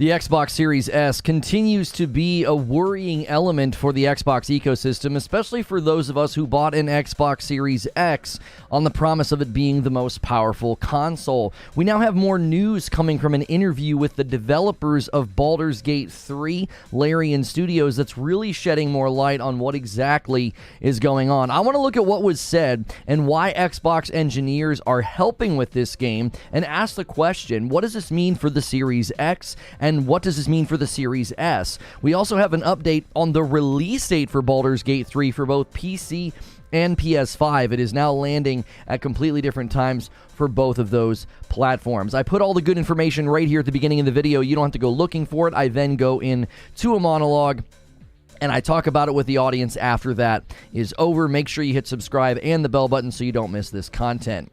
The Xbox Series S continues to be a worrying element for the Xbox ecosystem, especially for those of us who bought an Xbox Series X on the promise of it being the most powerful console. We now have more news coming from an interview with the developers of Baldur's Gate 3, Larian Studios, that's really shedding more light on what exactly is going on. I want to look at what was said and why Xbox engineers are helping with this game and ask the question, what does this mean for the Series X and what does this mean for the Series S? We also have an update on the release date for Baldur's Gate 3 for both PC and PS5. It is now landing at completely different times for both of those platforms. I put all the good information right here at the beginning of the video. You don't have to go looking for it. I then go into a monologue and I talk about it with the audience after that is over. Make sure you hit subscribe and the bell button so you don't miss this content.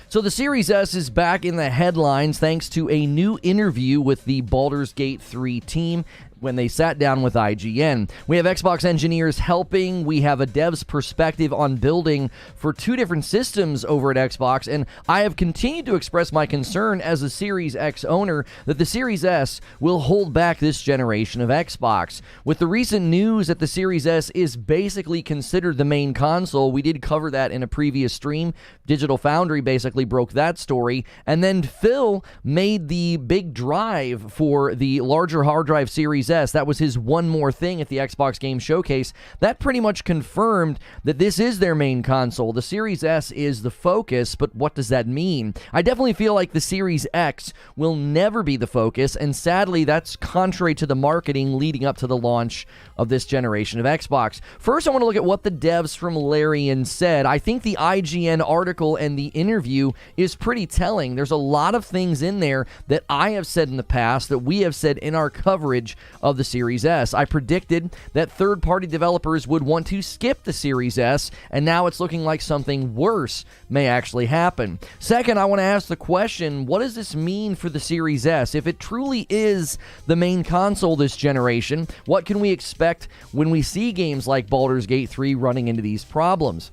So the Series S is back in the headlines thanks to a new interview with the Baldur's Gate 3 team when they sat down with IGN. We have Xbox engineers helping. We have a dev's perspective on building for two different systems over at Xbox, and I have continued to express my concern as a Series X owner that the Series S will hold back this generation of Xbox. With the recent news that the Series S is basically considered the main console, we did cover that in a previous stream. Digital Foundry basically broke that story, and then Phil made the big drive for the larger hard drive Series S. That was his one more thing at the Xbox Game Showcase. That pretty much confirmed that this is their main console. The Series S is the focus, but what does that mean? I definitely feel like the Series X will never be the focus, and sadly, that's contrary to the marketing leading up to the launch of this generation of Xbox. First, I want to look at what the devs from Larian said. I think the IGN article and the interview is pretty telling. There's a lot of things in there that I have said in the past, that we have said in our coverage of the Series S. I predicted that third-party developers would want to skip the Series S, and now it's looking like something worse may actually happen. Second, I want to ask the question, what does this mean for the Series S? If it truly is the main console this generation, what can we expect when we see games like Baldur's Gate 3 running into these problems?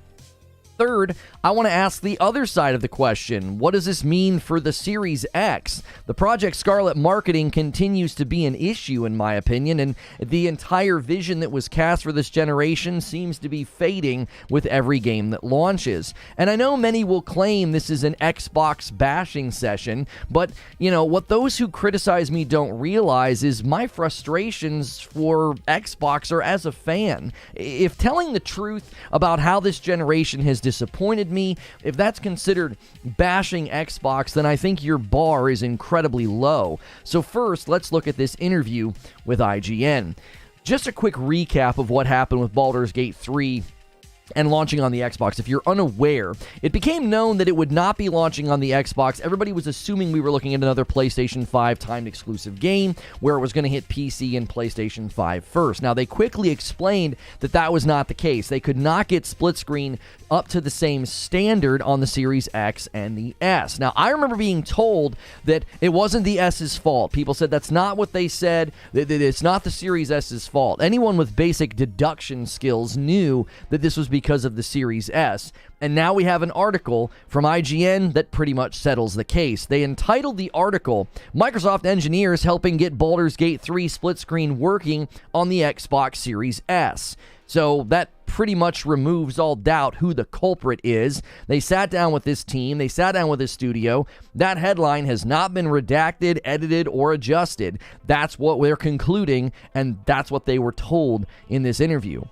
Third, I want to ask the other side of the question. What does this mean for the Series X? The Project Scarlet marketing continues to be an issue, in my opinion, and the entire vision that was cast for this generation seems to be fading with every game that launches. And I know many will claim this is an Xbox bashing session, but, you know, what those who criticize me don't realize is my frustrations for Xbox are as a fan. If telling the truth about how this generation has disappointed me, if that's considered bashing Xbox, then I think your bar is incredibly low. So first, let's look at this interview with IGN. Just a quick recap of what happened with Baldur's Gate 3 and launching on the Xbox. If you're unaware, it became known that it would not be launching on the Xbox. Everybody was assuming we were looking at another PlayStation 5 timed exclusive game where it was going to hit PC and PlayStation 5 first. Now, they quickly explained that that was not the case. They could not get split screen up to the same standard on the Series X and the S. Now, I remember being told that it wasn't the S's fault. People said that's not what they said, that it's not the Series S's fault. Anyone with basic deduction skills knew that this was because of the Series S. And now we have an article from IGN that pretty much settles the case. They entitled the article, Microsoft Engineers Helping Get Baldur's Gate 3 Split Screen Working on the Xbox Series S. So that pretty much removes all doubt who the culprit is. They sat down with this team. They sat down with this studio. That headline has not been redacted, edited, or adjusted. That's what we're concluding, and that's what they were told in this interview.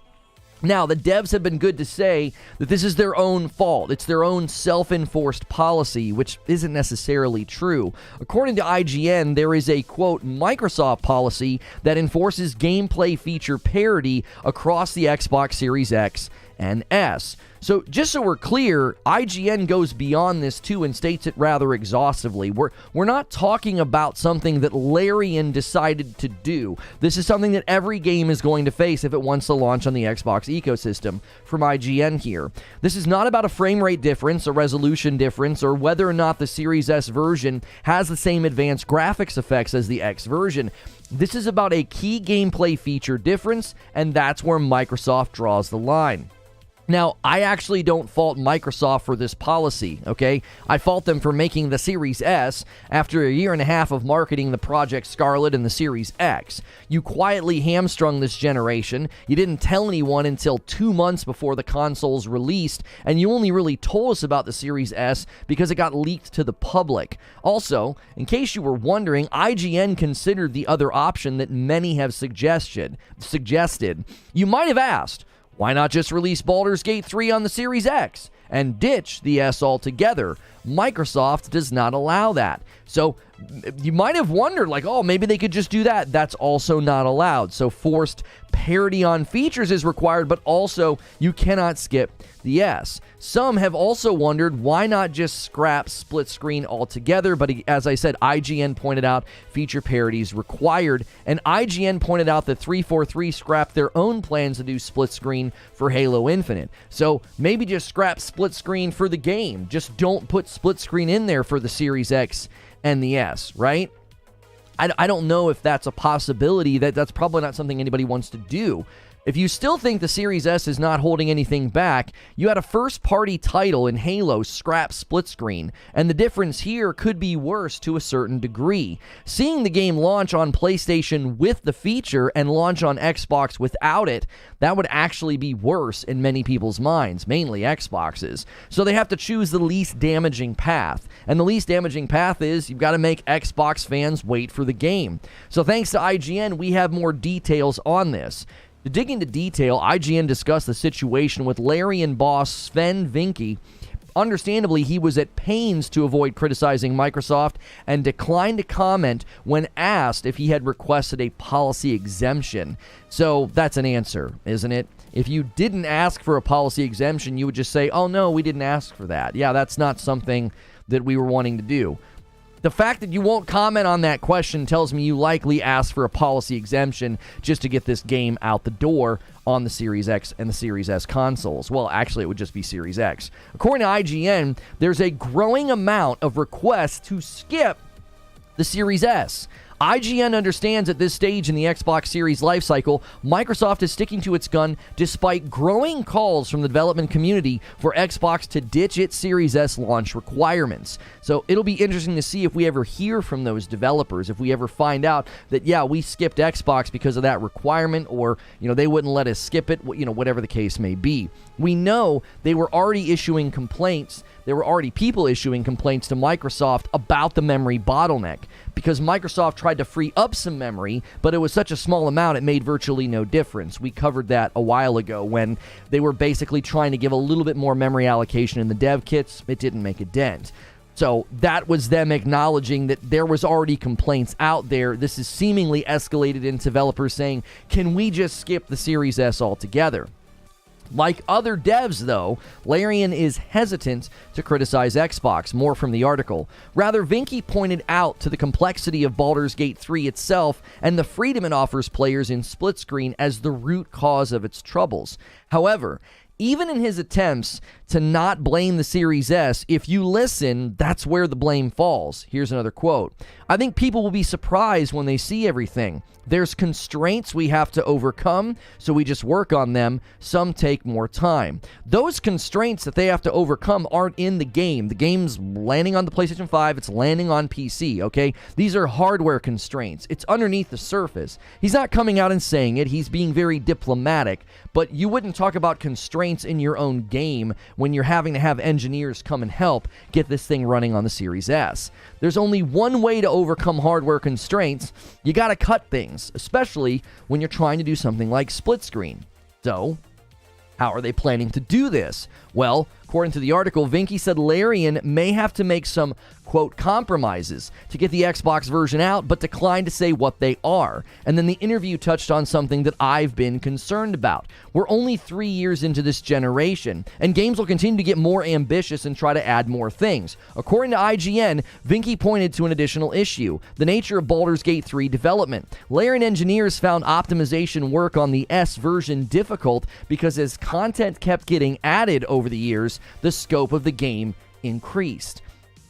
Now, the devs have been good to say that this is their own fault. It's their own self-enforced policy, which isn't necessarily true. According to IGN, there is a, quote, Microsoft policy that enforces gameplay feature parity across the Xbox Series X and S. So just so we're clear, IGN goes beyond this too and states it rather exhaustively. We're not talking about something that Larian decided to do. This is something that every game is going to face if it wants to launch on the Xbox ecosystem from IGN here. This is not about a frame rate difference, a resolution difference, or whether or not the Series S version has the same advanced graphics effects as the X version. This is about a key gameplay feature difference, and that's where Microsoft draws the line. Now, I actually don't fault Microsoft for this policy, okay? I fault them for making the Series S after a year and a half of marketing the Project Scarlet and the Series X. You quietly hamstrung this generation. You didn't tell anyone until 2 months before the consoles released, and you only really told us about the Series S because it got leaked to the public. Also, in case you were wondering, IGN considered the other option that many have suggested. You might have asked, why not just release Baldur's Gate 3 on the Series X and ditch the S altogether? Microsoft does not allow that. So you might have wondered, like, oh, maybe they could just do that. That's also not allowed. So forced parity on features is required, but also you cannot skip the S. Some have also wondered, why not just scrap split screen altogether? But as I said, IGN pointed out feature parity is required, and IGN pointed out that 343 scrapped their own plans to do split screen for Halo Infinite. So maybe just scrap split screen for the game. Just don't put split screen in there for the Series X and the S, right? I don't know if that's a possibility. That's probably not something anybody wants to do. If you still think the Series S is not holding anything back, you had a first-party title in Halo scrap split screen, and the difference here could be worse to a certain degree. Seeing the game launch on PlayStation with the feature and launch on Xbox without it, that would actually be worse in many people's minds, mainly Xbox's. So they have to choose the least damaging path, and the least damaging path is you've got to make Xbox fans wait for the game. So thanks to IGN, we have more details on this. To dig into detail, IGN discussed the situation with Larian boss Sven Vinke. Understandably, he was at pains to avoid criticizing Microsoft and declined to comment when asked if he had requested a policy exemption. So that's an answer, isn't it? If you didn't ask for a policy exemption, you would just say, oh no, we didn't ask for that. Yeah, that's not something that we were wanting to do. The fact that you won't comment on that question tells me you likely asked for a policy exemption just to get this game out the door on the Series X and the Series S consoles. Well, actually, it would just be Series X. According to IGN, there's a growing amount of requests to skip the Series S. IGN understands at this stage in the Xbox Series lifecycle, Microsoft is sticking to its gun despite growing calls from the development community for Xbox to ditch its Series S launch requirements. So it'll be interesting to see if we ever hear from those developers, if we ever find out that, yeah, we skipped Xbox because of that requirement, or, they wouldn't let us skip it, whatever the case may be. We know they were already issuing complaints. There were already people issuing complaints to Microsoft about the memory bottleneck because Microsoft tried to free up some memory, but it was such a small amount it made virtually no difference. We covered that a while ago when they were basically trying to give a little bit more memory allocation in the dev kits. It didn't make a dent. So that was them acknowledging that there was already complaints out there. This is seemingly escalated into developers saying, can we just skip the Series S altogether? Like other devs, though, Larian is hesitant to criticize Xbox, more from the article. Rather, Vinke pointed out to the complexity of Baldur's Gate 3 itself and the freedom it offers players in split screen as the root cause of its troubles. However, even in his attempts to not blame the Series S, if you listen, that's where the blame falls. Here's another quote. I think people will be surprised when they see everything. There's constraints we have to overcome, so we just work on them. Some take more time. Those constraints that they have to overcome aren't in the game. The game's landing on the PlayStation 5. It's landing on PC, okay? These are hardware constraints. It's underneath the surface. He's not coming out and saying it. He's being very diplomatic, but you wouldn't talk about constraints in your own game when you're having to have engineers come and help get this thing running on the Series S. There's only one way to overcome hardware constraints. You gotta cut things, especially when you're trying to do something like split screen. So, how are they planning to do this? Well, according to the article, Vinke said Larian may have to make some, quote, compromises to get the Xbox version out, but declined to say what they are. And then the interview touched on something that I've been concerned about. We're only 3 years into this generation, and games will continue to get more ambitious and try to add more things. According to IGN, Vinke pointed to an additional issue, the nature of Baldur's Gate 3 development. Larian engineers found optimization work on the S version difficult because as content kept getting added over the years, the scope of the game increased.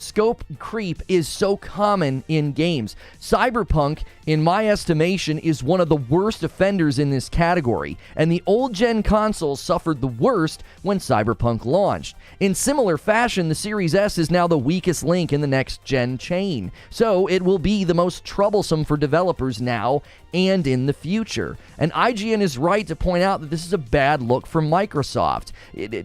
Scope creep is so common in games. Cyberpunk, in my estimation, is one of the worst offenders in this category, and the old-gen consoles suffered the worst when Cyberpunk launched. In similar fashion, the Series S is now the weakest link in the next-gen chain, so it will be the most troublesome for developers now and in the future. And IGN is right to point out that this is a bad look for Microsoft.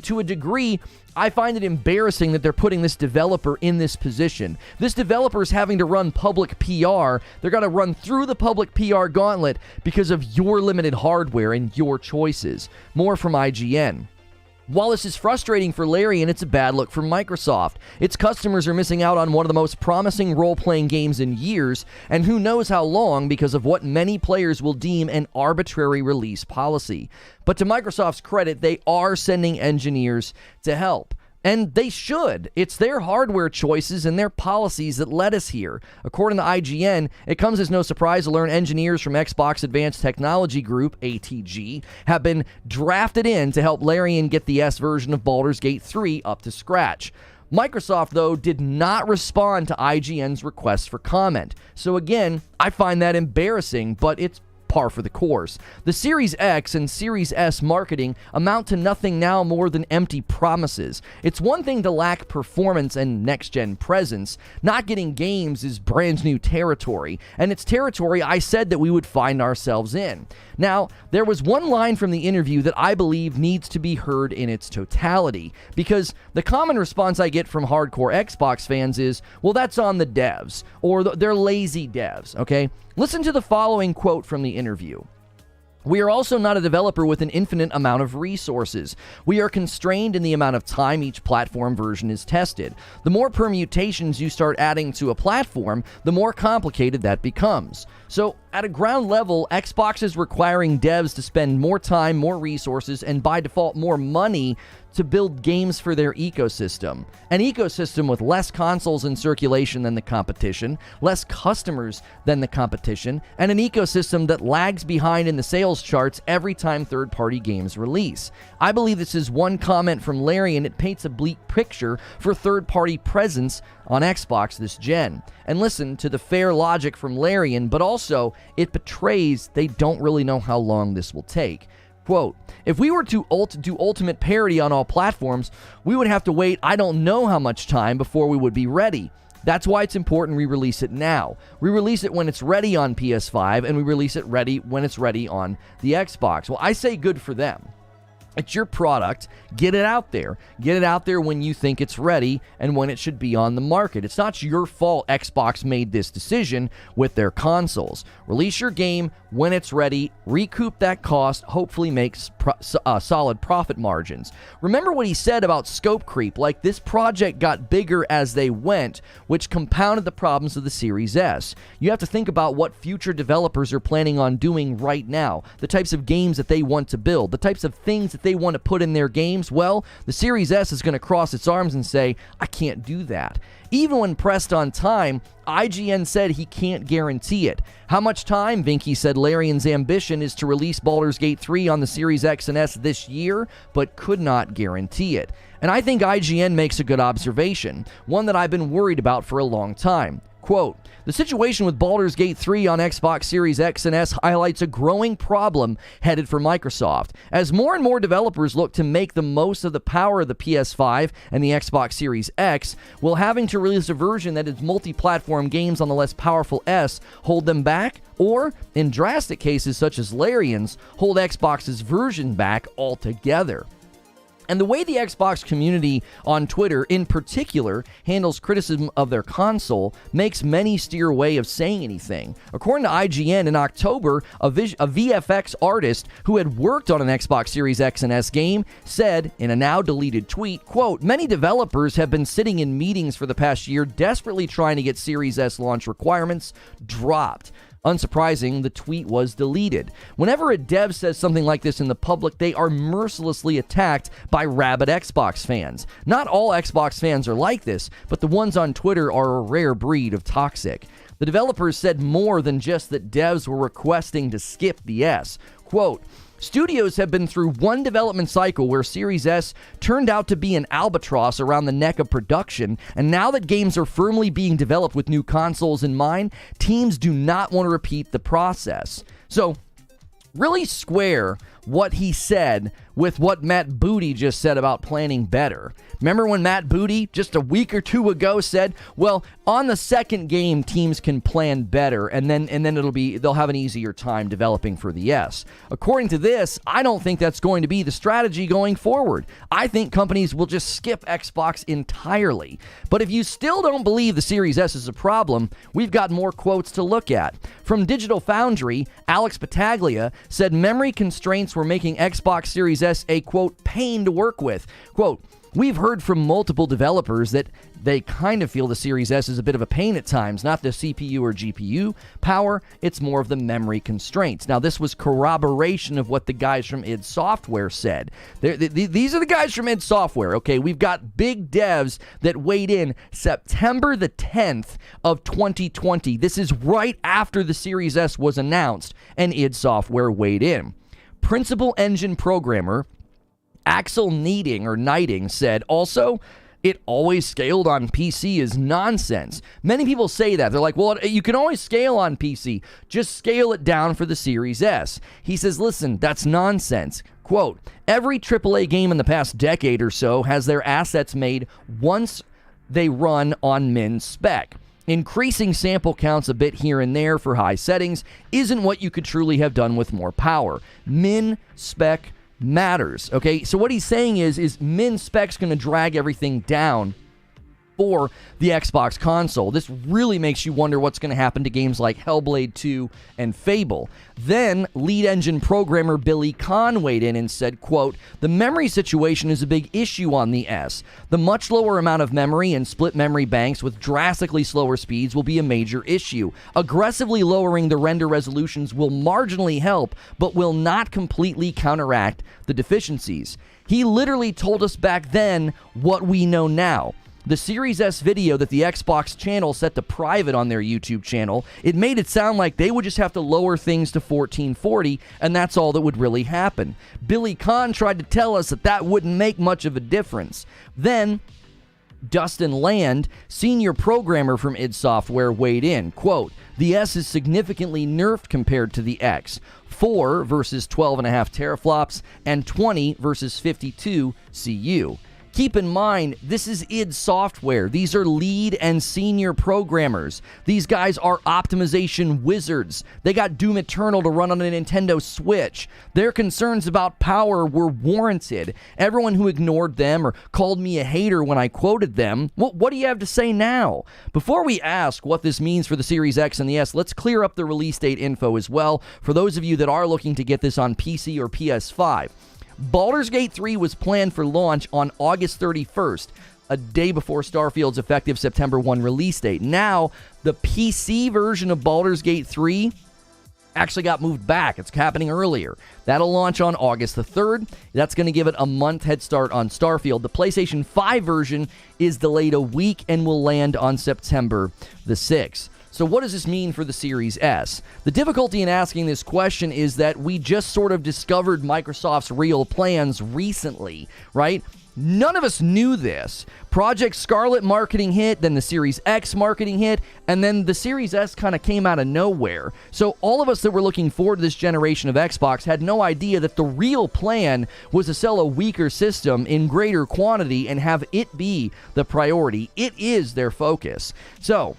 To a degree, I find it embarrassing that they're putting this developer in this position. This developer is having to run public PR. They're going to run through the public PR gauntlet because of your limited hardware and your choices. More from IGN. While this is frustrating for Larian, it's a bad look for Microsoft. Its customers are missing out on one of the most promising role-playing games in years, and who knows how long because of what many players will deem an arbitrary release policy. But to Microsoft's credit, they are sending engineers to help. And they should. It's their hardware choices and their policies that led us here. According to IGN, it comes as no surprise to learn engineers from Xbox Advanced Technology Group, ATG, have been drafted in to help Larian get the S version of Baldur's Gate 3 up to scratch. Microsoft, though, did not respond to IGN's request for comment. So again, I find that embarrassing, but it's par for the course. The Series X and Series S marketing amount to nothing now more than empty promises. It's one thing to lack performance and next-gen presence. Not getting games is brand new territory, and it's territory I said that we would find ourselves in. Now, there was one line from the interview that I believe needs to be heard in its totality, because the common response I get from hardcore Xbox fans is, well, that's on the devs, or they're lazy devs, okay? Listen to the following quote from the interview. We are also not a developer with an infinite amount of resources. We are constrained in the amount of time each platform version is tested. The more permutations you start adding to a platform, the more complicated that becomes. So, at a ground level, Xbox is requiring devs to spend more time, more resources, and by default more money to build games for their ecosystem. An ecosystem with less consoles in circulation than the competition, less customers than the competition, and an ecosystem that lags behind in the sales charts every time third-party games release. I believe this is one comment from Larian. It paints a bleak picture for third-party presence on Xbox this gen. And listen to the fair logic from Larian, but also it betrays they don't really know how long this will take. Quote, if we were to do ultimate parity on all platforms, we would have to wait I don't know how much time before we would be ready. That's why it's important we release it now. We release it when it's ready on PS5, and we release it ready when it's ready on the Xbox. Well, I say good for them. It's your product. Get it out there. Get it out there when you think it's ready and when it should be on the market. It's not your fault Xbox made this decision with their consoles. Release your game when it's ready, recoup that cost, hopefully makes solid profit margins. Remember what he said about scope creep, like this project got bigger as they went, which compounded the problems of the Series S. You have to think about what future developers are planning on doing right now, the types of games that they want to build, the types of things that they want to put in their games. Well, the Series S is going to cross its arms and say, I can't do that. Even when pressed on time, IGN said he can't guarantee it. How much time? Vinky said Larian's ambition is to release Baldur's Gate 3 on the Series X and S this year, but could not guarantee it. And I think IGN makes a good observation, one that I've been worried about for a long time. Quote, the situation with Baldur's Gate 3 on Xbox Series X and S highlights a growing problem headed for Microsoft. As more and more developers look to make the most of the power of the PS5 and the Xbox Series X, will having to release a version that is multi-platform games on the less powerful S hold them back? Or, in drastic cases such as Larian's, hold Xbox's version back altogether? And the way the Xbox community on Twitter, in particular, handles criticism of their console makes many steer away of saying anything. According to IGN, in October, a VFX artist who had worked on an Xbox Series X and S game said in a now-deleted tweet, quote, many developers have been sitting in meetings for the past year desperately trying to get Series S launch requirements dropped. Unsurprising, the tweet was deleted. Whenever a dev says something like this in the public, they are mercilessly attacked by rabid Xbox fans. Not all Xbox fans are like this, but the ones on Twitter are a rare breed of toxic. The developers said more than just that devs were requesting to skip the S. Quote, Studios have been through one development cycle where Series S turned out to be an albatross around the neck of production, and now that games are firmly being developed with new consoles in mind, teams do not want to repeat the process. So, really square what he said with what Matt Booty just said about planning better. Remember when Matt Booty just a week or two ago said, well, on the second game teams can plan better and then they'll have an easier time developing for the S. According to this, I don't think that's going to be the strategy going forward. I think companies will just skip Xbox entirely. But if you still don't believe the Series S is a problem, we've got more quotes to look at. From Digital Foundry, Alex Battaglia said memory constraints were making Xbox Series S a, quote, pain to work with. Quote, we've heard from multiple developers that they kind of feel the Series S is a bit of a pain at times, not the CPU or GPU power, it's more of the memory constraints. Now, this was corroboration of what the guys from id Software said. These are the guys from id Software, okay? We've got big devs that weighed in September the 10th of 2020. This is right after the Series S was announced, and id Software weighed in. Principal engine programmer Axel Knighting said, also, it always scaled on PC is nonsense. Many people say that. They're like, well, you can always scale on PC. Just scale it down for the Series S. He says, listen, that's nonsense. Quote, every AAA game in the past decade or so has their assets made once they run on min spec. Increasing sample counts a bit here and there for high settings isn't what you could truly have done with more power. Min spec matters, okay? So what he's saying is min spec's going to drag everything down for the Xbox console. This really makes you wonder what's going to happen to games like Hellblade 2 and Fable. Then, lead engine programmer Billy Kahn weighed in and said, quote, the memory situation is a big issue on the S. The much lower amount of memory and split memory banks with drastically slower speeds will be a major issue. Aggressively lowering the render resolutions will marginally help, but will not completely counteract the deficiencies. He literally told us back then what we know now. The Series S video that the Xbox channel set to private on their YouTube channel, it made it sound like they would just have to lower things to 1440, and that's all that would really happen. Billy Kahn tried to tell us that that wouldn't make much of a difference. Then, Dustin Land, senior programmer from id Software, weighed in. Quote, the S is significantly nerfed compared to the X. 4 versus 12.5 teraflops, and 20 versus 52 CU. Keep in mind, this is id Software. These are lead and senior programmers. These guys are optimization wizards. They got Doom Eternal to run on a Nintendo Switch. Their concerns about power were warranted. Everyone who ignored them or called me a hater when I quoted them, well, what do you have to say now? Before we ask what this means for the Series X and the S, let's clear up the release date info as well for those of you that are looking to get this on PC or PS5. Baldur's Gate 3 was planned for launch on August 31st, a day before Starfield's effective September 1 release date. Now, the PC version of Baldur's Gate 3 actually got moved back. It's happening earlier. That'll launch on August the 3rd. That's going to give it a month head start on Starfield. The PlayStation 5 version is delayed a week and will land on September the 6th. So what does this mean for the Series S? The difficulty in asking this question is that we just sort of discovered Microsoft's real plans recently, right? None of us knew this. Project Scarlet marketing hit, then the Series X marketing hit, and then the Series S kind of came out of nowhere. So all of us that were looking forward to this generation of Xbox had no idea that the real plan was to sell a weaker system in greater quantity and have it be the priority. It is their focus. So,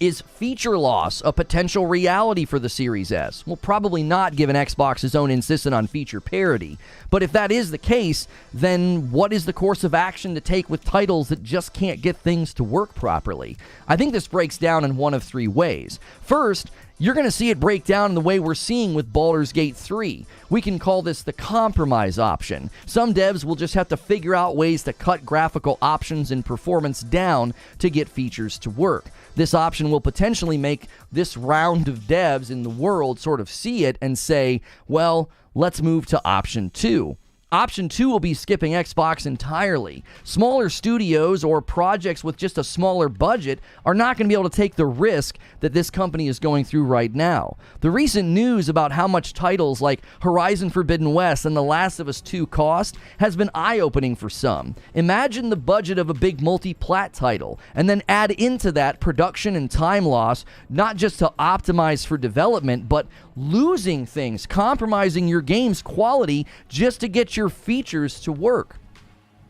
is feature loss a potential reality for the Series S? Well, probably not, given Xbox's own insistence on feature parity. But if that is the case, then what is the course of action to take with titles that just can't get things to work properly? I think this breaks down in one of three ways. First, you're going to see it break down in the way we're seeing with Baldur's Gate 3. We can call this the compromise option. Some devs will just have to figure out ways to cut graphical options and performance down to get features to work. This option will potentially make this round of devs in the world sort of see it and say, well, let's move to option 2. Option 2 will be skipping Xbox entirely. Smaller studios or projects with just a smaller budget are not going to be able to take the risk that this company is going through right now. The recent news about how much titles like Horizon Forbidden West and The Last of Us 2 cost has been eye-opening for some. Imagine the budget of a big multi-plat title, and then add into that production and time loss, not just to optimize for development, but losing things, compromising your game's quality just to get your features to work.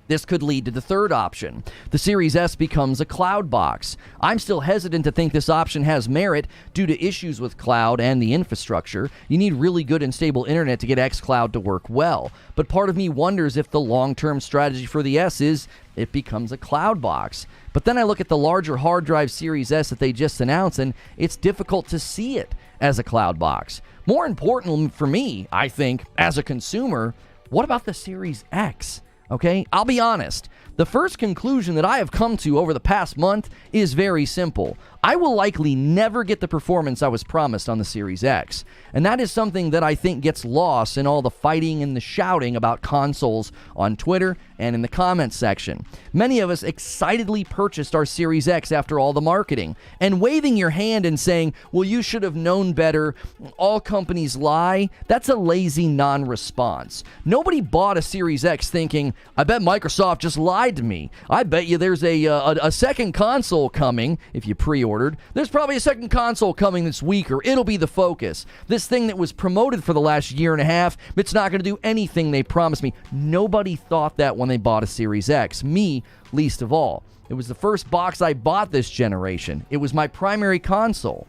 This could lead to the third option. The Series S becomes a cloud box. I'm still hesitant to think this option has merit due to issues with cloud and the infrastructure. You need really good and stable internet to get xCloud to work well. But part of me wonders if the long-term strategy for the S is it becomes a cloud box. But then I look at the larger hard drive Series S that they just announced, and it's difficult to see it as a cloud box. More important for me, I think, as a consumer, what about the Series X? Okay, I'll be honest. The first conclusion that I have come to over the past month is very simple. I will likely never get the performance I was promised on the Series X. And that is something that I think gets lost in all the fighting and the shouting about consoles on Twitter and in the comments section. Many of us excitedly purchased our Series X after all the marketing. And waving your hand and saying, well, you should have known better, all companies lie, that's a lazy non-response. Nobody bought a Series X thinking, I bet Microsoft just lied to me. I bet you there's a second console coming, if you pre-ordered. There's probably a second console coming this week, or it'll be the focus. This thing that was promoted for the last year and a half, it's not going to do anything they promised me. Nobody thought that when they bought a Series X. Me, least of all. It was the first box I bought this generation. It was my primary console.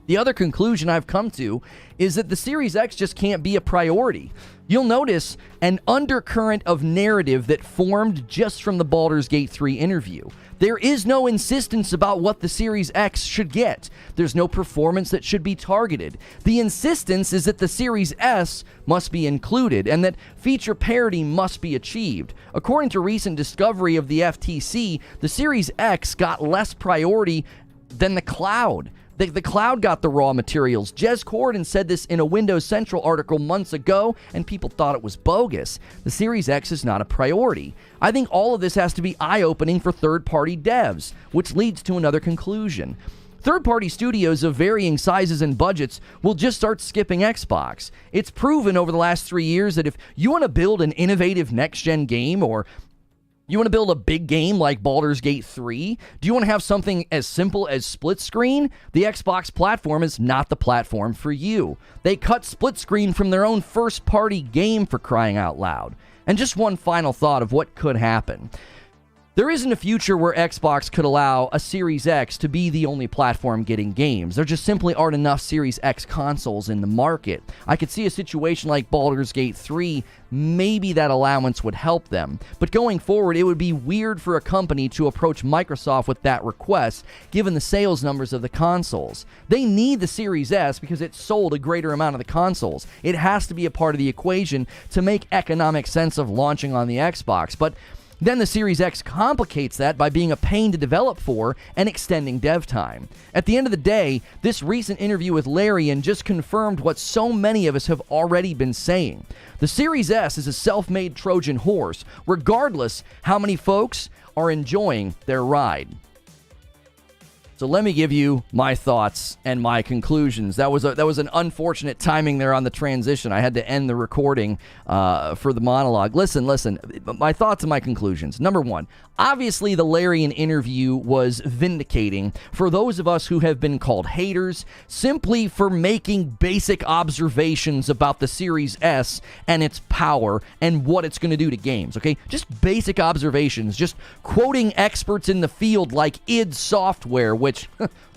The other conclusion I've come to is that the Series X just can't be a priority. You'll notice an undercurrent of narrative that formed just from the Baldur's Gate 3 interview. There is no insistence about what the Series X should get. There's no performance that should be targeted. The insistence is that the Series S must be included and that feature parity must be achieved. According to recent discovery of the FTC, the Series X got less priority than the cloud. The cloud got the raw materials. Jez Corden said this in a Windows Central article months ago, and people thought it was bogus. The Series X is not a priority. I think all of this has to be eye-opening for third-party devs, which leads to another conclusion. Third-party studios of varying sizes and budgets will just start skipping Xbox. It's proven over the last 3 years that if you want to build an innovative next-gen game, or you want to build a big game like Baldur's Gate 3? Do you want to have something as simple as split screen? The Xbox platform is not the platform for you. They cut split screen from their own first-party game, for crying out loud. And just one final thought of what could happen. There isn't a future where Xbox could allow a Series X to be the only platform getting games. There just simply aren't enough Series X consoles in the market. I could see a situation like Baldur's Gate 3, maybe that allowance would help them. But going forward, it would be weird for a company to approach Microsoft with that request, given the sales numbers of the consoles. They need the Series S because it sold a greater amount of the consoles. It has to be a part of the equation to make economic sense of launching on the Xbox. But then the Series X complicates that by being a pain to develop for and extending dev time. At the end of the day, this recent interview with Larian just confirmed what so many of us have already been saying. The Series S is a self-made Trojan horse, regardless how many folks are enjoying their ride. So let me give you my thoughts and my conclusions. That was an unfortunate timing there on the transition. I had to end the recording for the monologue. Listen. My thoughts and my conclusions. Number one, obviously the Larian interview was vindicating for those of us who have been called haters simply for making basic observations about the Series S and its power and what it's going to do to games, okay? Just basic observations, just quoting experts in the field like id Software, which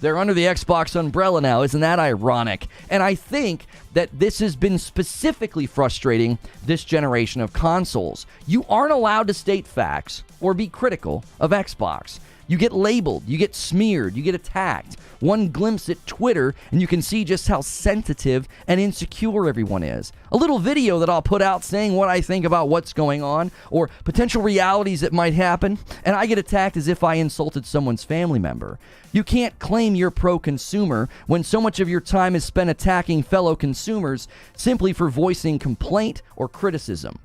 they're under the Xbox umbrella now. Isn't that ironic? And I think that this has been specifically frustrating this generation of consoles. You aren't allowed to state facts or be critical of Xbox. You get labeled, you get smeared, you get attacked. One glimpse at Twitter, and you can see just how sensitive and insecure everyone is. A little video that I'll put out saying what I think about what's going on, or potential realities that might happen, and I get attacked as if I insulted someone's family member. You can't claim you're pro-consumer when so much of your time is spent attacking fellow consumers simply for voicing complaint or criticism.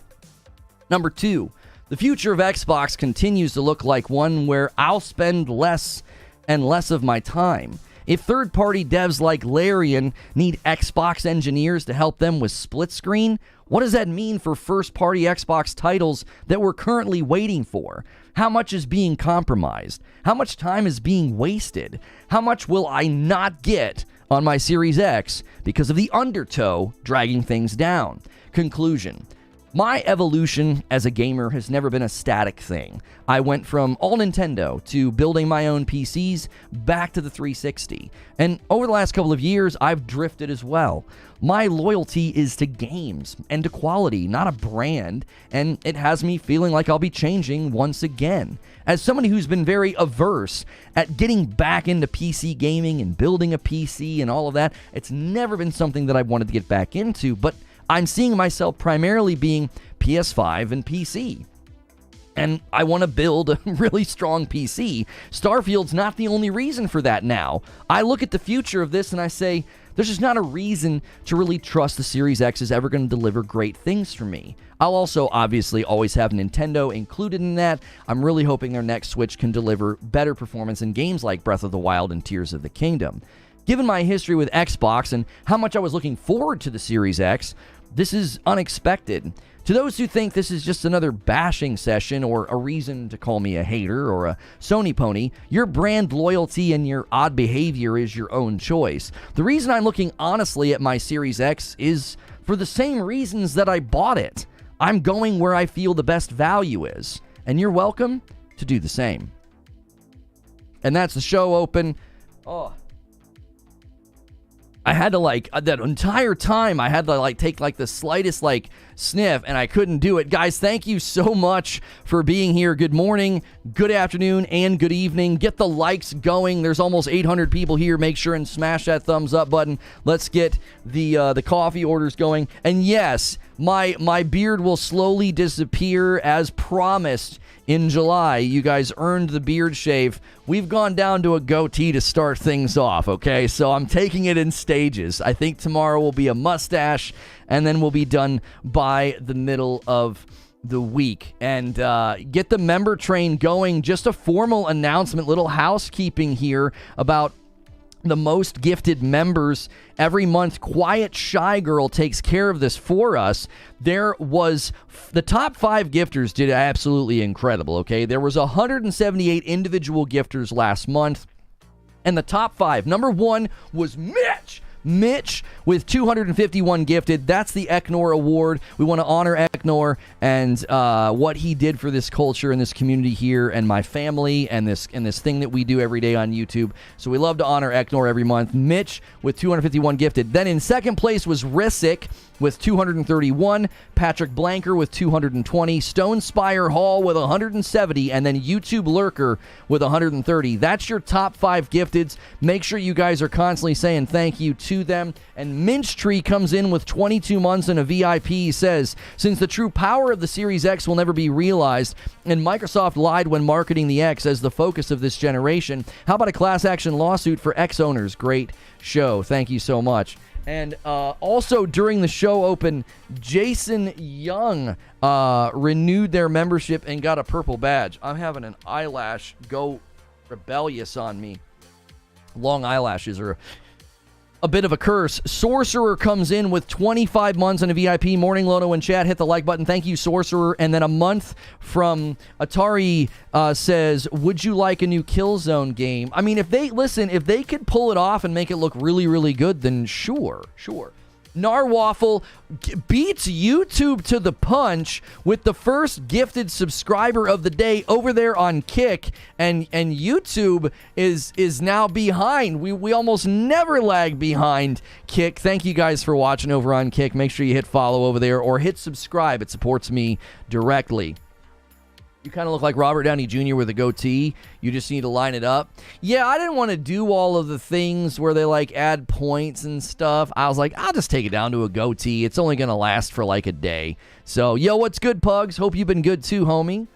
Number 2, the future of Xbox continues to look like one where I'll spend less and less of my time. If third-party devs like Larian need Xbox engineers to help them with split screen, what does that mean for first-party Xbox titles that we're currently waiting for? How much is being compromised? How much time is being wasted? How much will I not get on my Series X because of the undertow dragging things down? Conclusion. My evolution as a gamer has never been a static thing. I went from all Nintendo to building my own PCs back to the 360. And over the last couple of years, I've drifted as well. My loyalty is to games and to quality, not a brand, and it has me feeling like I'll be changing once again. As somebody who's been very averse at getting back into PC gaming and building a PC and all of that, it's never been something that I wanted to get back into, but I'm seeing myself primarily being PS5 and PC. And I want to build a really strong PC. Starfield's not the only reason for that now. I look at the future of this and I say, there's just not a reason to really trust the Series X is ever going to deliver great things for me. I'll also obviously always have Nintendo included in that. I'm really hoping their next Switch can deliver better performance in games like Breath of the Wild and Tears of the Kingdom. Given my history with Xbox and how much I was looking forward to the Series X, this is unexpected. To those who think this is just another bashing session or a reason to call me a hater or a Sony pony, your brand loyalty and your odd behavior is your own choice. The reason I'm looking honestly at my Series X is for the same reasons that I bought it. I'm going where I feel the best value is, and you're welcome to do the same. And that's the show open. I had to that entire time I had to take the slightest sniff and I couldn't do it. Guys, thank you so much for being here. Good morning, good afternoon, and good evening. Get the likes going. There's almost 800 people here. Make sure and smash that thumbs up button. Let's get the coffee orders going. And yes, my beard will slowly disappear as promised. In July, you guys earned the beard shave. We've gone down to a goatee to start things off, okay? So I'm taking it in stages. I think tomorrow will be a mustache, and then we'll be done by the middle of the week. And get the member train going. Just a formal announcement, little housekeeping here about the most gifted members every month. Quiet Shy Girl takes care of this for us. There was the top 5 gifters did absolutely incredible, okay? There was 178 individual gifters last month, and the top 5, number 1 was Mitch with 251 gifted. That's the Eknor Award. We want to honor Eknor and what he did for this culture and this community here and my family and this thing that we do every day on YouTube. So we love to honor Eknor every month. Mitch with 251 gifted. Then in second place was Risic with 231, Patrick Blanker with 220, Stone Spire Hall with 170, and then YouTube Lurker with 130. That's your top 5 gifteds. Make sure you guys are constantly saying thank you to them. And Minch Tree comes in with 22 months and a VIP. He says, since the true power of the Series X will never be realized, and Microsoft lied when marketing the X as the focus of this generation, how about a class action lawsuit for X owners? Great show. Thank you so much. And also during the show open, Jason Young renewed their membership and got a purple badge. I'm having an eyelash go rebellious on me. Long eyelashes are a bit of a curse. Sorcerer comes in with 25 months and a VIP. Morning, Lono and chat. Hit the like button. Thank you, Sorcerer. And then a month from Atari says, would you like a new Killzone game? I mean, if they could pull it off and make it look really, really good, then sure. Narwaffle beats YouTube to the punch with the first gifted subscriber of the day over there on Kick, and YouTube is now behind. We almost never lag behind Kick. Thank you guys for watching over on Kick. Make sure you hit follow over there or hit subscribe. It supports me directly. You kind of look like Robert Downey Jr. with a goatee. You just need to line it up. Yeah, I didn't want to do all of the things where they add points and stuff. I was like, I'll just take it down to a goatee. It's only going to last for a day. So, yo, what's good, Pugs? Hope you've been good too, homie.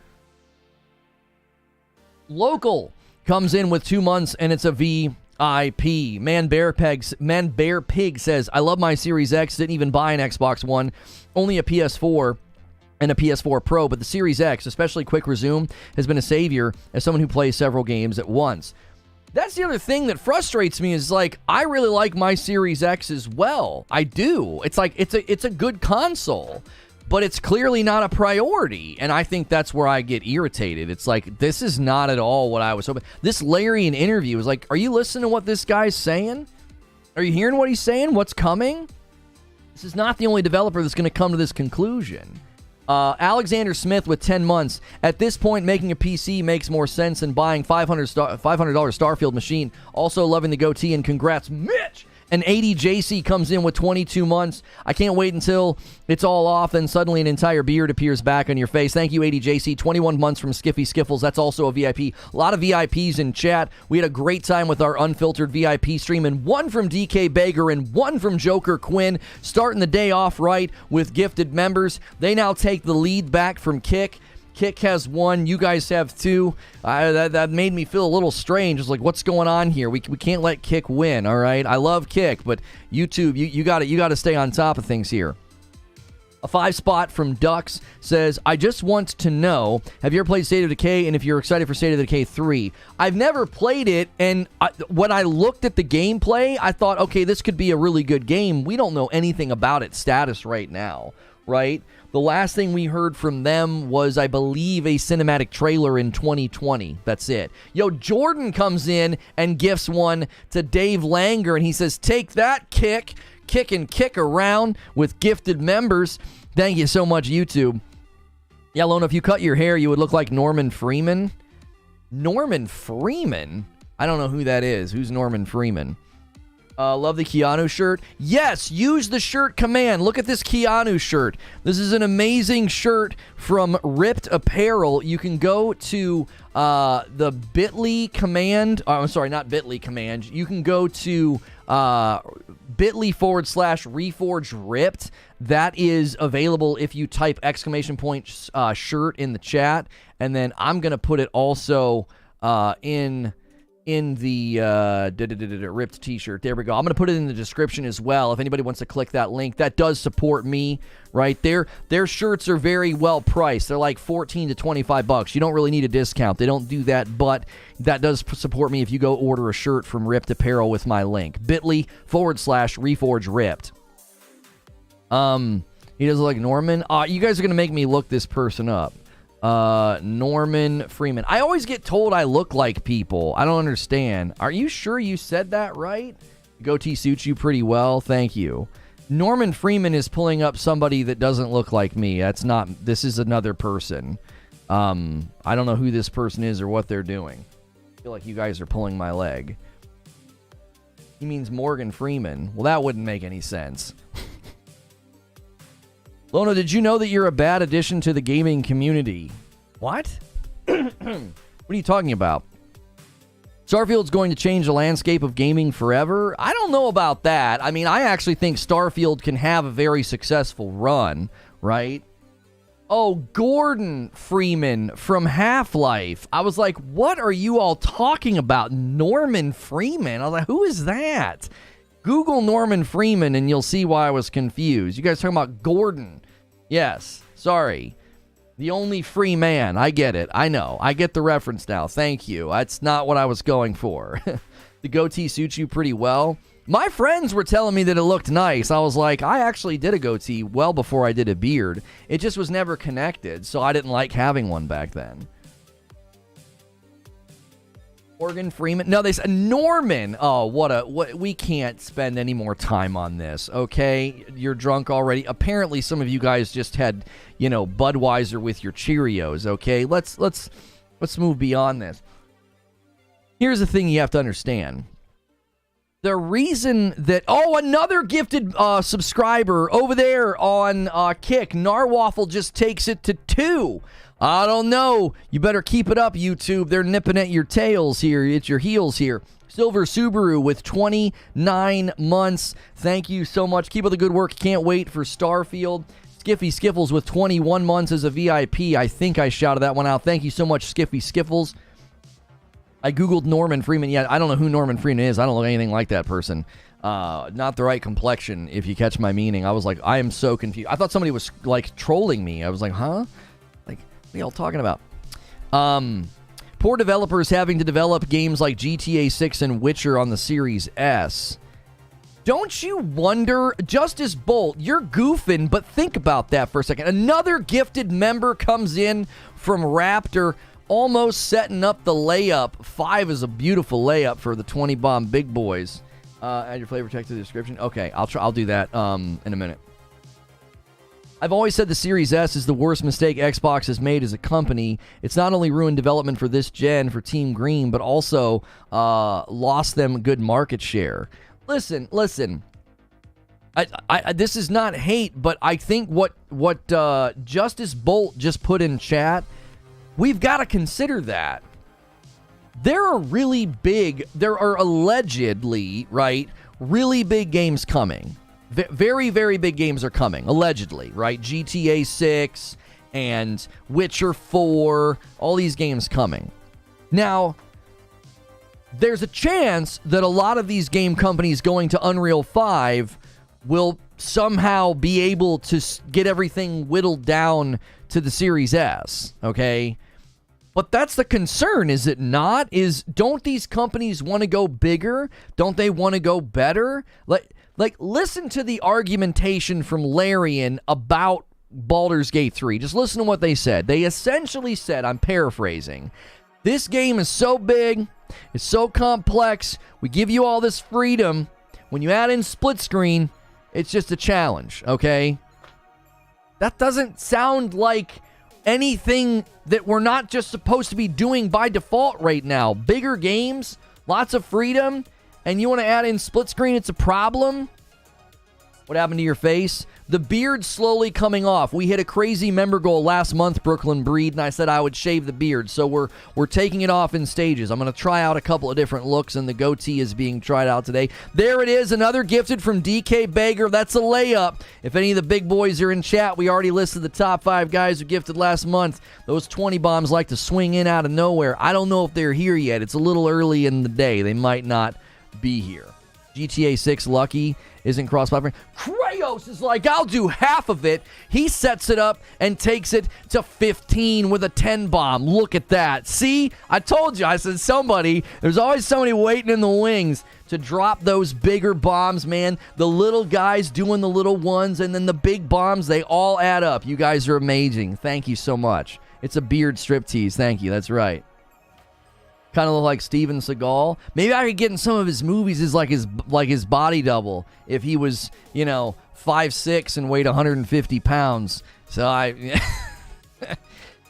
Local comes in with 2 months and it's a VIP. Man Bear Pig says, I love my Series X. Didn't even buy an Xbox One. Only a PS4. and a PS4 Pro, but the Series X, especially Quick Resume, has been a savior as someone who plays several games at once. That's the other thing that frustrates me is, like, I really like my Series X as well. I do. It's like, it's a good console, but it's clearly not a priority, and I think that's where I get irritated. It's like, this is not at all what I was hoping. This Larian interview is like, are you listening to what this guy's saying? Are you hearing what he's saying? What's coming? This is not the only developer that's going to come to this conclusion. Alexander Smith with 10 months. At this point, making a PC makes more sense than buying $500 Starfield machine. Also loving the goatee, and congrats, Mitch! And 80JC comes in with 22 months. I can't wait until it's all off, then suddenly an entire beard appears back on your face. Thank you, 80JC. 21 months from Skiffy Skiffles. That's also a VIP. A lot of VIPs in chat. We had a great time with our unfiltered VIP stream, and one from DK Bager and one from Joker Quinn. Starting the day off right with gifted members. They now take the lead back from Kick. Kick has one. You guys have two. That made me feel a little strange. It's like, what's going on here? We can't let Kick win, all right? I love Kick, but YouTube, you got to stay on top of things here. A 5-spot from Dux says, I just want to know, have you ever played State of Decay, and if you're excited for State of Decay 3? I've never played it, and when I looked at the gameplay, I thought, okay, this could be a really good game. We don't know anything about its status right now, right? The last thing we heard from them was, I believe, a cinematic trailer in 2020. That's it. Yo, Jordan comes in and gifts one to Dave Langer, and he says, take that, Kick. Kick and kick around with gifted members. Thank you so much, YouTube. Yeah, Lono, if you cut your hair, you would look like Norman Freeman. Norman Freeman? I don't know who that is. Who's Norman Freeman? Love the Keanu shirt. Yes, use the shirt command. Look at this Keanu shirt. This is an amazing shirt from Ripped Apparel. You can go to the bit.ly command. I'm sorry, not bit.ly command. You can go to bit.ly/Reforge Ripped. That is available if you type ! Shirt in the chat. And then I'm going to put it also in the ripped t-shirt. There we go. I'm going to put it in the description as well if anybody wants to click that link. That does support me right there. Their shirts are very well priced. They're like $14 to $25. You don't really need a discount. They don't do that, but that does support me if you go order a shirt from Ripped Apparel with my link. bit.ly/Reforge Ripped. He does look like Norman. You guys are going to make me look this person up. Norman Freeman. I always get told I look like people. I don't understand. Are you sure you said that right? Goatee suits you pretty well. Thank you. Norman Freeman is pulling up somebody that doesn't look like me. This is another person. I don't know who this person is or what they're doing. I feel like you guys are pulling my leg. He means Morgan Freeman. Well, that wouldn't make any sense. Lono, did you know that you're a bad addition to the gaming community? What? What are you talking about? Starfield's going to change the landscape of gaming forever? I don't know about that. I mean, I actually think Starfield can have a very successful run, right? Oh, Gordon Freeman from Half-Life. I was like, what are you all talking about? Norman Freeman? I was like, who is that? Google Norman Freeman and you'll see why I was confused. You guys talking about Gordon? Yes. Sorry. The only free man. I get it. I know. I get the reference now. Thank you. That's not what I was going for. The goatee suits you pretty well. My friends were telling me that it looked nice. I was like, I actually did a goatee well before I did a beard. It just was never connected, so I didn't like having one back then. Morgan Freeman. No, they said Norman. Oh, what we can't spend any more time on this, okay? You're drunk already. Apparently some of you guys just had, Budweiser with your Cheerios, okay? Let's move beyond this. Here's the thing you have to understand. The reason that another gifted subscriber over there on Kick, Narwaffle just takes it to 2. I don't know. You better keep it up, YouTube. They're nipping at your tails here. It's your heels here. Silver Subaru with 29 months. Thank you so much. Keep up the good work. Can't wait for Starfield. Skiffy Skiffles with 21 months as a VIP. I think I shouted that one out. Thank you so much, Skiffy Skiffles. I Googled Norman Freeman. Yeah, I don't know who Norman Freeman is. I don't look anything like that person. Not the right complexion, if you catch my meaning. I was like, I am so confused. I thought somebody was, like, trolling me. I was like, huh? Like, what are y'all talking about? Poor developers having to develop games like GTA 6 and Witcher on the Series S. Don't you wonder, Justice Bolt, you're goofing, but think about that for a second. Another gifted member comes in from Raptor, almost setting up the layup. 5 is a beautiful layup for the 20 bomb big boys. Add your flavor text to the description. Okay, I'll do that in a minute. I've always said the Series S is the worst mistake Xbox has made as a company. It's not only ruined development for this gen for Team Green, but also lost them good market share. Listen. I this is not hate, but I think what Justice Bolt just put in chat, we've got to consider that. There are allegedly, right, really big games coming. Very, very big games are coming, allegedly, right? GTA 6 and Witcher 4, all these games coming. Now, there's a chance that a lot of these game companies going to Unreal 5 will somehow be able to get everything whittled down to the Series S, okay? But that's the concern, is it not? Don't these companies want to go bigger? Don't they want to go better? Like, listen to the argumentation from Larian about Baldur's Gate 3. Just listen to what they said. They essentially said, I'm paraphrasing, this game is so big, it's so complex, we give you all this freedom. When you add in split screen, it's just a challenge, okay? That doesn't sound like anything that we're not just supposed to be doing by default right now. Bigger games, lots of freedom, and you want to add in split screen, it's a problem? What happened to your face? The beard slowly coming off. We hit a crazy member goal last month, Brooklyn Breed, and I said I would shave the beard. So we're taking it off in stages. I'm going to try out a couple of different looks, and the goatee is being tried out today. There it is, another gifted from DK Baker. That's a layup. If any of the big boys are in chat, we already listed the top 5 guys who gifted last month. Those 20 bombs like to swing in out of nowhere. I don't know if they're here yet. It's a little early in the day. They might not be here. GTA 6 Lucky isn't cross-platform. Kratos is like, I'll do half of it. He sets it up and takes it to 15 with a 10 bomb. Look at that. See? I told you. I said there's always somebody waiting in the wings to drop those bigger bombs, man. The little guys doing the little ones, and then the big bombs, they all add up. You guys are amazing. Thank you so much. It's a beard striptease. Thank you. That's right. Kind of look like Steven Seagal. Maybe I could get in some of his movies as like his body double if he was, 5'6" and weighed 150 pounds. So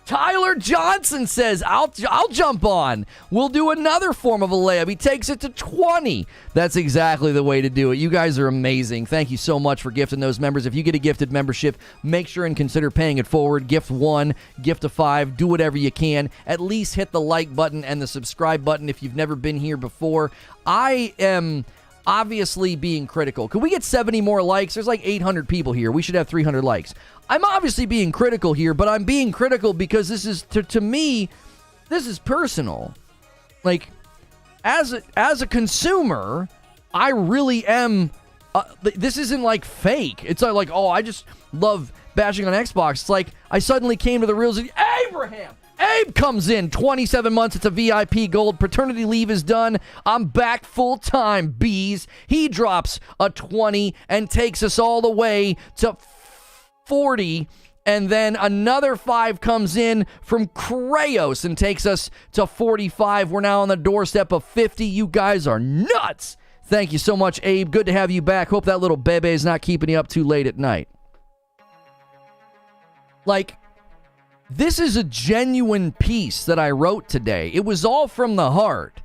Tyler Johnson says, I'll jump on. We'll do another form of a layup. He takes it to 20. That's exactly the way to do it. You guys are amazing. Thank you so much for gifting those members. If you get a gifted membership, make sure and consider paying it forward. Gift 1, gift 5, do whatever you can. At least hit the like button and the subscribe button if you've never been here before. I am obviously being critical. Could we get 70 more likes? There's like 800 people here. We should have 300 likes. I'm obviously being critical here, but I'm being critical because this is, to me, this is personal. Like, as a consumer, I really am, this isn't like fake. It's not like, oh, I just love bashing on Xbox. It's like, I suddenly came to the realization, Abe comes in, 27 months, it's a VIP gold, paternity leave is done, I'm back full time, bees. He drops a 20 and takes us all the way to 40, and then another 5 comes in from Kratos and takes us to 45. We're now on the doorstep of 50. You guys are nuts. Thank you so much, Abe. Good to have you back. Hope that little bebe is not keeping you up too late at night. Like, this is a genuine piece that I wrote today. It was all from the heart.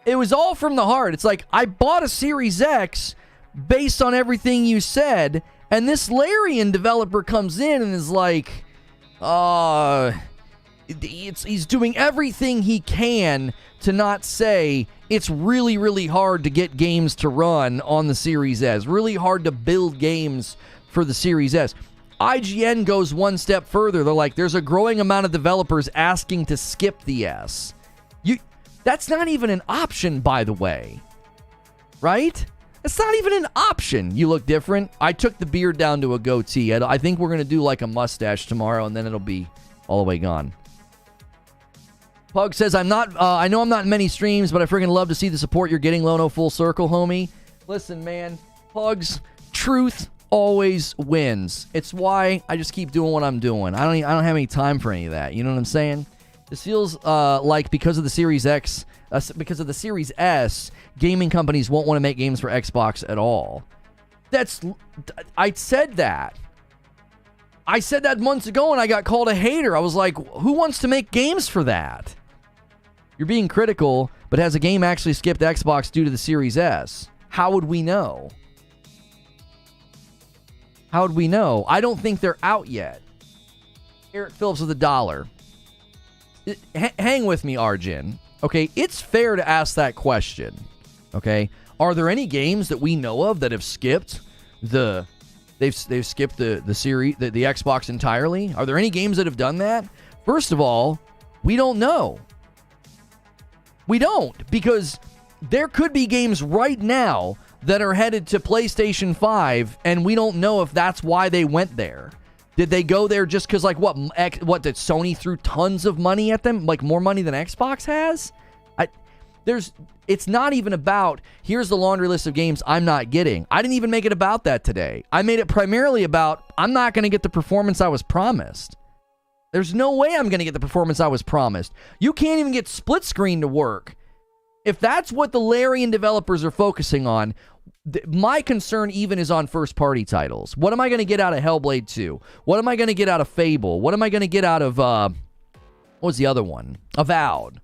It's like, I bought a Series X based on everything you said, and this Larian developer comes in and is like, he's doing everything he can to not say it's really, really hard to get games to run on the Series S. Really hard to build games for the Series S. IGN goes one step further. They're like, there's a growing amount of developers asking to skip the S. That's not even an option, by the way. right? It's not even an option. You look different. I took the beard down to a goatee. I think we're going to do like a mustache tomorrow, and then it'll be all the way gone. Pug says, I know I'm not in many streams, but I freaking love to see the support you're getting, Lono. Full circle, homie. Listen, man. Pugs, truth always wins. It's why I just keep doing what I'm doing. I don't have any time for any of that. You know what I'm saying? This feels like because of the Series X, because of the Series S, gaming companies won't want to make games for Xbox at all. I said that. I said that months ago, and I got called a hater. I was like, who wants to make games for that? You're being critical, but has a game actually skipped Xbox due to the Series S? How would we know? How would we know? I don't think they're out yet. Eric Phillips with $1. Hang with me, Arjun. Okay, it's fair to ask that question. Okay, are there any games that we know of that have skipped they've skipped the series, the Xbox entirely? Are there any games that have done that? First of all, we don't know. We don't, because there could be games right now that are headed to PlayStation 5, and we don't know if that's why they went there. Did they go there just because, like, what did Sony threw tons of money at them? Like, more money than Xbox has? It's not even about, here's the laundry list of games I'm not getting. I didn't even make it about that today. I made it primarily about, I'm not going to get the performance I was promised. There's no way I'm going to get the performance I was promised. You can't even get split screen to work. If that's what the Larian developers are focusing on, my concern even is on first-party titles. What am I going to get out of Hellblade 2? What am I going to get out of Fable? What am I going to get out of, what was the other one? Avowed.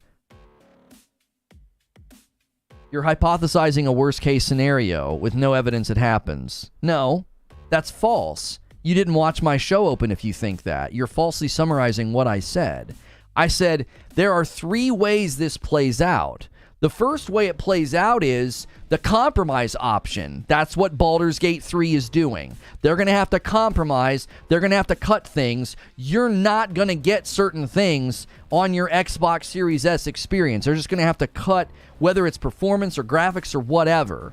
You're hypothesizing a worst-case scenario with no evidence it happens. No, that's false. You didn't watch my show open if you think that. You're falsely summarizing what I said. I said there are 3 ways this plays out. The first way it plays out is the compromise option. That's what Baldur's Gate 3 is doing. They're going to have to compromise. They're going to have to cut things. You're not going to get certain things on your Xbox Series S experience. They're just going to have to cut, whether it's performance or graphics or whatever.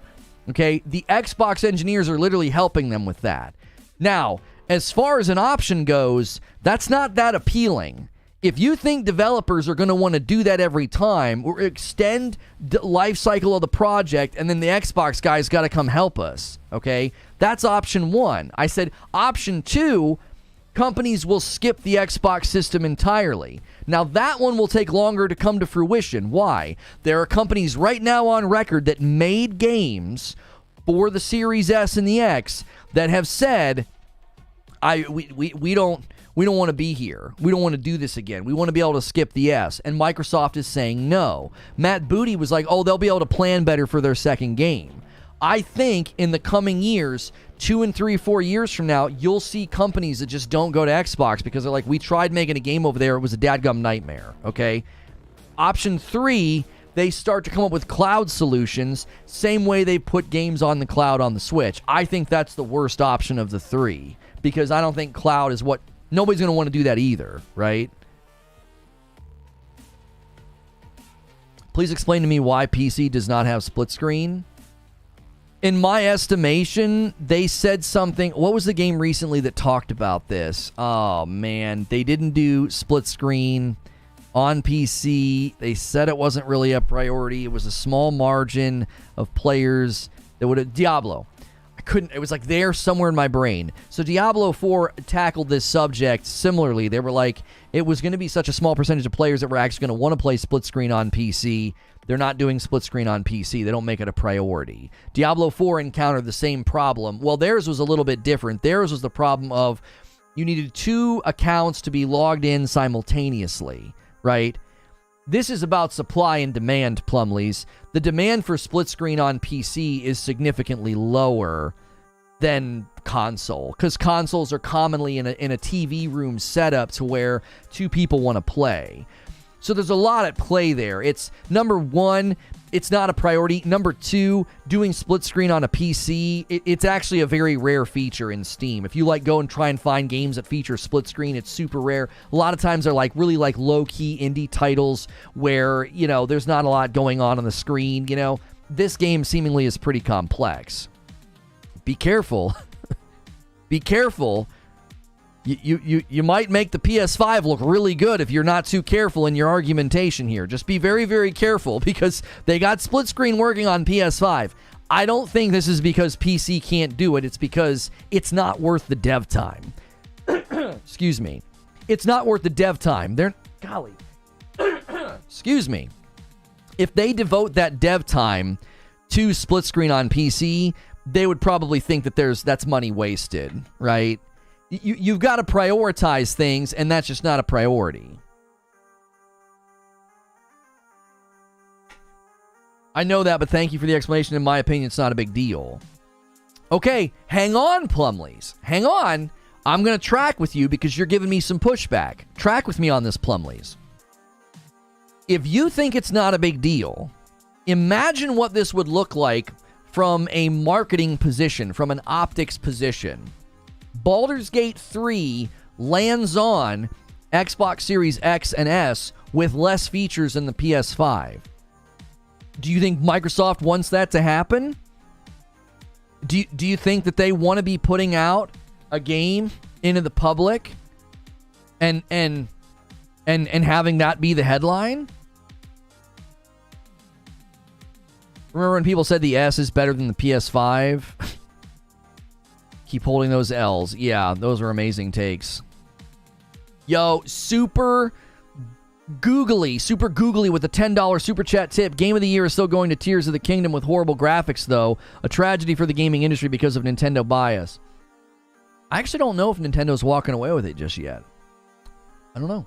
Okay? The Xbox engineers are literally helping them with that. Now, as far as an option goes, that's not that appealing. If you think developers are going to want to do that every time or extend the life cycle of the project and then the Xbox guys got to come help us, okay? That's option 1. I said option 2, companies will skip the Xbox system entirely. Now, that one will take longer to come to fruition. Why? There are companies right now on record that made games for the Series S and the X that have said, we don't want to be here. We don't want to do this again. We want to be able to skip the S. And Microsoft is saying no. Matt Booty was like, oh, they'll be able to plan better for their second game. I think in the coming years, 2 and 3, 4 years from now, you'll see companies that just don't go to Xbox because they're like, we tried making a game over there. It was a dadgum nightmare, okay? Option 3, they start to come up with cloud solutions, same way they put games on the cloud on the Switch. I think that's the worst option of the 3 because I don't think cloud is what... Nobody's going to want to do that either, right? Please explain to me why PC does not have split screen. In my estimation, they said something... What was the game recently that talked about this? Oh, man. They didn't do split screen on PC. They said it wasn't really a priority. It was a small margin of players that would have... Diablo. It was like there somewhere in my brain. So Diablo 4 tackled this subject similarly. They were like, it was going to be such a small percentage of players that were actually going to want to play split screen on PC. They're not doing split screen on PC. They don't make it a priority. Diablo 4 encountered the same problem. Well, theirs was a little bit different. Theirs was the problem of you needed 2 accounts to be logged in simultaneously, right? This is about supply and demand, Plumleys. The demand for split screen on PC is significantly lower than console, because consoles are commonly in a TV room setup to where 2 people want to play. So there's a lot at play there. It's, number 1, it's not a priority. Number 2, doing split screen on a PC, it's actually a very rare feature in Steam. If you like go and try and find games that feature split screen, it's super rare. A lot of times they're like really like low-key indie titles where, you know, there's not a lot going on the screen, you know. this game seemingly is pretty complex. Be careful. Be careful. You might make the PS5 look really good if you're not too careful in your argumentation here. Just be very, very careful because they got split screen working on PS5. I don't think this is because PC can't do it. It's because it's not worth the dev time. Excuse me. It's not worth the dev time. Golly. Excuse me. If they devote that dev time to split screen on PC, they would probably think that that's money wasted, right? You've got to prioritize things, and that's just not a priority. I know that, but thank you for the explanation. In my opinion, it's not a big deal. Okay, hang on, Plumleys. Hang on. I'm going to track with you because you're giving me some pushback. Track with me on this, Plumleys. If you think it's not a big deal, imagine what this would look like from a marketing position, from an optics position. Baldur's Gate 3 lands on Xbox Series X and S with less features than the PS5. Do you think Microsoft wants that to happen? Do you think that they want to be putting out a game into the public and having that be the headline? Remember when people said the S is better than the PS5? Keep holding those L's. Yeah, those are amazing takes. Yo, super googly with a $10 super chat tip. Game of the year is still going to Tears of the Kingdom with horrible graphics, though. A tragedy for the gaming industry because of Nintendo bias. I actually don't know if Nintendo's walking away with it just yet. I don't know.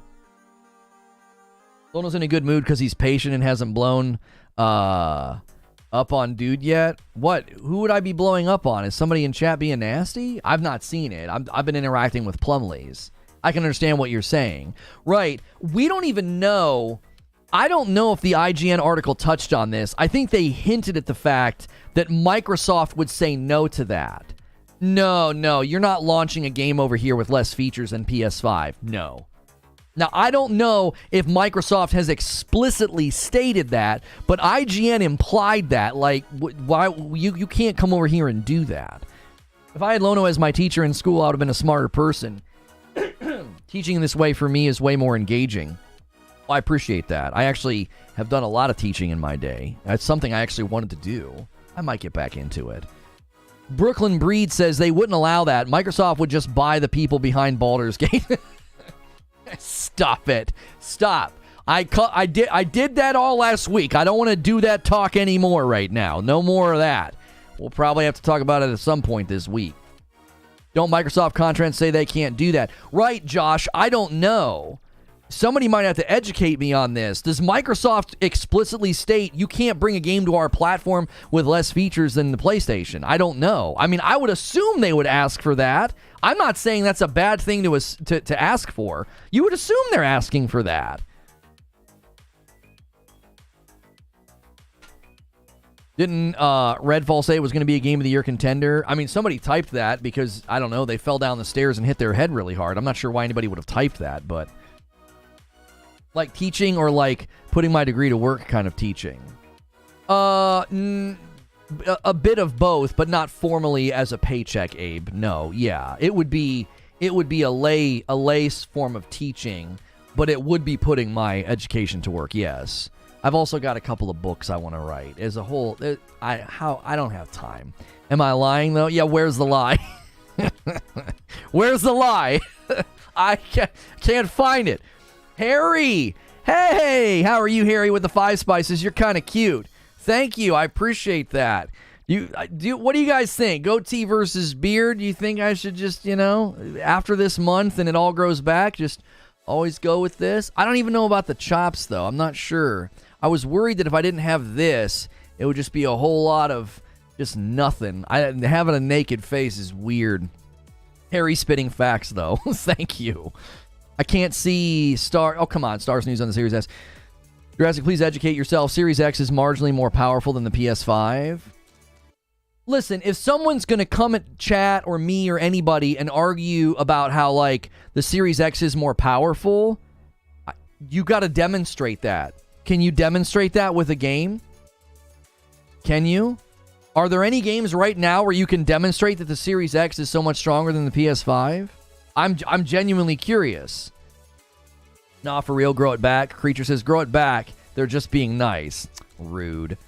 Lono's in a good mood because he's patient and hasn't blown up on dude yet. What? Who would I be blowing up on? Is somebody in chat being nasty? I've not seen it. I've been interacting with Plumleys. I can understand what you're saying. Right. We don't even know. I don't know if the IGN article touched on this. I think they hinted at the fact that Microsoft would say no to that. No, you're not launching a game over here with less features than PS5. No. Now, I don't know if Microsoft has explicitly stated that, but IGN implied that. Like, why you can't come over here and do that. If I had Lono as my teacher in school, I would have been a smarter person. Teaching in this way for me is way more engaging. Well, I appreciate that. I actually have done a lot of teaching in my day. That's something I actually wanted to do. I might get back into it. Brooklyn Breed says they wouldn't allow that. Microsoft would just buy the people behind Baldur's Gate. Stop it. Stop. I did that all last week. I don't want to do that talk anymore right now. No more of that. We'll probably have to talk about it at some point this week. Don't Microsoft contracts say they can't do that? Right, Josh. I don't know. Somebody might have to educate me on this. Does Microsoft explicitly state you can't bring a game to our platform with less features than the PlayStation? I don't know. I mean, I would assume they would ask for that. I'm not saying that's a bad thing to ask for. You would assume they're asking for that. Didn't Redfall say it was going to be a Game of the Year contender? I mean, somebody typed that because, I don't know, they fell down the stairs and hit their head really hard. I'm not sure why anybody would have typed that, but... Like teaching or like putting my degree to work kind of teaching? A bit of both, but not formally as a paycheck, Abe. No, yeah. It would be a lay form of teaching, but it would be putting my education to work, yes. I've also got a couple of books I want to write. As a whole, I don't have time. Am I lying, though? Yeah, where's the lie? Where's the lie? I can't find it. Harry! Hey! How are you, Harry, with the 5 spices? You're kind of cute. Thank you. I appreciate that. What do you guys think? Goatee versus beard? Do you think I should just, after this month and it all grows back, just always go with this? I don't even know about the chops, though. I'm not sure. I was worried that if I didn't have this, it would just be a whole lot of just nothing. Having a naked face is weird. Harry spitting facts, though. Thank you. I can't see Oh, come on. Stars News on the Series S. Jurassic, please educate yourself. Series X is marginally more powerful than the PS5. Listen, if someone's going to come at chat or me or anybody and argue about how, like, the Series X is more powerful, you got to demonstrate that. Can you demonstrate that with a game? Can you? Are there any games right now where you can demonstrate that the Series X is so much stronger than the PS5? I'm genuinely curious. Nah, for real, grow it back. Creature says, grow it back. They're just being nice. Rude.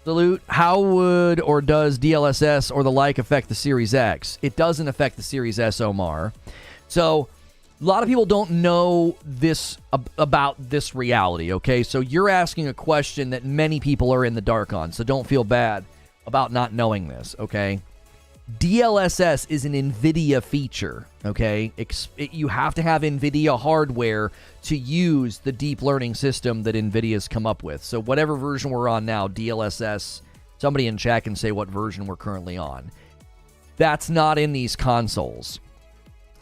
Salute. How would or does DLSS or the like affect the Series X? It doesn't affect the Series S, Omar. So, a lot of people don't know this about this reality, okay? So, you're asking a question that many people are in the dark on, so don't feel bad about not knowing this, okay? DLSS is an NVIDIA feature, okay? You have to have NVIDIA hardware to use the deep learning system that NVIDIA's come up with. So whatever version we're on now, DLSS, somebody in chat can say what version we're currently on. That's not in these consoles.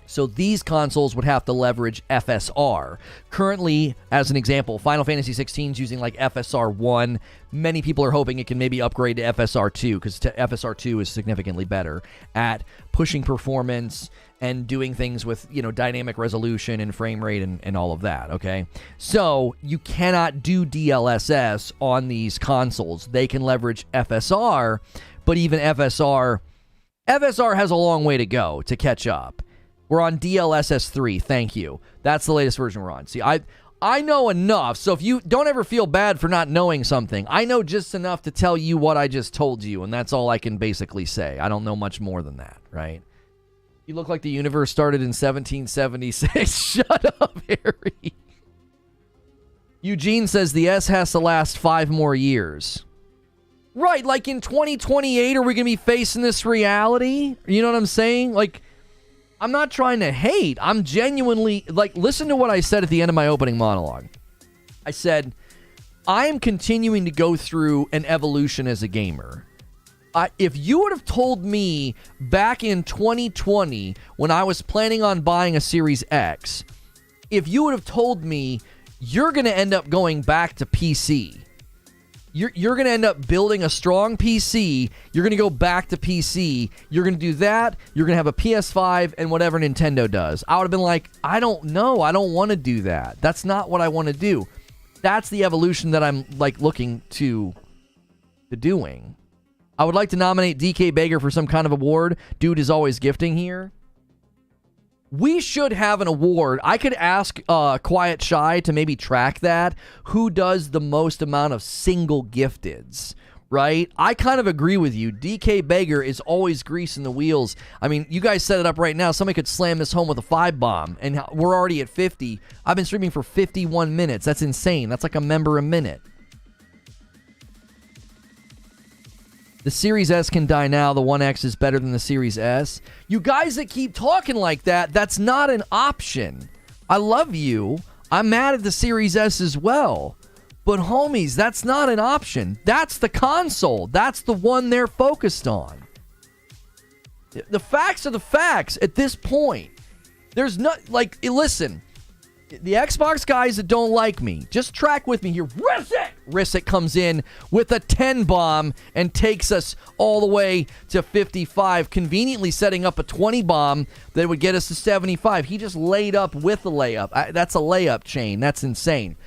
So these consoles would have to leverage FSR. Currently, as an example, Final Fantasy 16 is using like FSR 1. Many people are hoping it can maybe upgrade to FSR 2 because FSR 2 is significantly better at pushing performance and doing things with, you know, dynamic resolution and frame rate and all of that, okay? So you cannot do DLSS on these consoles. They can leverage FSR, but even FSR has a long way to go to catch up. We're on DLSS 3. Thank you. That's the latest version we're on. See, I know enough, so if you don't ever feel bad for not knowing something, I know just enough to tell you what I just told you, and that's all I can basically say. I don't know much more than that, right? You look like the universe started in 1776. Shut up, Harry. Eugene says the S has to last 5 more years. Right, like in 2028, are we going to be facing this reality? You know what I'm saying? Like, I'm not trying to hate. I'm genuinely, like, listen to what I said at the end of my opening monologue. I said, I am continuing to go through an evolution as a gamer. If you would have told me back in 2020 when I was planning on buying a Series X, if you would have told me you're going to end up going back to PC, you're going to end up building a strong PC. You're going to go back to PC. You're going to do that. You're going to have a PS5 and whatever Nintendo does. I would have been like, I don't know. I don't want to do that. That's not what I want to do. That's the evolution that I'm like looking to doing. I would like to nominate DK Baker for some kind of award. Dude is always gifting here. We should have an award. I could ask Quiet Shy to maybe track that. Who does the most amount of single gifteds, right? I kind of agree with you. DK Baker is always greasing the wheels. I mean, you guys set it up right now. Somebody could slam this home with a 5-bomb, and we're already at 50. I've been streaming for 51 minutes. That's insane. That's like a member a minute. The Series S can die now. The 1X is better than the Series S. You guys that keep talking like that, that's not an option. I love you. I'm mad at the Series S as well. But homies, that's not an option. That's the console. That's the one they're focused on. The facts are the facts at this point. There's not, like, listen. The Xbox guys that don't like me, just track with me here. Risset comes in with a 10-bomb and takes us all the way to 55, conveniently setting up a 20-bomb that would get us to 75. He just laid up with a layup. That's a layup chain. That's insane.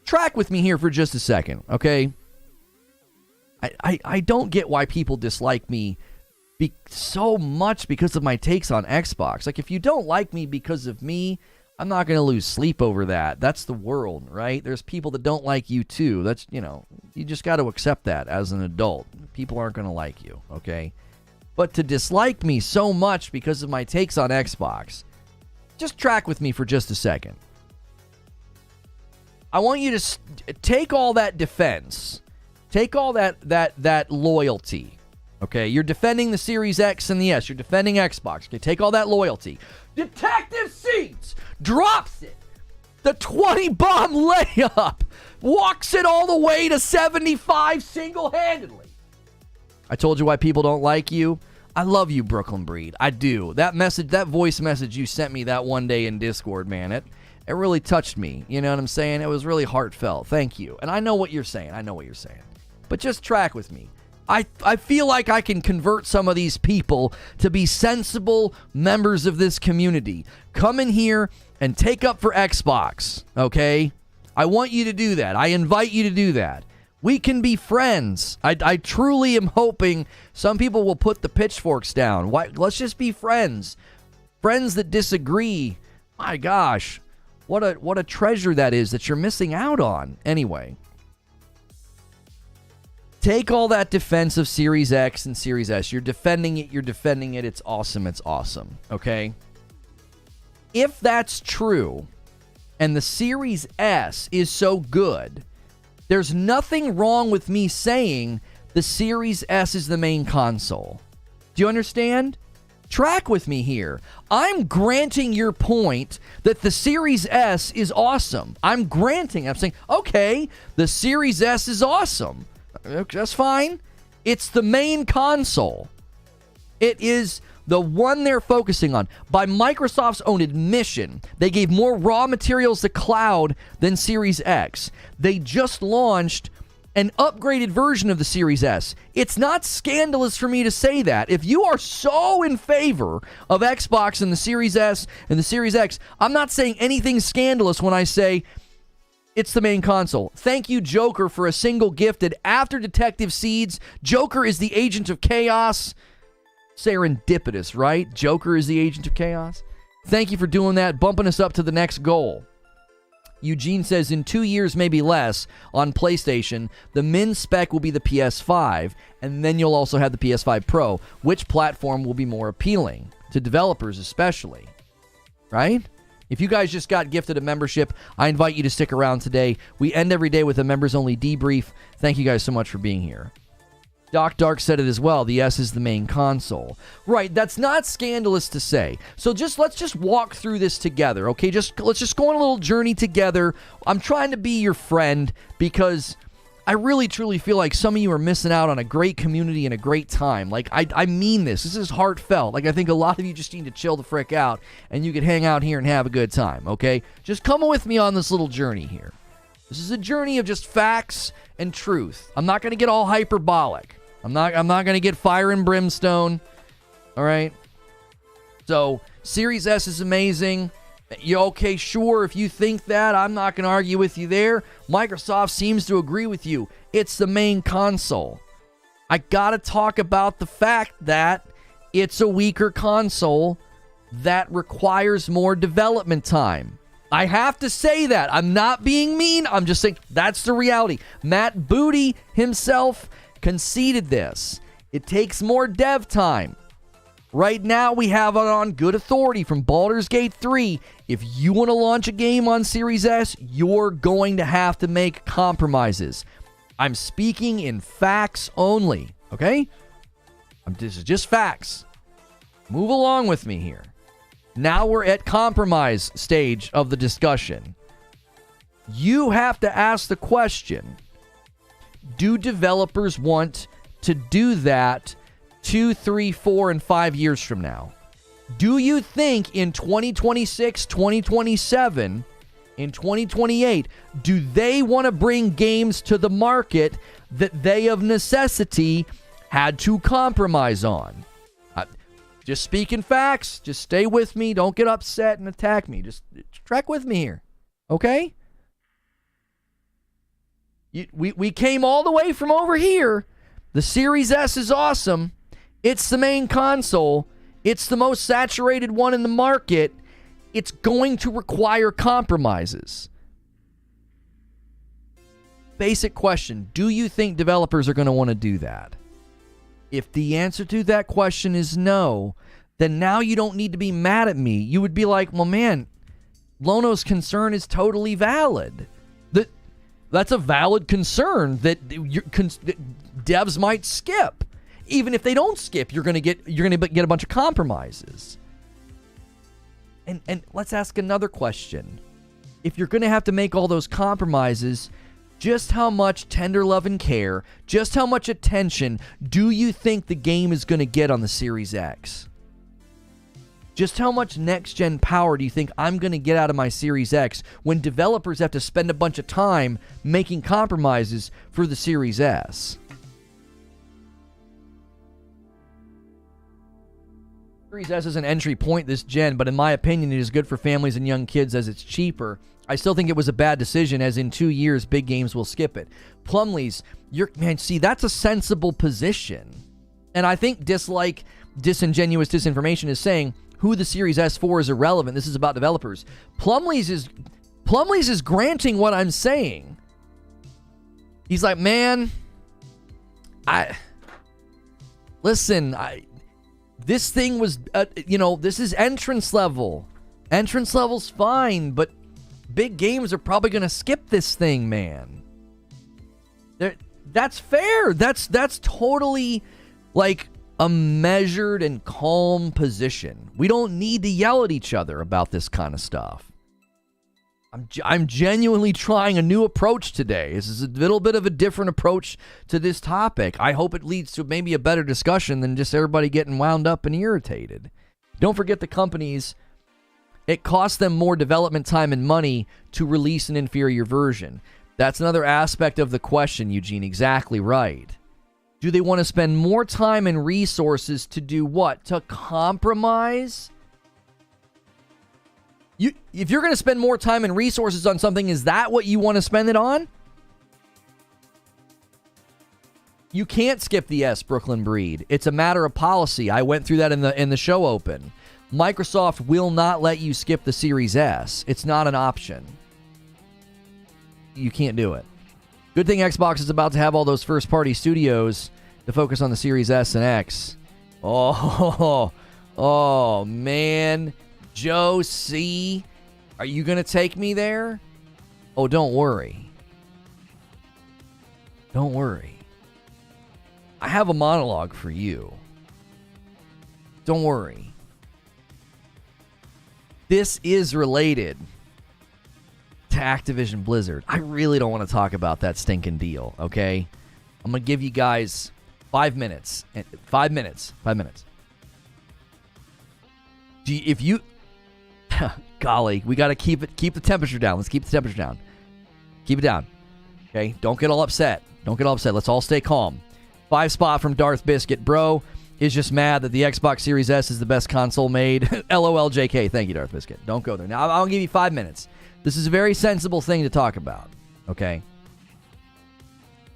Track with me here for just a second, okay? I don't get why people dislike me so much because of my takes on Xbox. Like, if you don't like me because of me, I'm not going to lose sleep over that. That's the world, right? There's people that don't like you too. That's, you know, you just got to accept that as an adult. People aren't going to like you, okay? But to dislike me so much because of my takes on Xbox, just track with me for just a second. I want you to take all that defense, take all that loyalty, okay? You're defending the Series X and the S. You're defending Xbox. Okay, take all that loyalty. Detective Seeds drops it. The 20-bomb layup. Walks it all the way to 75 single-handedly. I told you why people don't like you. I love you, Brooklyn Breed. I do. That message, that voice message you sent me that one day in Discord, man, it really touched me. You know what I'm saying? It was really heartfelt. Thank you. And I know what you're saying. But just track with me. I feel like I can convert some of these people to be sensible members of this community. Come in here and take up for Xbox, okay? I want you to do that. I invite you to do that. We can be friends. I truly am hoping some people will put the pitchforks down. Why? Let's just be friends. Friends that disagree. My gosh, what a treasure that is that you're missing out on. Anyway, take all that defense of Series X and Series S. You're defending it. You're defending it. It's awesome. It's awesome. Okay? If that's true, and the Series S is so good, there's nothing wrong with me saying the Series S is the main console. Do you understand? Track with me here. I'm granting your point that the Series S is awesome. I'm saying, okay, the Series S is awesome. That's fine. It's the main console. It is the one they're focusing on. By Microsoft's own admission, they gave more raw materials to cloud than Series X. They just launched an upgraded version of the Series S. It's not scandalous for me to say that. If you are so in favor of Xbox and the Series S and the Series X, I'm not saying anything scandalous when I say it's the main console. Thank you, Joker, for a single gifted. After Detective Seeds, Joker is the agent of chaos. Serendipitous, right? Joker is the agent of chaos. Thank you for doing that, bumping us up to the next goal. Eugene says, in 2 years, maybe less, on PlayStation, the min spec will be the PS5, and then you'll also have the PS5 Pro. Which platform will be more appealing? To developers especially. Right? If you guys just got gifted a membership, I invite you to stick around today. We end every day with a members-only debrief. Thank you guys so much for being here. Doc Dark said it as well. The S is the main console. Right, that's not scandalous to say. So let's just walk through this together, okay? Let's just go on a little journey together. I'm trying to be your friend because I really truly feel like some of you are missing out on a great community and a great time. Like, I mean this. This is heartfelt. Like, I think a lot of you just need to chill the frick out and you can hang out here and have a good time, okay? Just come with me on this little journey here. This is a journey of just facts and truth. I'm not going to get all hyperbolic. I'm not going to get fire and brimstone. All right? So, Series S is amazing. Okay, sure, if you think that, I'm not going to argue with you there. Microsoft seems to agree with you. It's the main console. I got to talk about the fact that it's a weaker console that requires more development time. I have to say that. I'm not being mean. I'm just saying that's the reality. Matt Booty himself conceded this. It takes more dev time. Right now, we have it on good authority from Baldur's Gate 3. If you want to launch a game on Series S, you're going to have to make compromises. I'm speaking in facts only, okay? This is just facts. Move along with me here. Now we're at compromise stage of the discussion. You have to ask the question, do developers want to do that 2, 3, 4, and 5 years from now? Do you think in 2026, 2027, in 2028, do they want to bring games to the market that they of necessity had to compromise on? Just speaking facts. Just stay with me. Don't get upset and attack me. Just track with me here. Okay? We came all the way from over here. The Series S is awesome. It's the main console. It's the most saturated one in the market. It's going to require compromises. Basic question. Do you think developers are going to want to do that? If the answer to that question is no, then now you don't need to be mad at me. You would be like, well, man, Lono's concern is totally valid. That's a valid concern that devs might skip. Even if they don't skip, you're going to get a bunch of compromises. And let's ask another question. If you're going to have to make all those compromises, just how much tender love and care, just how much attention do you think the game is going to get on the Series X? Just how much next-gen power do you think I'm going to get out of my Series X when developers have to spend a bunch of time making compromises for the Series S? Series S is an entry point this gen, but in my opinion, it is good for families and young kids as it's cheaper. I still think it was a bad decision, as in 2 years, big games will skip it. Plumley's, see, that's a sensible position. And I think disingenuous disinformation is saying who the Series S4 is irrelevant. This is about developers. Plumley's is granting what I'm saying. He's like, man, this thing was, this is entrance level. Entrance level's fine, but big games are probably going to skip this thing, man. That's fair. That's totally like a measured and calm position. We don't need to yell at each other about this kind of stuff. I'm genuinely trying a new approach today. This is a little bit of a different approach to this topic. I hope it leads to maybe a better discussion than just everybody getting wound up and irritated. Don't forget the companies, it costs them more development time and money to release an inferior version. That's another aspect of the question, Eugene. Exactly right. Do they want to spend more time and resources to do what? To compromise? If you're going to spend more time and resources on something, is that what you want to spend it on? You can't skip the S, Brooklyn Breed. It's a matter of policy. I went through that in the show open. Microsoft will not let you skip the Series S. It's not an option. You can't do it. Good thing Xbox is about to have all those first-party studios to focus on the Series S and X. Oh, man. Joe C., are you going to take me there? Oh, don't worry. Don't worry. I have a monologue for you. Don't worry. This is related to Activision Blizzard. I really don't want to talk about that stinking deal, okay? I'm going to give you guys 5 minutes. 5 minutes. 5 minutes. If you... Golly, we got to keep the temperature down. Let's keep the temperature down. Keep it down. Okay? Don't get all upset. Let's all stay calm. 5 spot from Darth Biscuit. Bro is just mad that the Xbox Series S is the best console made. LOL JK. Thank you, Darth Biscuit. Don't go there. Now, I'll give you 5 minutes. This is a very sensible thing to talk about. Okay?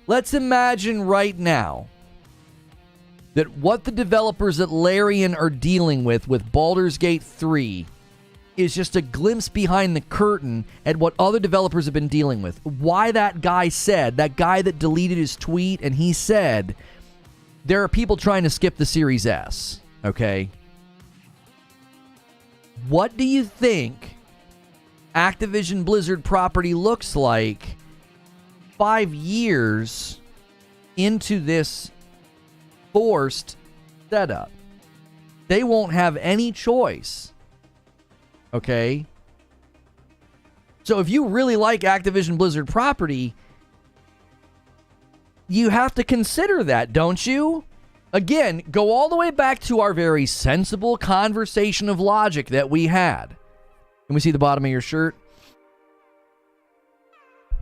Let's imagine right now that what the developers at Larian are dealing with Baldur's Gate 3 is just a glimpse behind the curtain at what other developers have been dealing with. Why that guy that deleted his tweet, and he said, there are people trying to skip the Series S, okay? What do you think Activision Blizzard property looks like 5 years into this forced setup? They won't have any choice. Okay? So if you really like Activision Blizzard property, you have to consider that, don't you? Again, go all the way back to our very sensible conversation of logic that we had. Can we see the bottom of your shirt?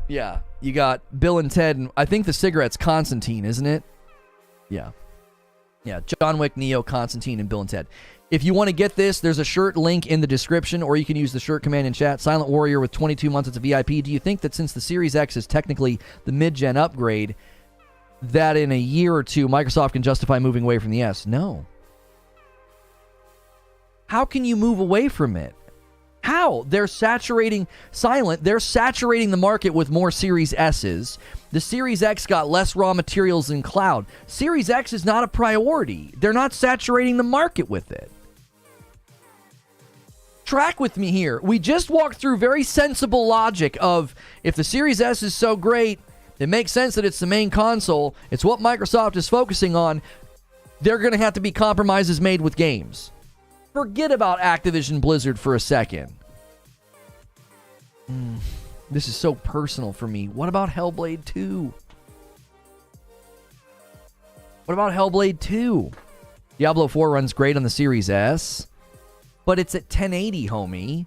Yeah, you got Bill and Ted, and I think the cigarette's Constantine, isn't it? Yeah. Yeah, John Wick, Neo, Constantine, and Bill and Ted. If you want to get this, there's a shirt link in the description, or you can use the shirt command in chat. Silent Warrior with 22 months, it's a VIP. Do you think that since the Series X is technically the mid-gen upgrade, that in a year or two, Microsoft can justify moving away from the S? No. How can you move away from it? How? They're saturating the market with more Series S's. The Series X got less raw materials in cloud. Series X is not a priority. They're not saturating the market with it. Track with me here. We just walked through very sensible logic of if the Series S is so great, it makes sense that it's the main console. It's what Microsoft is focusing on. They're going to have to be compromises made with games. Forget about Activision Blizzard for a second. This is so personal for me. What about Hellblade 2? What about Hellblade 2? Diablo 4 runs great on the Series S, but it's at 1080, homie.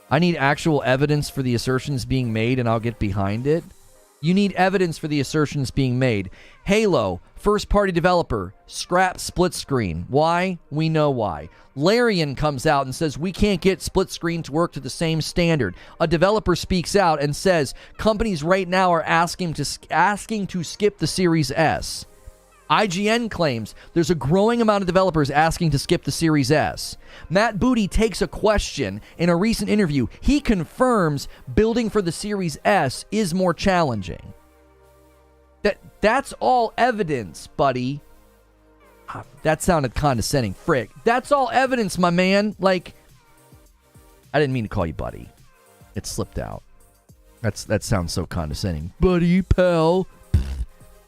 I need actual evidence for the assertions being made, and I'll get behind it. You need evidence for the assertions being made. Halo, first-party developer, scrap split screen. Why? We know why. Larian comes out and says, we can't get split screen to work to the same standard. A developer speaks out and says, companies right now are asking to skip the Series S. IGN claims there's a growing amount of developers asking to skip the Series S. Matt Booty takes a question in a recent interview. He confirms building for the Series S is more challenging. That's all evidence, buddy. That sounded condescending. Frick. That's all evidence, my man. Like, I didn't mean to call you buddy. It slipped out. That sounds so condescending. Buddy, pal.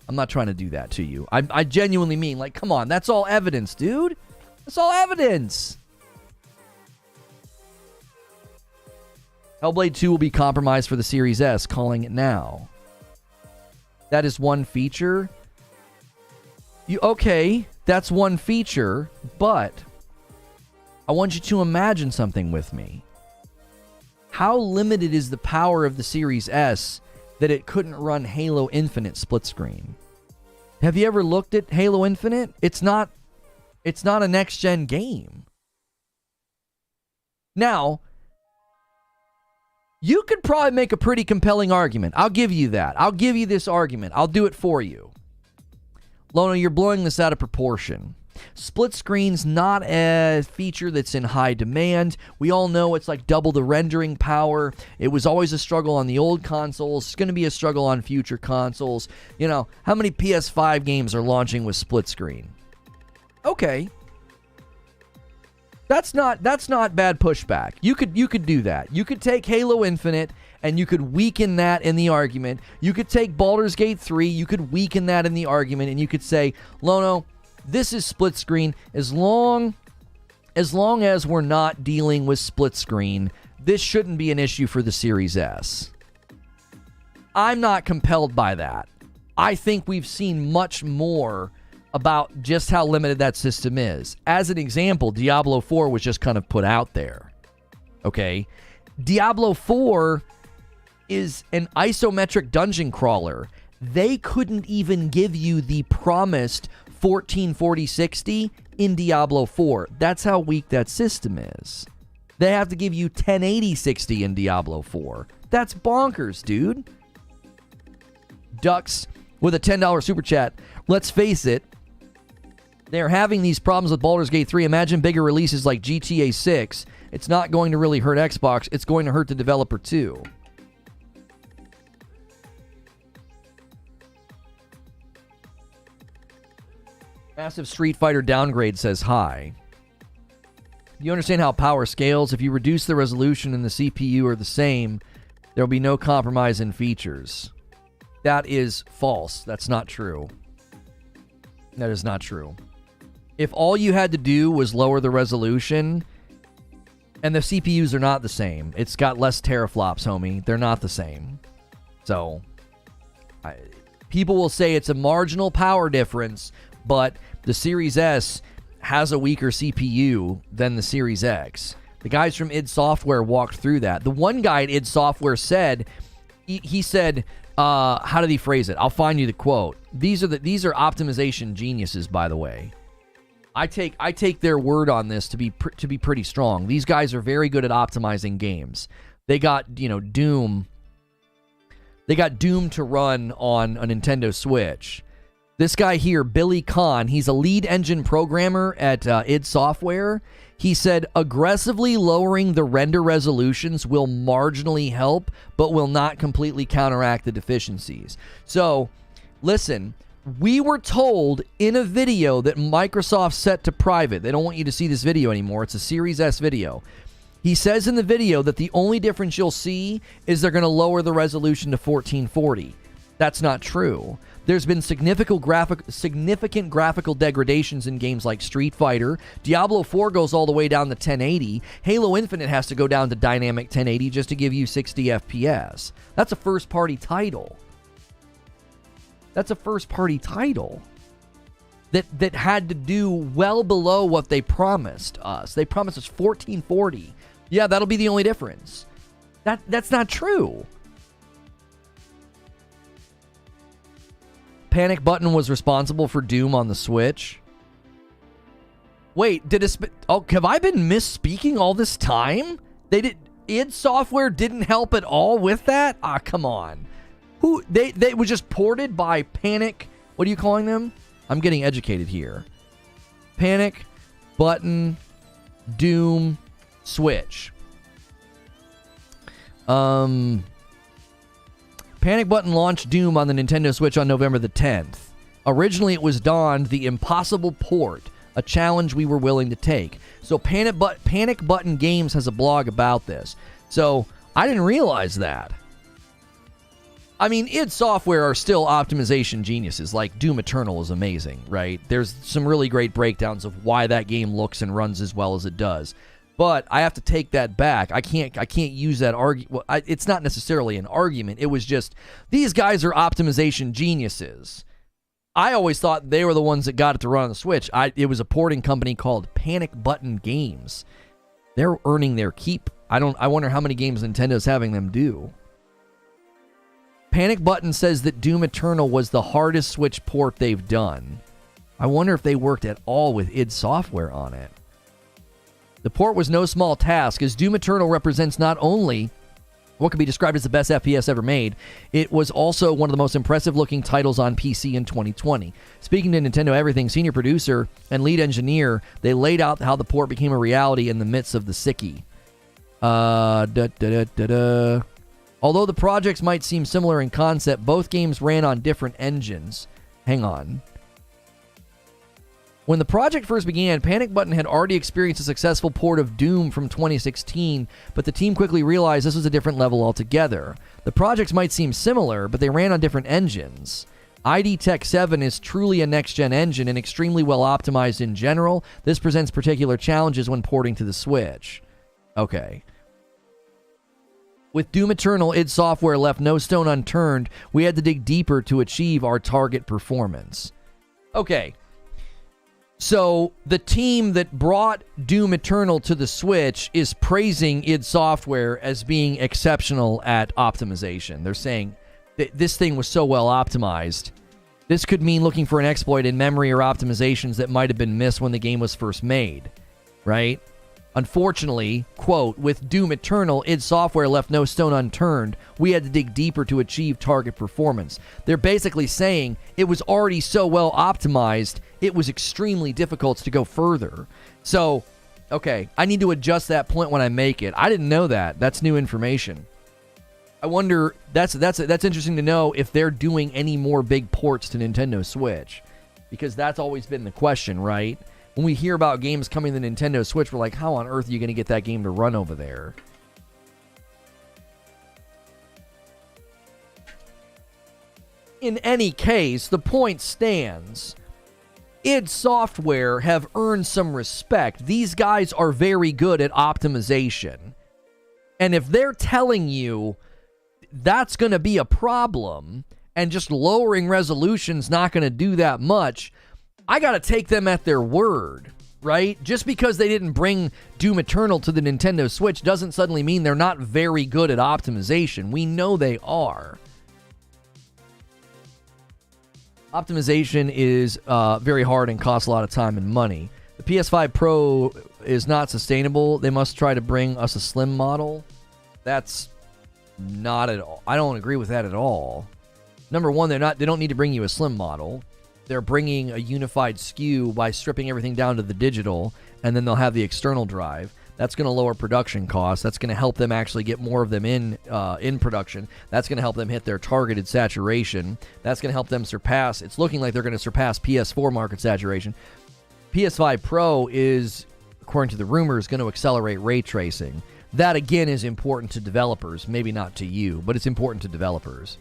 I'm not trying to do that to you. I genuinely mean, like, come on. That's all evidence, dude. That's all evidence. Hellblade 2 will be compromised for the Series S, calling it now. That is one feature. Okay, that's one feature, but I want you to imagine something with me. How limited is the power of the Series S that it couldn't run Halo Infinite split screen? Have you ever looked at Halo Infinite? It's not a next-gen game. Now, you could probably make a pretty compelling argument. I'll give you that. I'll give you this argument. I'll do it for you. Lono, you're blowing this out of proportion. Split screen's not a feature that's in high demand. We all know it's like double the rendering power. It was always a struggle on the old consoles. It's going to be a struggle on future consoles. You know, how many PS5 games are launching with split screen? Okay. That's not bad pushback. You could do that. You could take Halo Infinite and you could weaken that in the argument. You could take Baldur's Gate 3, you could weaken that in the argument, and you could say, Lono, this is split screen. As long as we're not dealing with split screen, this shouldn't be an issue for the Series S. I'm not compelled by that. I think we've seen much more about just how limited that system is. As an example, Diablo 4 was just kind of put out there. Okay? Diablo 4 is an isometric dungeon crawler. They couldn't even give you the promised 1440-60 in Diablo 4. That's how weak that system is. They have to give you 1080-60 in Diablo 4. That's bonkers, dude. Ducks with a $10 super chat. Let's face it, they're having these problems with Baldur's Gate 3. Imagine bigger releases like GTA 6. It's not going to really hurt Xbox. It's going to hurt the developer too. Massive Street Fighter downgrade says hi. Do you understand how power scales? If you reduce the resolution and the CPU are the same, there will be no compromise in features. That is false. That's not true. That is not true. If all you had to do was lower the resolution, and the CPUs are not the same. It's got less teraflops, homie. They're not the same. So, people will say it's a marginal power difference, but the Series S has a weaker CPU than the Series X. The guys from id Software walked through that. The one guy at id Software said, he said, how did he phrase it? I'll find you the quote. These are optimization geniuses, by the way. I take their word on this to be pretty strong. These guys are very good at optimizing games. They got, Doom. They got Doom to run on a Nintendo Switch. This guy here, Billy Kahn, he's a lead engine programmer at id Software. He said, aggressively lowering the render resolutions will marginally help, but will not completely counteract the deficiencies. So, listen, we were told in a video that Microsoft set to private. They don't want you to see this video anymore. It's a Series S video. He says in the video that the only difference you'll see is they're going to lower the resolution to 1440. That's not true. There's been significant graphical degradations in games like Street Fighter. Diablo 4 goes all the way down to 1080. Halo Infinite has to go down to dynamic 1080 just to give you 60 FPS. That's a first-party title. That's a first-party title that had to do well below what they promised us. They promised us 1440. Yeah, that'll be the only difference. That's not true. Panic Button was responsible for Doom on the Switch. Wait, have I been misspeaking all this time? id Software didn't help at all with that? Ah, come on. They was just ported by Panic. What are you calling them? I'm getting educated here. Panic Button Doom Switch. Panic Button launched Doom on the Nintendo Switch on November the 10th. Originally, it was donned the impossible port, a challenge we were willing to take. So Panic Button Games has a blog about this. So I didn't realize that. I mean, id Software are still optimization geniuses. Like, Doom Eternal is amazing, right? There's some really great breakdowns of why that game looks and runs as well as it does. But I have to take that back. I can't use that argument. Well, it's not necessarily an argument. It was just, these guys are optimization geniuses. I always thought they were the ones that got it to run on the Switch. It was a porting company called Panic Button Games. They're earning their keep. I wonder how many games Nintendo's having them do. Panic Button says that Doom Eternal was the hardest Switch port they've done. I wonder if they worked at all with id Software on it. The port was no small task, as Doom Eternal represents not only what could be described as the best FPS ever made, it was also one of the most impressive-looking titles on PC in 2020. Speaking to Nintendo Everything, senior producer and lead engineer, they laid out how the port became a reality in the midst of the sickie. Although the projects might seem similar in concept, both games ran on different engines. Hang on. When the project first began, Panic Button had already experienced a successful port of Doom from 2016, but the team quickly realized this was a different level altogether. The projects might seem similar, but they ran on different engines. ID Tech 7 is truly a next-gen engine and extremely well optimized in general. This presents particular challenges when porting to the Switch. Okay. With Doom Eternal, id Software left no stone unturned. We had to dig deeper to achieve our target performance. Okay. So the team that brought Doom Eternal to the Switch is praising id Software as being exceptional at optimization. They're saying that this thing was so well optimized. This could mean looking for an exploit in memory or optimizations that might have been missed when the game was first made, right? Unfortunately, quote, with Doom Eternal, id Software left no stone unturned. We had to dig deeper to achieve target performance. They're basically saying it was already so well optimized, it was extremely difficult to go further. So, okay, I need to adjust that point when I make it. I didn't know that. That's new information. I wonder, that's interesting to know if they're doing any more big ports to Nintendo Switch. Because that's always been the question, right? When we hear about games coming to the Nintendo Switch, we're like, how on earth are you going to get that game to run over there? In any case, the point stands. id Software have earned some respect. These guys are very good at optimization. And if they're telling you that's going to be a problem and just lowering resolution's not going to do that much, I got to take them at their word, right? Just because they didn't bring Doom Eternal to the Nintendo Switch doesn't suddenly mean they're not very good at optimization. We know they are. Optimization is very hard and costs a lot of time and money. The PS5 Pro is not sustainable. They must try to bring us a slim model. That's not at all. I don't agree with that at all. Number one, they don't need to bring you a slim model. They're bringing a unified SKU by stripping everything down to the digital, and then they'll have the external drive. That's going to lower production costs. That's going to help them actually get more of them in production. That's going to help them hit their targeted saturation. That's going to help them surpass. It's looking like they're going to surpass PS4 market saturation. PS5 Pro is, according to the rumors, going to accelerate ray tracing. That, again, is important to developers. Maybe not to you, but it's important to developers.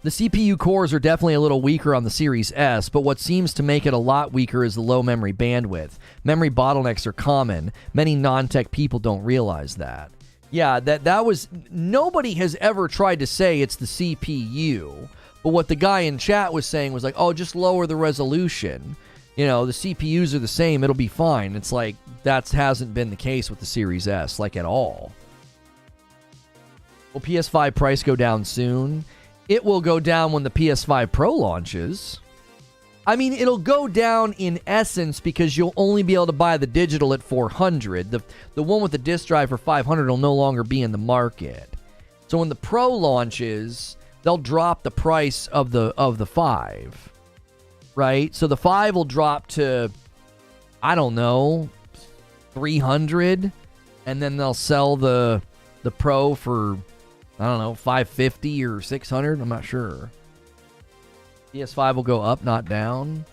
The CPU cores are definitely a little weaker on the Series S, but what seems to make it a lot weaker is the low memory bandwidth. Memory bottlenecks are common. Many non-tech people don't realize that. Yeah, that was... Nobody has ever tried to say it's the CPU, but what the guy in chat was saying was like, oh, just lower the resolution. You know, the CPUs are the same, it'll be fine. It's like, that hasn't been the case with the Series S, like at all. Will PS5 price go down soon? it will go down when the PS5 Pro launches. I mean, it'll go down in essence because you'll only be able to buy the digital at $400. The one with the disc drive for $500 will no longer be in the market. So when the Pro launches, they'll drop the price of the 5, right? So the 5 will drop to, I don't know, $300, and then they'll sell the Pro for, I don't know, $550 or $600. I'm not sure. PS5 will go up, not down.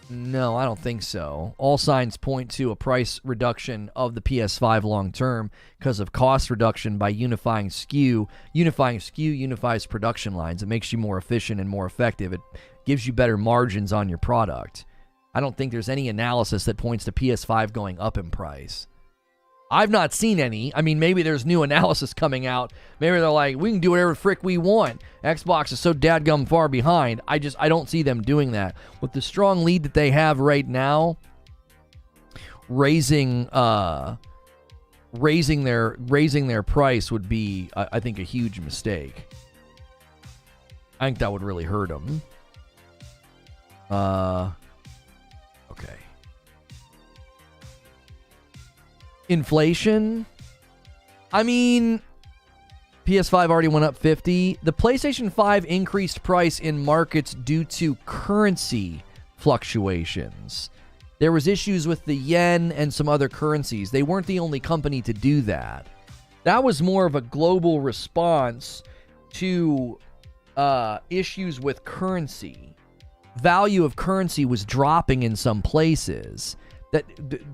No, I don't think so. All signs point to a price reduction of the PS5 long term because of cost reduction by unifying SKU. Unifying SKU unifies production lines. It makes you more efficient and more effective. It gives you better margins on your product. I don't think there's any analysis that points to PS5 going up in price. I've not seen any. I mean, maybe there's new analysis coming out. Maybe they're like, we can do whatever frick we want. Xbox is so dadgum far behind. I don't see them doing that. With the strong lead that they have right now, raising their price would be, I think, a huge mistake. I think that would really hurt them. Okay. Inflation. I mean, PS5 already went up 50. The PlayStation 5 increased price in markets due to currency fluctuations. There was issues with the yen and some other currencies. They weren't the only company to do that. That was more of a global response to issues with currency. Value of currency was dropping in some places. That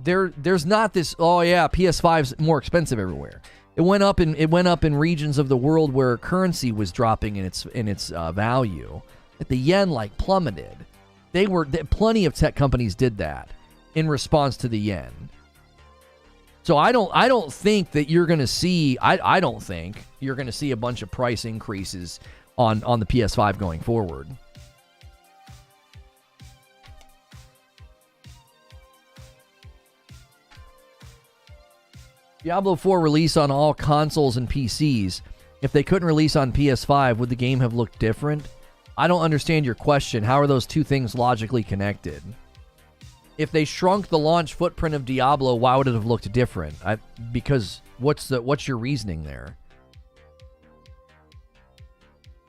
there's not this, oh yeah, PS5's more expensive everywhere. It went up in regions of the world where currency was dropping in its value. Like the yen plummeted. Plenty of tech companies did that in response to the yen. So I don't think that you're going to see I don't think you're going to see a bunch of price increases on the PS5 going forward. Diablo 4 release on all consoles and PCs. If they couldn't release on PS5, would the game have looked different? I don't understand your question. How are those two things logically connected? If they shrunk the launch footprint of Diablo, why would it have looked different? Because what's your reasoning there?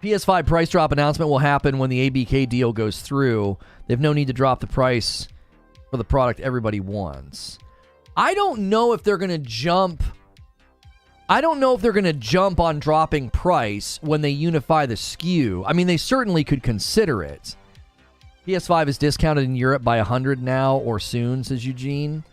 PS5 price drop announcement will happen when the ABK deal goes through. They have no need to drop the price for the product everybody wants. I don't know if they're going to jump. I don't know if they're going to jump on dropping price when they unify the SKU. I mean, they certainly could consider it. PS5 is discounted in Europe by 100 now or soon, says Eugene.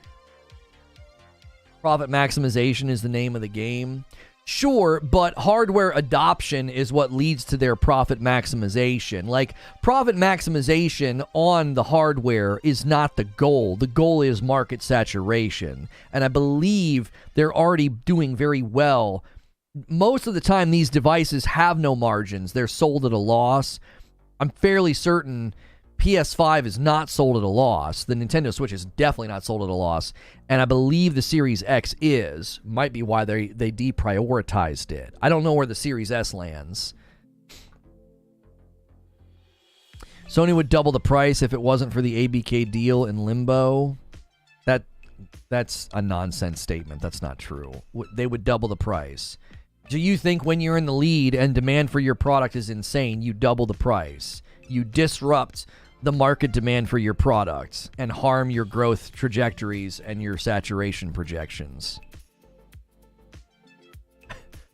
Profit maximization is the name of the game. Sure, but hardware adoption is what leads to their profit maximization. Like, profit maximization on the hardware is not the goal. The goal is market saturation. And I believe they're already doing very well. Most of the time, these devices have no margins. They're sold at a loss. I'm fairly certain PS5 is not sold at a loss. The Nintendo Switch is definitely not sold at a loss. And I believe the Series X is. Might be why they deprioritized it. I don't know where the Series S lands. Sony would double the price if it wasn't for the ABK deal in limbo. That's a nonsense statement. That's not true. They would double the price. Do you think when you're in the lead and demand for your product is insane, you double the price? You disrupt the market demand for your products and harm your growth trajectories and your saturation projections.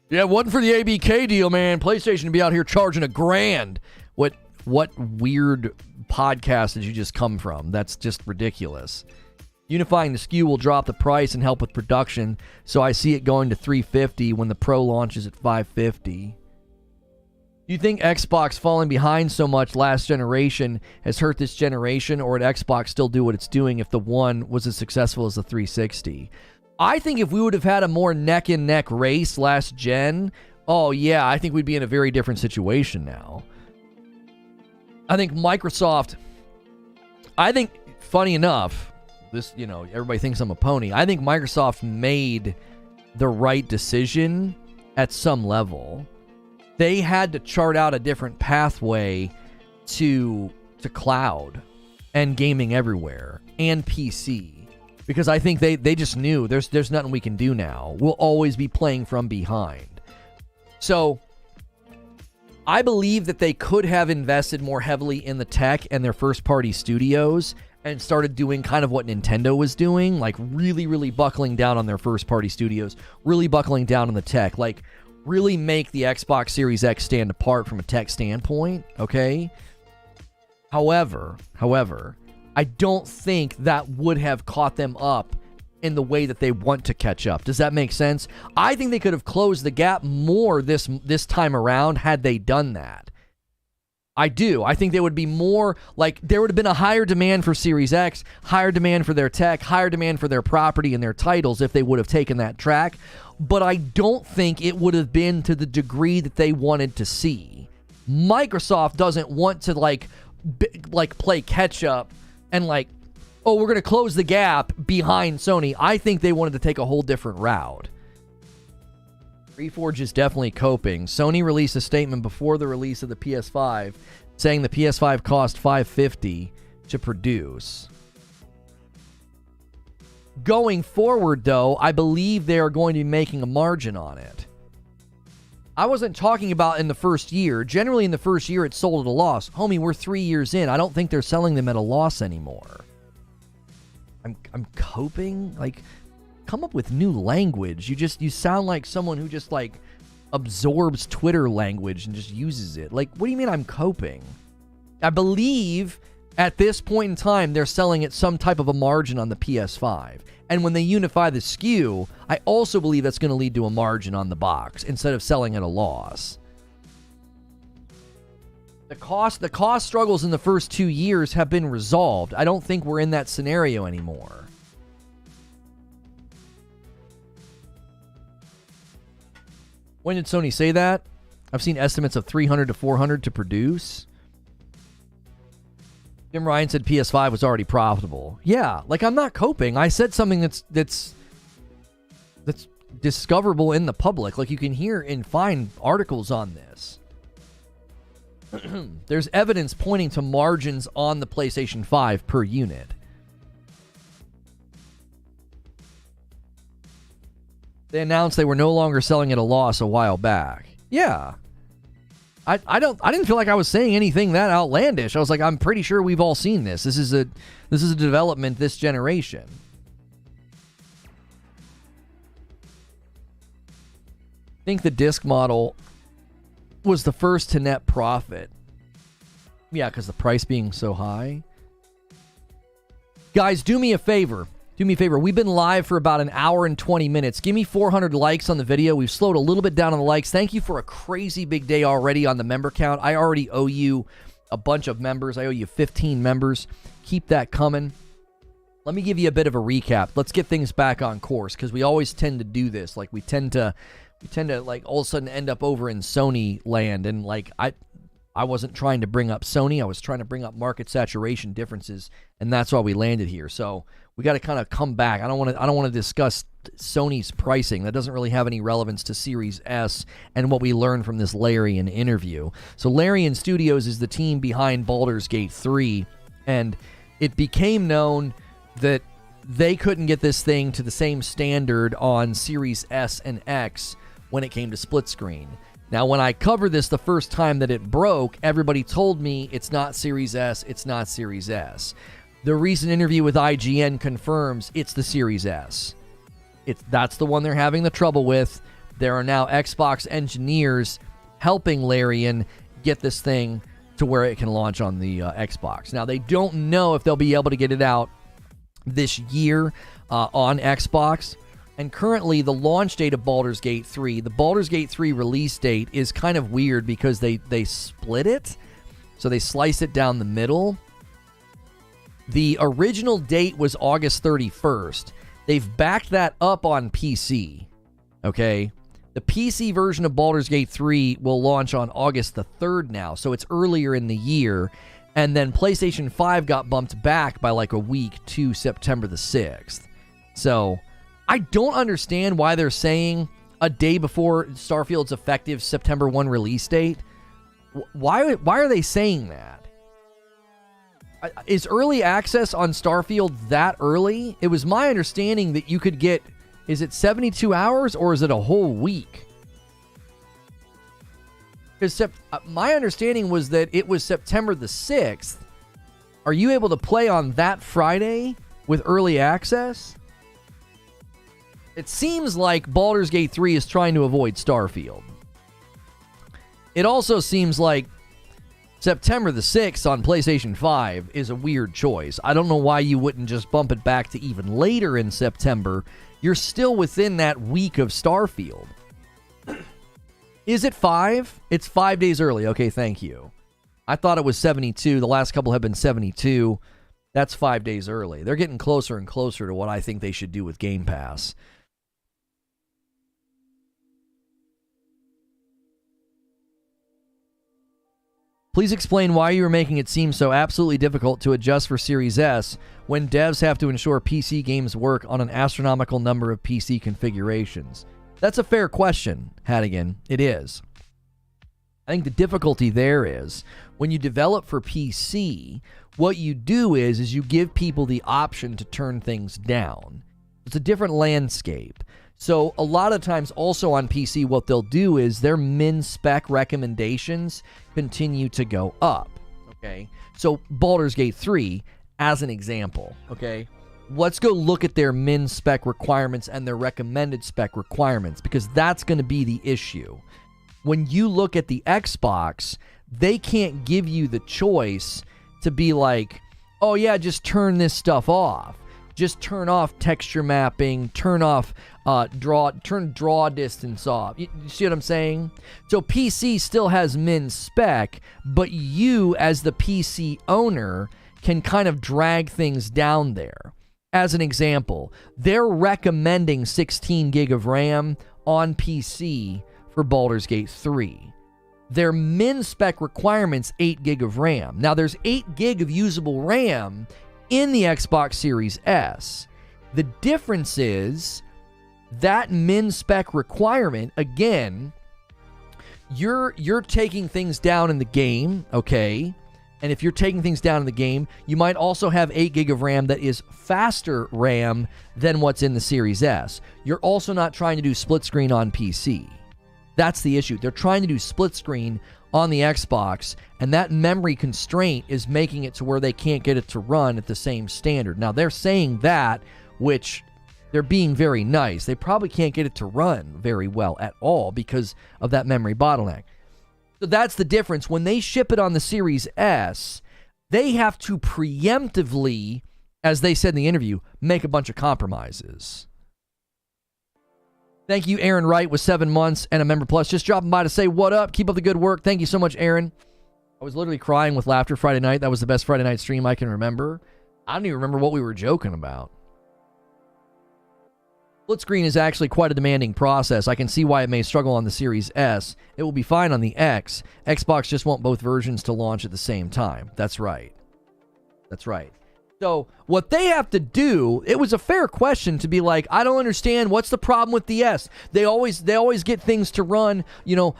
Yeah, it wasn't for the ABK deal, man. PlayStation would be out here charging $1,000. What weird podcast did you just come from? That's just ridiculous. Unifying the SKU will drop the price and help with production, so I see it going to $350 when the Pro launches at $550. Do you think Xbox falling behind so much last generation has hurt this generation, or would Xbox still do what it's doing if the One was as successful as the 360? I think if we would have had a more neck-and-neck race last gen, oh yeah, I think we'd be in a very different situation now. I think Microsoft, funny enough, this, everybody thinks I'm a pony. I think Microsoft made the right decision at some level. they had to chart out a different pathway to cloud and gaming everywhere and PC. Because I think they just knew there's nothing we can do now. We'll always be playing from behind. So I believe that they could have invested more heavily in the tech and their first-party studios and started doing kind of what Nintendo was doing, like really, really buckling down on their first-party studios, really buckling down on the tech, like really make the Xbox Series X stand apart from a tech standpoint, okay? However, I don't think that would have caught them up in the way that they want to catch up. Does that make sense? I think they could have closed the gap more this time around had they done that. I do. I think they would be more, like, there would have been a higher demand for Series X, higher demand for their tech, higher demand for their property and their titles if they would have taken that track. But I don't think it would have been to the degree that they wanted to see. Microsoft doesn't want to, like play catch up and, like, oh, we're going to close the gap behind Sony. I think they wanted to take a whole different route. Reforge is definitely coping. Sony released a statement before the release of the PS5 saying the PS5 cost $550 to produce. Going forward, though, I believe they are going to be making a margin on it. I wasn't talking about in the first year. Generally, in the first year, it sold at a loss. Homie, we're 3 years in. I don't think they're selling them at a loss anymore. I'm coping? Like, come up with new language. You sound like someone who just, like, absorbs Twitter language and just uses it. Like, what do you mean I'm coping? I believe at this point in time, they're selling at some type of a margin on the PS5. And when they unify the SKU, I also believe that's going to lead to a margin on the box instead of selling at a loss. The cost struggles in the first 2 years have been resolved. I don't think we're in that scenario anymore. When did Sony say that? I've seen estimates of $300 to $400 to produce. Jim Ryan said PS5 was already profitable. Yeah, like, I'm not coping. I said something that's discoverable in the public. Like, you can hear and find articles on this. There's evidence pointing to margins on the PlayStation 5 per unit. They announced they were no longer selling at a loss a while back. Yeah. I didn't feel like I was saying anything that outlandish. I was like, I'm pretty sure we've all seen this. This is a development this generation. I think the disc model was the first to net profit. Yeah, because the price being so high. Guys, do me a favor. We've been live for about an hour and 20 minutes. Give me 400 likes on the video. We've slowed a little bit down on the likes. Thank you for a crazy big day already on the member count. I already owe you a bunch of members. I owe you 15 members. Keep that coming. Let me give you a bit of a recap. Let's get things back on course, because we always tend to do this. Like, we tend to like all of a sudden end up over in Sony land, and like I wasn't trying to bring up Sony. I was trying to bring up market saturation differences, and that's why we landed here. So we got to kind of come back. I don't want to discuss Sony's pricing. That doesn't really have any relevance to Series S and what we learned from this Larian interview. So Larian Studios is the team behind Baldur's Gate 3, and it became known that they couldn't get this thing to the same standard on Series S and X when it came to split screen. Now, when I covered this the first time that it broke, everybody told me it's not Series S, it's not Series S. The recent interview with IGN confirms it's the Series S. That's the one they're having the trouble with. There are now Xbox engineers helping Larian get this thing to where it can launch on the Xbox. Now, they don't know if they'll be able to get it out this year on Xbox. And currently, the launch date of Baldur's Gate 3, the Baldur's Gate 3 release date is kind of weird because they split it. So they slice it down the middle. The original date was August 31st. They've backed that up on PC. Okay? The PC version of Baldur's Gate 3 will launch on August the 3rd now. So it's earlier in the year. And then PlayStation 5 got bumped back by like a week to September the 6th. So I don't understand why they're saying a day before Starfield's effective September 1 release date. Why are they saying that? Is early access on Starfield that early? It was my understanding that you could get, is it 72 hours or is it a whole week? Because my understanding was that it was September the 6th. Are you able to play on that Friday with early access? It seems like Baldur's Gate 3 is trying to avoid Starfield. It also seems like September the 6th on PlayStation 5 is a weird choice. I don't know why you wouldn't just bump it back to even later in September. You're still within that week of Starfield. Is it 5? It's 5 days early. Okay, thank you. I thought it was 72. The last couple have been 72. That's 5 days early. They're getting closer and closer to what I think they should do with Game Pass. Please explain why you are making it seem so absolutely difficult to adjust for Series S when devs have to ensure PC games work on an astronomical number of PC configurations. That's a fair question, Hannigan. It is. I think the difficulty there is when you develop for PC, what you do is you give people the option to turn things down. It's a different landscape. So a lot of times also on PC, what they'll do is their min-spec recommendations continue to go up, okay? So Baldur's Gate 3, as an example, okay? Let's go look at their min-spec requirements and their recommended spec requirements, because that's going to be the issue. When you look at the Xbox, they can't give you the choice to be like, oh yeah, just turn this stuff off. Just turn off texture mapping, turn off draw distance off. You see what I'm saying? So PC still has min spec, but you as the PC owner can kind of drag things down there. As an example, they're recommending 16 gig of RAM on PC for Baldur's Gate 3. Their min spec requirements 8 gig of RAM. Now there's 8 gig of usable RAM in the Xbox Series S. The difference is that min spec requirement, again, you're taking things down in the game, okay? And if you're taking things down in the game, you might also have 8 gig of RAM that is faster RAM than what's in the Series S. You're also not trying to do split screen on PC. That's the issue. They're trying to do split screen on the Xbox, and that memory constraint is making it to where they can't get it to run at the same standard. Now, they're saying that, which they're being very nice. They probably can't get it to run very well at all because of that memory bottleneck. So that's the difference. When they ship it on the Series S, they have to preemptively, as they said in the interview, make a bunch of compromises. Thank you, Aaron Wright, with 7 months and a member plus. Just dropping by to say what up. Keep up the good work. Thank you so much, Aaron. I was literally crying with laughter Friday night. That was the best Friday night stream I can remember. I don't even remember what we were joking about. Split screen is actually quite a demanding process. I can see why it may struggle on the Series S. It will be fine on the X. Xbox just want both versions to launch at the same time. That's right. That's right. So what they have to do, it was a fair question to be like, I don't understand, what's the problem with the S? They always get things to run,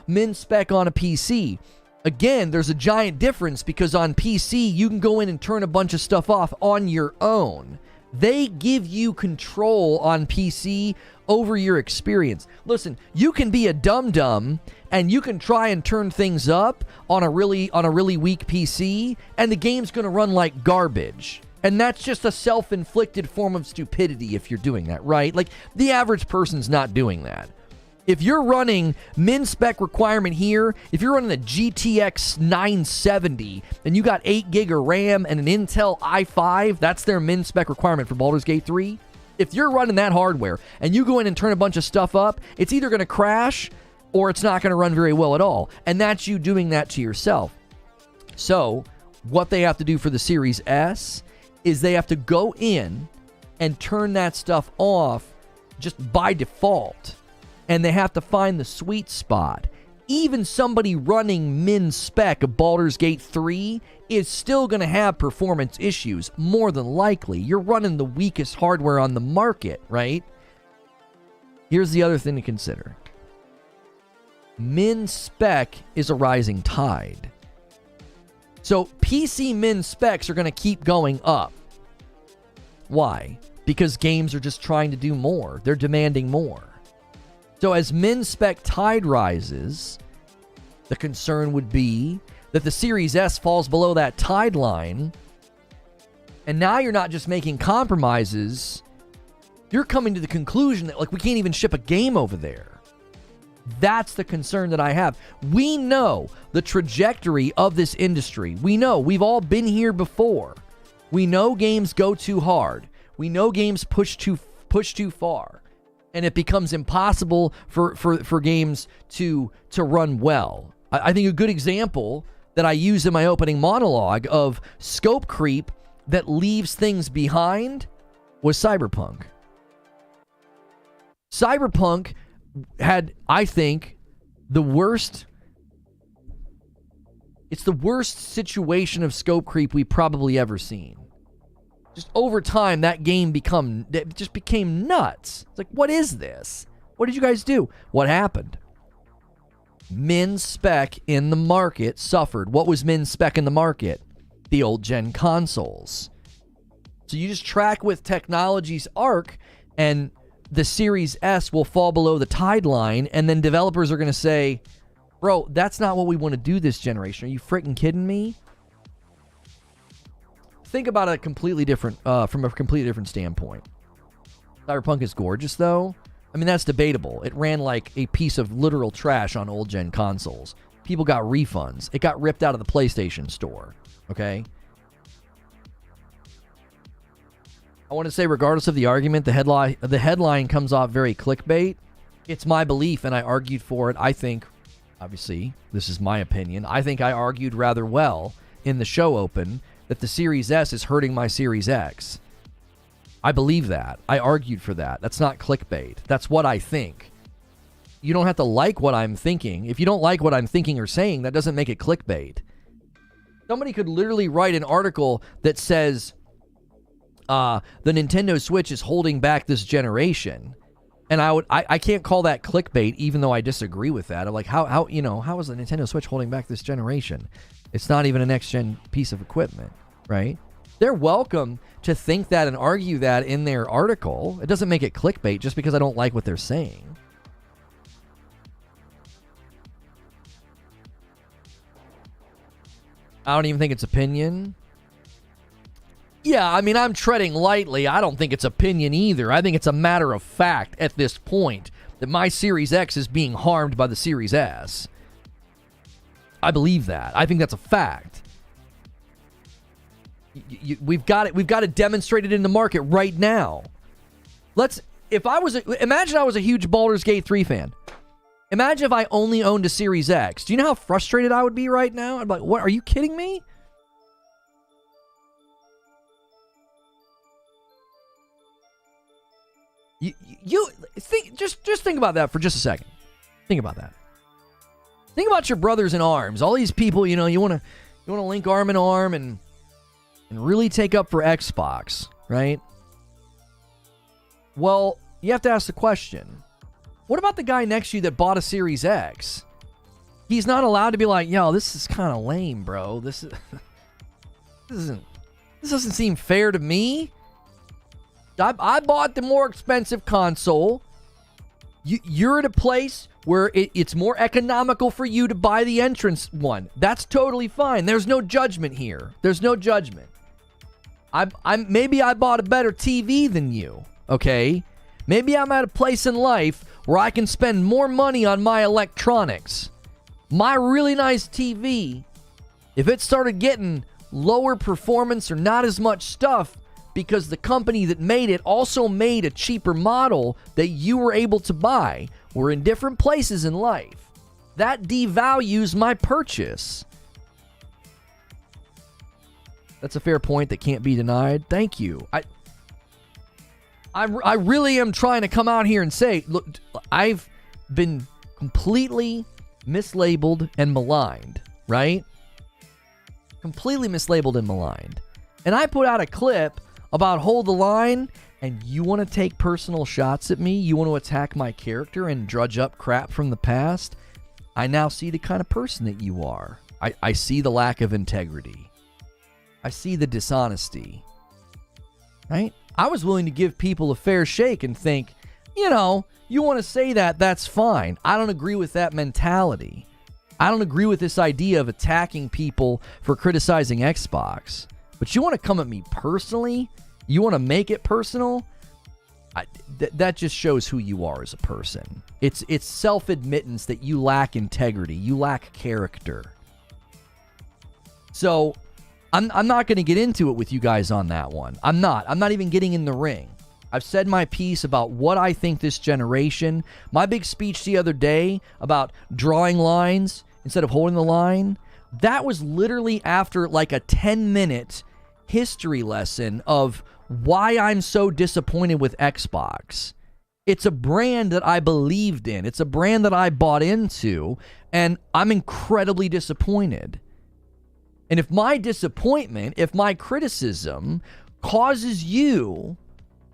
min spec on a PC. Again, there's a giant difference because on PC, you can go in and turn a bunch of stuff off on your own. They give you control on PC over your experience. Listen, you can be a dum-dum and you can try and turn things up on a really weak PC, and the game's going to run like garbage. And that's just a self-inflicted form of stupidity if you're doing that, right? Like, the average person's not doing that. If you're running min-spec requirement here, if you're running the GTX 970 and you got 8 gig of RAM and an Intel i5, that's their min-spec requirement for Baldur's Gate 3. If you're running that hardware and you go in and turn a bunch of stuff up, it's either going to crash or it's not going to run very well at all. And that's you doing that to yourself. So, what they have to do for the Series S is they have to go in and turn that stuff off just by default. And they have to find the sweet spot. Even somebody running min-spec of Baldur's Gate 3 is still going to have performance issues, more than likely. You're running the weakest hardware on the market, right? Here's the other thing to consider. min spec is a rising tide. So PC min specs are going to keep going up. Why? Because games are just trying to do more. They're demanding more. So as min spec tide rises, the concern would be that the Series S falls below that tide line, and now you're not just making compromises, you're coming to the conclusion that, like, we can't even ship a game over there. That's the concern that I have. We know the trajectory of this industry. We know. We've all been here before. We know games go too hard. We know games push too far. And it becomes impossible for games to run well. I think a good example that I use in my opening monologue of scope creep that leaves things behind was Cyberpunk. Cyberpunk had, I think, it's the worst situation of scope creep we've probably ever seen. Just over time, that game just became nuts. It's like, what is this? What did you guys do? What happened? Min spec in the market suffered. What was min spec in the market? The old gen consoles. So you just track with technology's arc, and the Series S will fall below the tide line, and then developers are going to say, bro, that's not what we want to do this generation. Are you freaking kidding me? Think about it completely different, from a completely different standpoint. Cyberpunk is gorgeous, though. I mean, that's debatable. It ran like a piece of literal trash on old-gen consoles. People got refunds. It got ripped out of the PlayStation Store, okay? I want to say, regardless of the argument, the headline comes off very clickbait. It's my belief, and I argued for it. I think, obviously, this is my opinion, I think I argued rather well in the show open that the Series S is hurting my Series X. I believe that. I argued for that. That's not clickbait. That's what I think. You don't have to like what I'm thinking. If you don't like what I'm thinking or saying, that doesn't make it clickbait. Somebody could literally write an article that says, the Nintendo Switch is holding back this generation. And I can't call that clickbait, even though I disagree with that. I'm like, how is the Nintendo Switch holding back this generation? It's not even a next-gen piece of equipment, right? They're welcome to think that and argue that in their article. It doesn't make it clickbait just because I don't like what they're saying. I don't even think it's opinion. Yeah, I mean, I'm treading lightly. I don't think it's opinion either. I think it's a matter of fact at this point that my Series X is being harmed by the Series S. I believe that. I think that's a fact. We've got it. We've got to demonstrate it in the market right now. Imagine I was a huge Baldur's Gate 3 fan. Imagine if I only owned a Series X. Do you know how frustrated I would be right now? I'd be like, what? Are you kidding me? You think, just think about that for just a second. Think about that. Think about your brothers in arms. All these people, you want to link arm in arm and really take up for Xbox, right? Well, you have to ask the question, what about the guy next to you that bought a Series X? He's not allowed to be like, yo, this is kind of lame, bro. This doesn't seem fair to me. I bought the more expensive console. You're at a place where it's more economical for you to buy the entrance one. That's totally fine. There's no judgment here. There's no judgment. Maybe I bought a better TV than you, okay? Maybe I'm at a place in life where I can spend more money on my electronics. My really nice TV, if it started getting lower performance or not as much stuff, because the company that made it also made a cheaper model that you were able to buy. We're in different places in life. That devalues my purchase. That's a fair point that can't be denied. Thank you. I really am trying to come out here and say, look, I've been completely mislabeled and maligned, right? Completely mislabeled and maligned. And I put out a clip about hold the line, and you want to take personal shots at me? You want to attack my character and drudge up crap from the past? I now see the kind of person that you are. I see the lack of integrity. I see the dishonesty. Right? I was willing to give people a fair shake and think, you know, you want to say that, that's fine. I don't agree with that mentality. I don't agree with this idea of attacking people for criticizing Xbox. But you want to come at me personally? You want to make it personal? That just shows who you are as a person. It's self-admittance that you lack integrity. You lack character. So I'm not going to get into it with you guys on that one. I'm not even getting in the ring. I've said my piece about what I think this generation. My big speech the other day about drawing lines instead of holding the line, that was literally after like a 10-minute history lesson of why I'm so disappointed with Xbox. It's a brand that I believed in. It's a brand that I bought into, and I'm incredibly disappointed. And if my disappointment, if my criticism causes you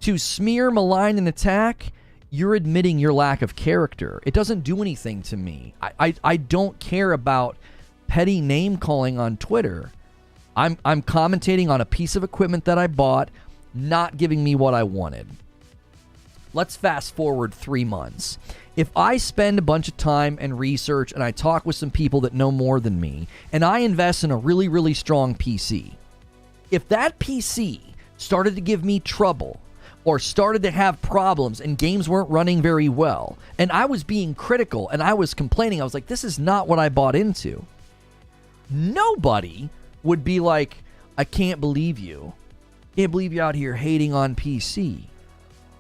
to smear, malign, and attack, you're admitting your lack of character. It doesn't do anything to me. I don't care about petty name calling on Twitter. I'm commentating on a piece of equipment that I bought, not giving me what I wanted. Let's fast forward 3 months. If I spend a bunch of time and research and I talk with some people that know more than me, and I invest in a really, really strong PC, if that PC started to give me trouble or started to have problems and games weren't running very well, and I was being critical and I was complaining, I was like, this is not what I bought into. Nobody would be like, I can't believe you. Can't believe you're out here hating on PC.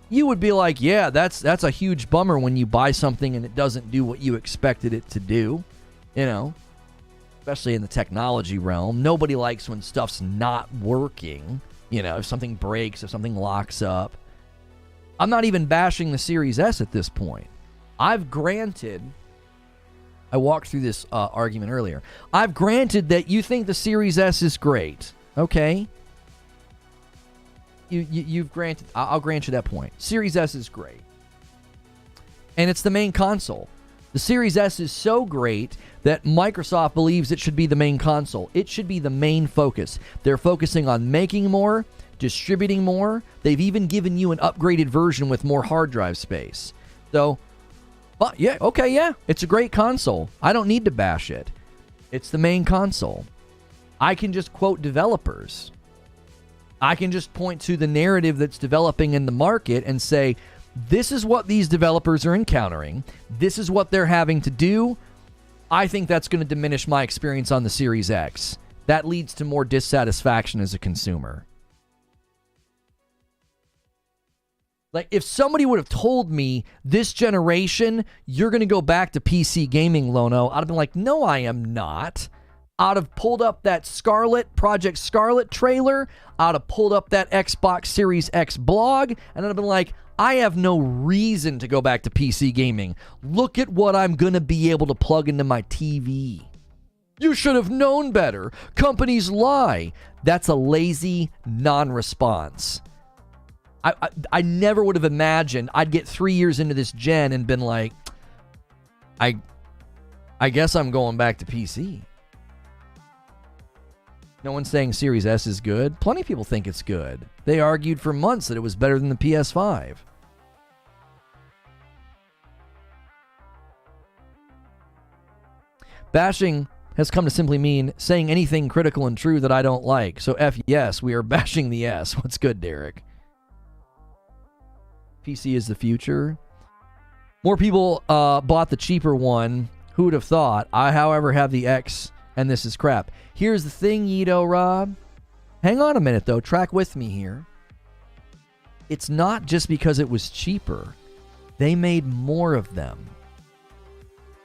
You would be like, yeah, that's a huge bummer when you buy something and it doesn't do what you expected it to do. You know, especially in the technology realm. Nobody likes when stuff's not working. You know, if something breaks, if something locks up. I'm not even bashing the Series S at this point. I walked through this argument earlier. I've granted that you think the Series S is great. Okay. You've granted, I'll grant you that point. Series S is great. And it's the main console. The Series S is so great that Microsoft believes it should be the main console. It should be the main focus. They're focusing on making more, distributing more. They've even given you an upgraded version with more hard drive space. So, but yeah, okay, yeah, it's a great console. I don't need to bash it. It's the main console. I can just quote developers. I can just point to the narrative that's developing in the market and say, this is what these developers are encountering. This is what they're having to do. I think that's going to diminish my experience on the Series X. That leads to more dissatisfaction as a consumer. Like, if somebody would have told me this generation, you're going to go back to PC gaming, Lono, I'd have been like, no, I am not. I'd have pulled up that Project Scarlet trailer. I'd have pulled up that Xbox Series X blog, and I'd have been like, I have no reason to go back to PC gaming. Look at what I'm going to be able to plug into my TV. You should have known better. Companies lie. That's a lazy non-response. I never would have imagined I'd get 3 years into this gen and been like, I guess I'm going back to PC. No one's saying Series S is good. Plenty of people think it's good. They argued for months that it was better than the PS5. Bashing has come to simply mean saying anything critical and true that I don't like. So F yes, we are bashing the S. What's good, Derek? PC is the future. More people bought the cheaper one. Who would have thought? I, however, have the X, and this is crap. Here's the thing, Yido Rob. Hang on a minute, though. Track with me here. It's not just because it was cheaper. They made more of them.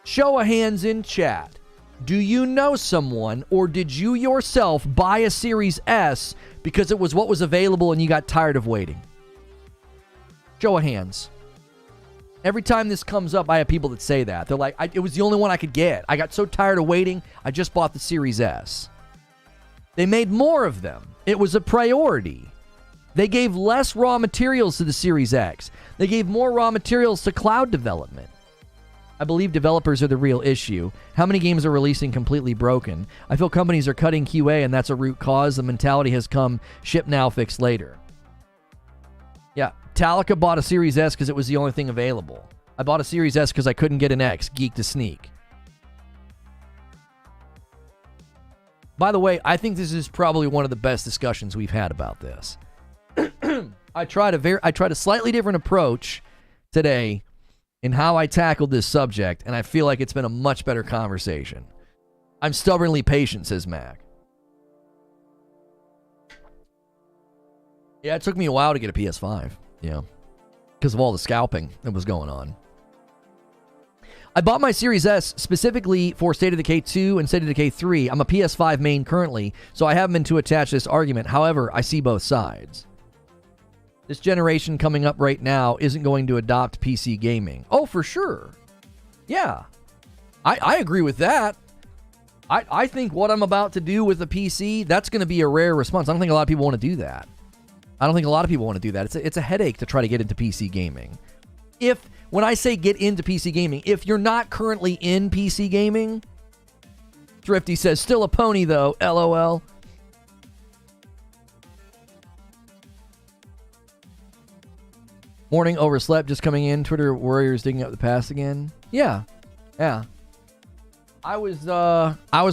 Show of hands in chat. Do you know someone, or did you yourself buy a Series S because it was what was available and you got tired of waiting? Show of hands. Every time this comes up, I have people that say that. They're like, it was the only one I could get. I got so tired of waiting, I just bought the Series S. They made more of them. It was a priority. They gave less raw materials to the Series X. They gave more raw materials to cloud development. I believe developers are the real issue. How many games are releasing completely broken? I feel companies are cutting QA, and that's a root cause. The mentality has come, ship now, fix later. Yeah, Talica bought a Series S because it was the only thing available. I bought a Series S because I couldn't get an X. Geek to sneak. By the way, I think this is probably one of the best discussions we've had about this. I tried a slightly different approach today in how I tackled this subject, and I feel like it's been a much better conversation. I'm stubbornly patient, says Mac. Yeah, it took me a while to get a PS5, because of all the scalping that was going on. I bought my Series S specifically for State of Decay 2 and State of Decay 3. I'm a PS5 main currently, so I haven't been too attached to this argument. However, I see both sides. This generation coming up right now isn't going to adopt PC gaming. Oh, for sure. Yeah. I agree with that. I think what I'm about to do with a PC, that's going to be a rare response. I don't think a lot of people want to do that. It's a headache to try to get into PC gaming. When I say get into PC gaming, if you're not currently in PC gaming, Thrifty says, still a pony though, LOL. Morning overslept, just coming in. Twitter warriors digging up the past again. Yeah. I was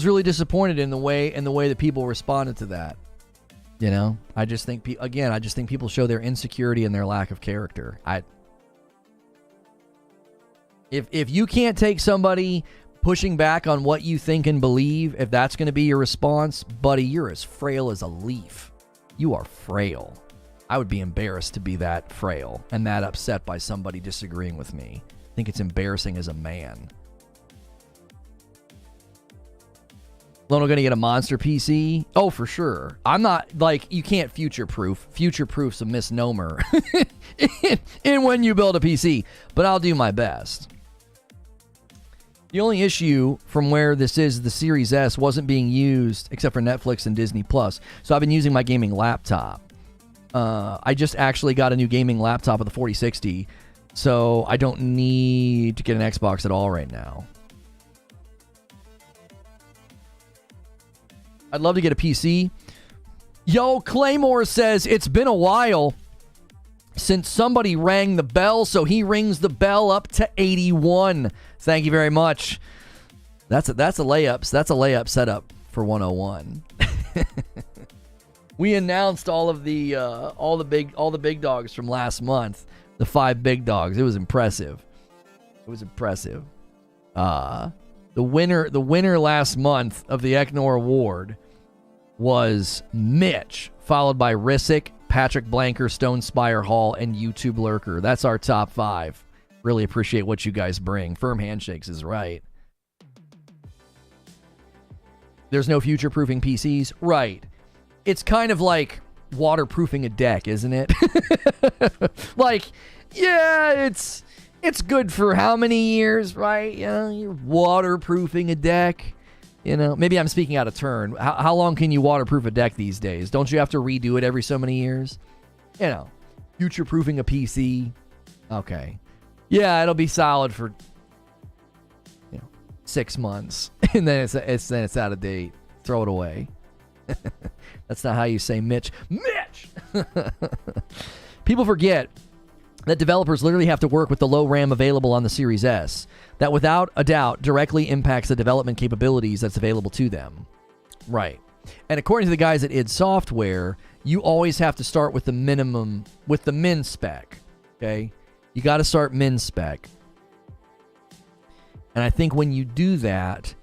really disappointed in the way that people responded to that. I just think people show their insecurity and their lack of character. If you can't take somebody pushing back on what you think and believe, if that's going to be your response, buddy, you're as frail as a leaf. You are frail. I would be embarrassed to be that frail and that upset by somebody disagreeing with me. I think it's embarrassing as a man. Lono gonna get a monster PC? Oh, for sure. I'm not, you can't future-proof. Future-proof's a misnomer in when you build a PC, but I'll do my best. The only issue from where this is, the Series S wasn't being used except for Netflix and Disney+. So I've been using my gaming laptop. I just actually got a new gaming laptop with a 4060, so I don't need to get an Xbox at all right now. I'd love to get a PC. Yo, Claymore says, it's been a while since somebody rang the bell, so he rings the bell up to 81. Thank you very much. That's a layup setup for 101. We announced all the big dogs from last month. The 5 big dogs. It was impressive. The winner last month of the Eknor Award was Mitch, followed by Rissick, Patrick Blanker, Stone Spire Hall, and YouTube Lurker. That's our top 5. Really appreciate what you guys bring. Firm handshakes is right. There's no future-proofing PCs? Right. It's kind of like waterproofing a deck, isn't it? It's good for how many years, right? You're waterproofing a deck. Maybe I'm speaking out of turn. How long can you waterproof a deck these days? Don't you have to redo it every so many years? Future-proofing a PC. Okay. Yeah, it'll be solid for 6 months, and then it's out of date. Throw it away. That's not how you say Mitch. Mitch! People forget that developers literally have to work with the low RAM available on the Series S. That without a doubt directly impacts the development capabilities that's available to them. Right. And according to the guys at id Software, you always have to start with the minimum, with the min spec. Okay? You got to start min spec. And I think when you do that,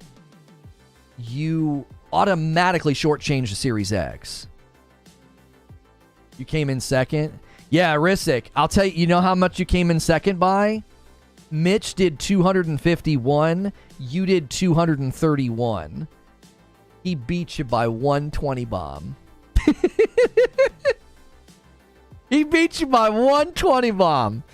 you automatically shortchange the Series X. You came in second? Yeah, Rissick. I'll tell you, you know how much you came in second by? Mitch did 251. You did 231. He beat you by 120 bomb. He beat you by 120 bomb.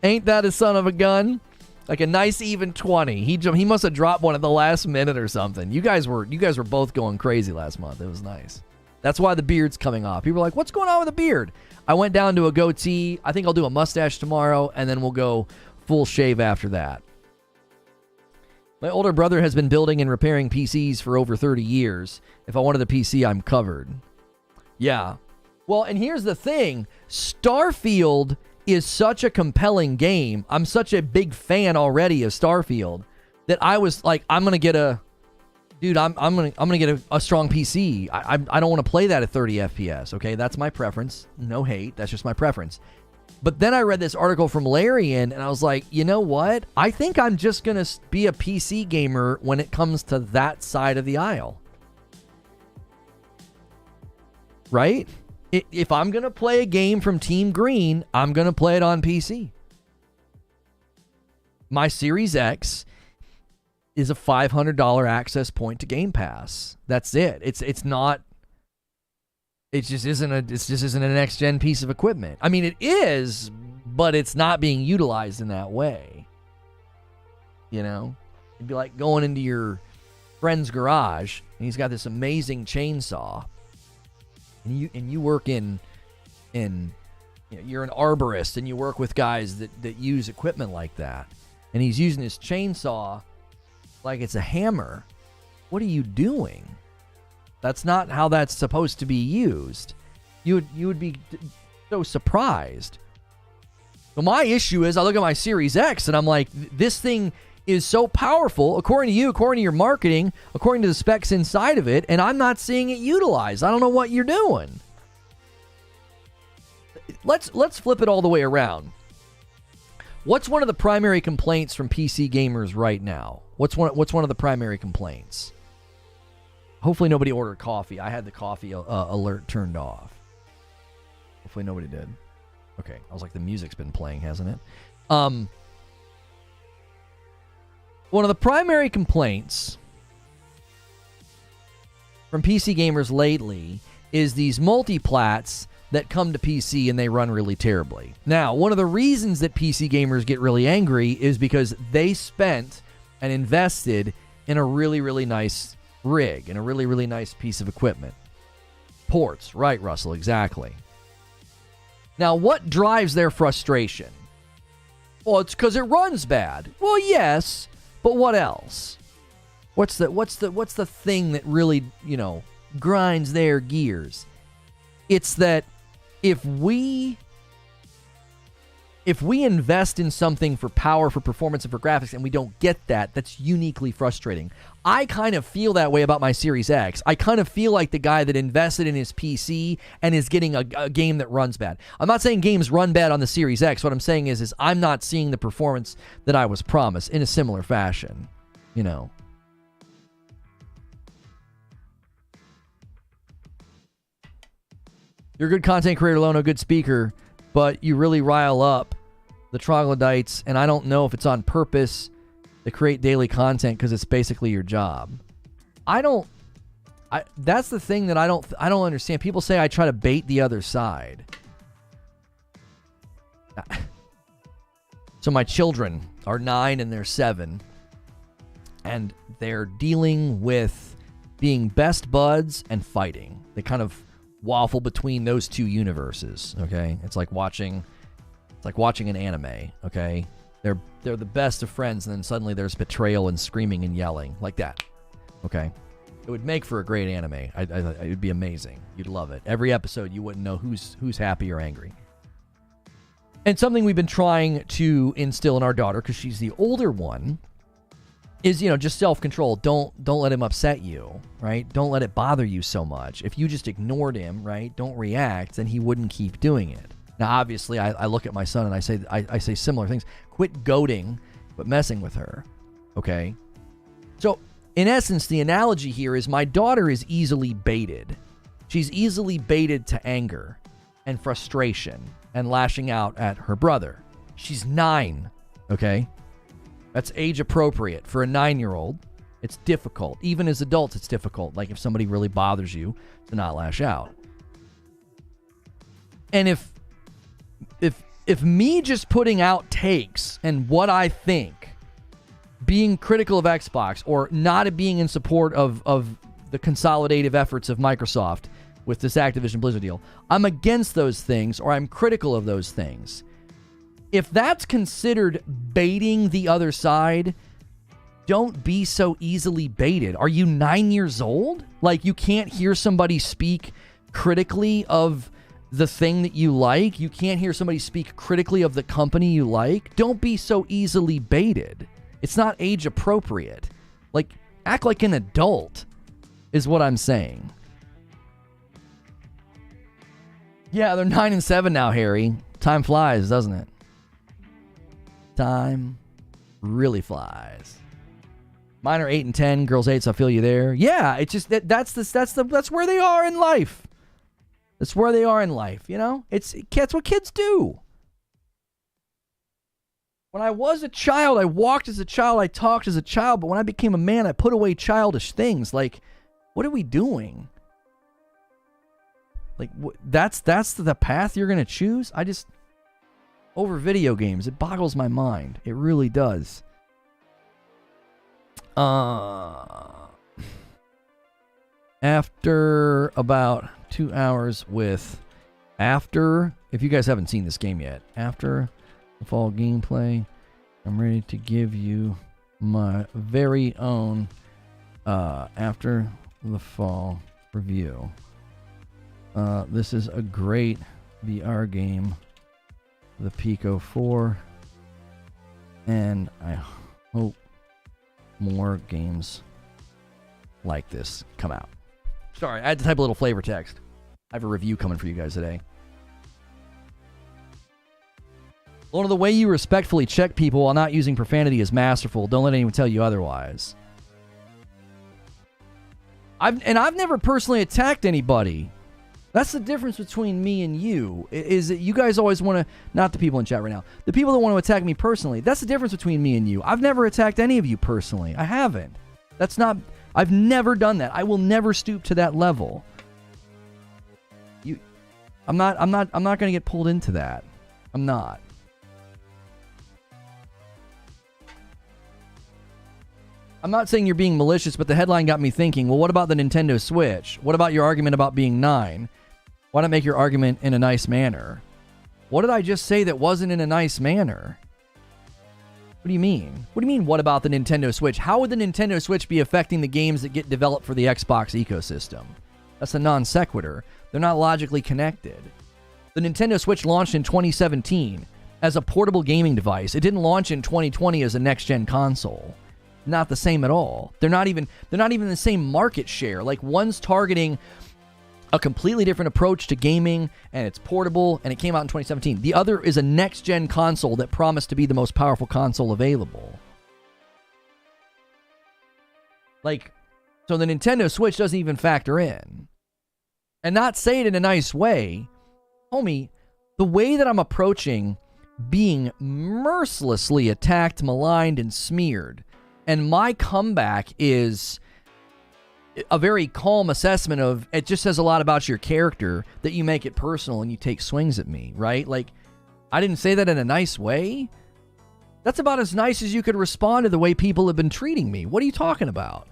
Ain't that a son of a gun? Like a nice even 20. He must have dropped one at the last minute or something. You guys were both going crazy last month. It was nice. That's why the beard's coming off. People are like, what's going on with the beard? I went down to a goatee. I think I'll do a mustache tomorrow, and then we'll go full shave after that. My older brother has been building and repairing PCs for over 30 years. If I wanted a PC, I'm covered. Yeah. Well, and here's the thing. Starfield is such a compelling game. I'm such a big fan already of Starfield that I was like, I'm going to get a... Dude, I'm gonna get a strong PC. I don't want to play that at 30 FPS, okay? That's my preference. No hate. That's just my preference. But then I read this article from Larian, and I was like, you know what? I think I'm just going to be a PC gamer when it comes to that side of the aisle. Right? If I'm going to play a game from Team Green, I'm going to play it on PC. My Series X is a $500 access point to Game Pass. That's it. It's not... It just isn't a next gen piece of equipment. I mean, it is, but it's not being utilized in that way. You know, it'd be like going into your friend's garage and he's got this amazing chainsaw, and you work in you know, you're an arborist and you work with guys that use equipment like that, and he's using his chainsaw like it's a hammer. What are you doing? That's not how that's supposed to be used. You would be so surprised. So my issue is I look at my Series X and I'm like, this thing is so powerful, according to you, according to your marketing, according to the specs inside of it, and I'm not seeing it utilized. I don't know what you're doing. Let's flip it all the way around. What's one of the primary complaints from PC gamers right now? What's one of the primary complaints? Hopefully nobody ordered coffee. I had the coffee alert turned off. Hopefully nobody did. Okay. I was like, the music's been playing, hasn't it? One of the primary complaints from PC gamers lately is these multiplats that come to PC and they run really terribly. Now, one of the reasons that PC gamers get really angry is because they spent and invested in a really, really nice rig and a really, really nice piece of equipment. Ports, right, Russell, exactly. Now, what drives their frustration? Well, it's because it runs bad. Well, yes, but what else? What's the thing that really, you know, grinds their gears? It's that if we invest in something for power, for performance, and for graphics, and we don't get that, that's uniquely frustrating. I kind of feel that way about my Series X. I kind of feel like the guy that invested in his PC and is getting a game that runs bad. I'm not saying games run bad on the Series X. What I'm saying is I'm not seeing the performance that I was promised in a similar fashion, you know. You're a good content creator, Lono, good speaker, but you really rile up the troglodytes, and I don't know if it's on purpose to create daily content because it's basically your job. That's the thing that I don't understand. People say I try to bait the other side. So my children are 9 and they're 7, and they're dealing with being best buds and fighting. They kind of waffle between those two universes, okay? It's like watching an anime, okay? They're the best of friends, and then suddenly there's betrayal and screaming and yelling, like that, okay? It would make for a great anime. It would be amazing. You'd love it. Every episode, you wouldn't know who's happy or angry. And something we've been trying to instill in our daughter, because she's the older one, is, you know, just self-control. Don't let him upset you, right? Don't let it bother you so much. If you just ignored him, right, don't react, then he wouldn't keep doing it. Now, obviously, I look at my son and I say similar things. Quit goading, but messing with her, okay? So, in essence, the analogy here is my daughter is easily baited. She's easily baited to anger and frustration and lashing out at her brother. She's 9, okay? That's age appropriate. For a 9-year-old, it's difficult. Even as adults, it's difficult. Like if somebody really bothers you, to not lash out. And if me just putting out takes and what I think, being critical of Xbox or not being in support of the consolidative efforts of Microsoft with this Activision Blizzard deal, I'm against those things or I'm critical of those things. If that's considered baiting the other side, don't be so easily baited. Are you 9 years old? Like, you can't hear somebody speak critically of the thing that you like? You can't hear somebody speak critically of the company you like? Don't be so easily baited. It's not age appropriate. Like, act like an adult is what I'm saying. Yeah, they're 9 and 7 now, Harry. Time flies, doesn't it? Time really flies. Mine are 8 and 10, girls 8, so I feel you there. Yeah, it's just that's where they are in life. That's where they are in life, you know? That's what kids do. When I was a child, I walked as a child, I talked as a child, but when I became a man, I put away childish things. Like, what are we doing? Like, that's the path you're going to choose? Over video games, it boggles my mind. It really does. After about 2 hours if you guys haven't seen this game yet, after the fall gameplay, I'm ready to give you my very own after the fall review. This is a great VR game, the Pico 4, and I hope more games like this come out. Sorry, I had to type a little flavor text. I have a review coming for you guys today. One of the way you respectfully check people while not using profanity is masterful. Don't let anyone tell you otherwise. I've never personally attacked anybody. That's the difference between me and you, is that you guys always want to, not the people in chat right now, the people that want to attack me personally, that's the difference between me and you. I've never attacked any of you personally. I haven't. I've never done that. I will never stoop to that level. I'm not going to get pulled into that. I'm not. I'm not saying you're being malicious, but the headline got me thinking, well, what about the Nintendo Switch? What about your argument about being 9? Why not make your argument in a nice manner? What did I just say that wasn't in a nice manner? What do you mean? What do you mean, what about the Nintendo Switch? How would the Nintendo Switch be affecting the games that get developed for the Xbox ecosystem? That's a non sequitur. They're not logically connected. The Nintendo Switch launched in 2017 as a portable gaming device. It didn't launch in 2020 as a next-gen console. Not the same at all. They're not even the same market share. Like, one's targeting a completely different approach to gaming, and it's portable, and it came out in 2017. The other is a next-gen console that promised to be the most powerful console available. Like, so the Nintendo Switch doesn't even factor in. And not say it in a nice way. Homie, the way that I'm approaching being mercilessly attacked, maligned, and smeared, and my comeback is a very calm assessment of, it just says a lot about your character that you make it personal and you take swings at me, right? Like, I didn't say that in a nice way. That's about as nice as you could respond to the way people have been treating me. What are you talking about?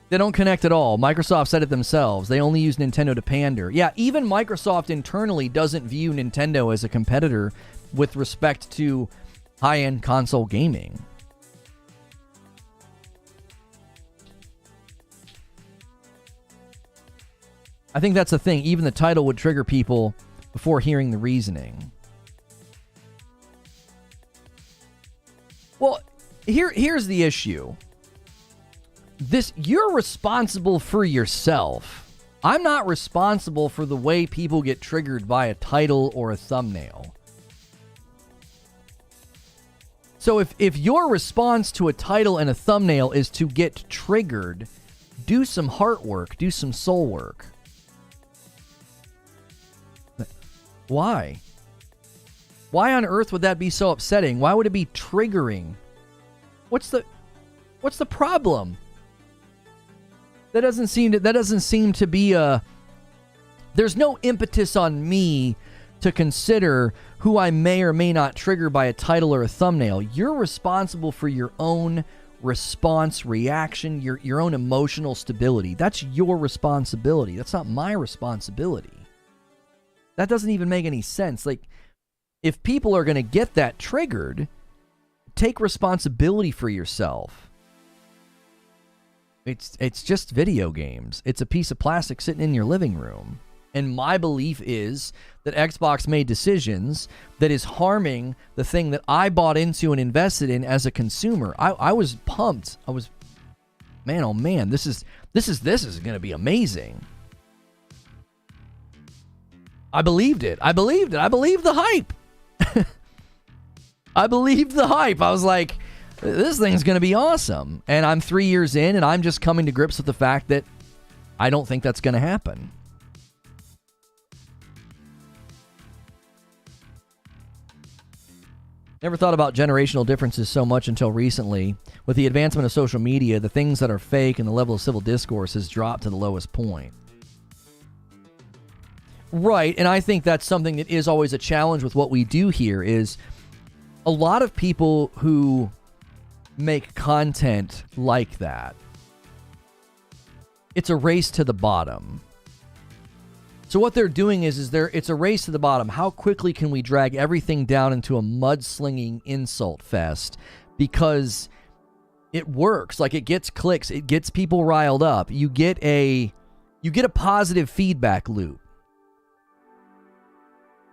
They don't connect at all. Microsoft said it themselves. They only use Nintendo to pander. Yeah, even Microsoft internally doesn't view Nintendo as a competitor with respect to high-end console gaming. I think that's the thing. Even the title would trigger people before hearing the reasoning. Well, here's the issue. You're responsible for yourself. I'm not responsible for the way people get triggered by a title or a thumbnail. So if your response to a title and a thumbnail is to get triggered, do some heart work, do some soul work. Why? Why on earth would that be so upsetting? Why would it be triggering? What's the problem? That doesn't seem to be a... There's no impetus on me to consider who I may or may not trigger by a title or a thumbnail. You're responsible for your own response, reaction, your own emotional stability. That's your responsibility. That's not my responsibility. That doesn't even make any sense. Like, if people are going to get that triggered, take responsibility for yourself. It's just video games. It's a piece of plastic sitting in your living room. And my belief is that Xbox made decisions that is harming the thing that I bought into and invested in as a consumer. I was pumped. I was, man, oh man, this is going to be amazing. I believed it. I believed the hype. I believed the hype. I was like, this thing's going to be awesome. And I'm 3 years in, and I'm just coming to grips with the fact that I don't think that's going to happen. Never thought about generational differences so much until recently. With the advancement of social media, the things that are fake and the level of civil discourse has dropped to the lowest point. Right, and I think that's something that is always a challenge with what we do here is a lot of people who make content like that, it's a race to the bottom. So what they're doing is it's a race to the bottom. How quickly can we drag everything down into a mudslinging insult fest? Because it works. Like, it gets clicks. It gets people riled up. You get a positive feedback loop.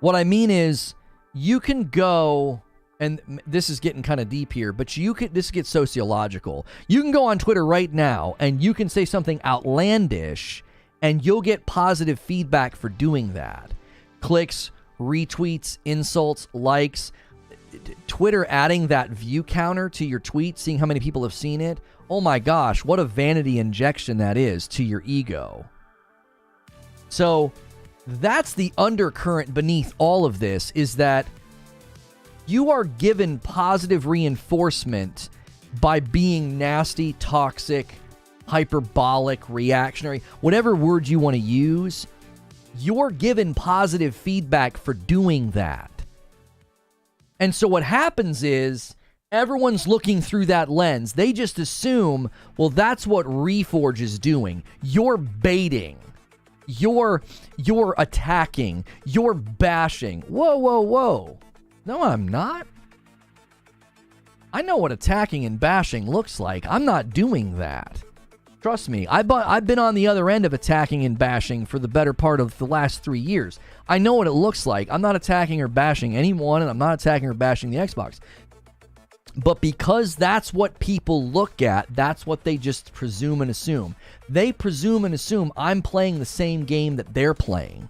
What I mean is, you can go, and this is getting kind of deep here, but this gets sociological. You can go on Twitter right now, and you can say something outlandish, and you'll get positive feedback for doing that. Clicks, retweets, insults, likes. Twitter adding that view counter to your tweet, seeing how many people have seen it. Oh my gosh, what a vanity injection that is to your ego. So that's the undercurrent beneath all of this, is that you are given positive reinforcement by being nasty, toxic, hyperbolic, reactionary, whatever word you want to use. You're given positive feedback for doing that. And so what happens is everyone's looking through that lens. They just assume, well, that's what Reforge is doing. You're baiting. You're attacking. You're bashing. Whoa, whoa, whoa. No, I'm not. I know what attacking and bashing looks like. I'm not doing that. Trust me, I've been on the other end of attacking and bashing for the better part of the last 3 years. I know what it looks like. I'm not attacking or bashing anyone, and I'm not attacking or bashing the Xbox. But because that's what people look at, that's what they just presume and assume. They presume and assume I'm playing the same game that they're playing.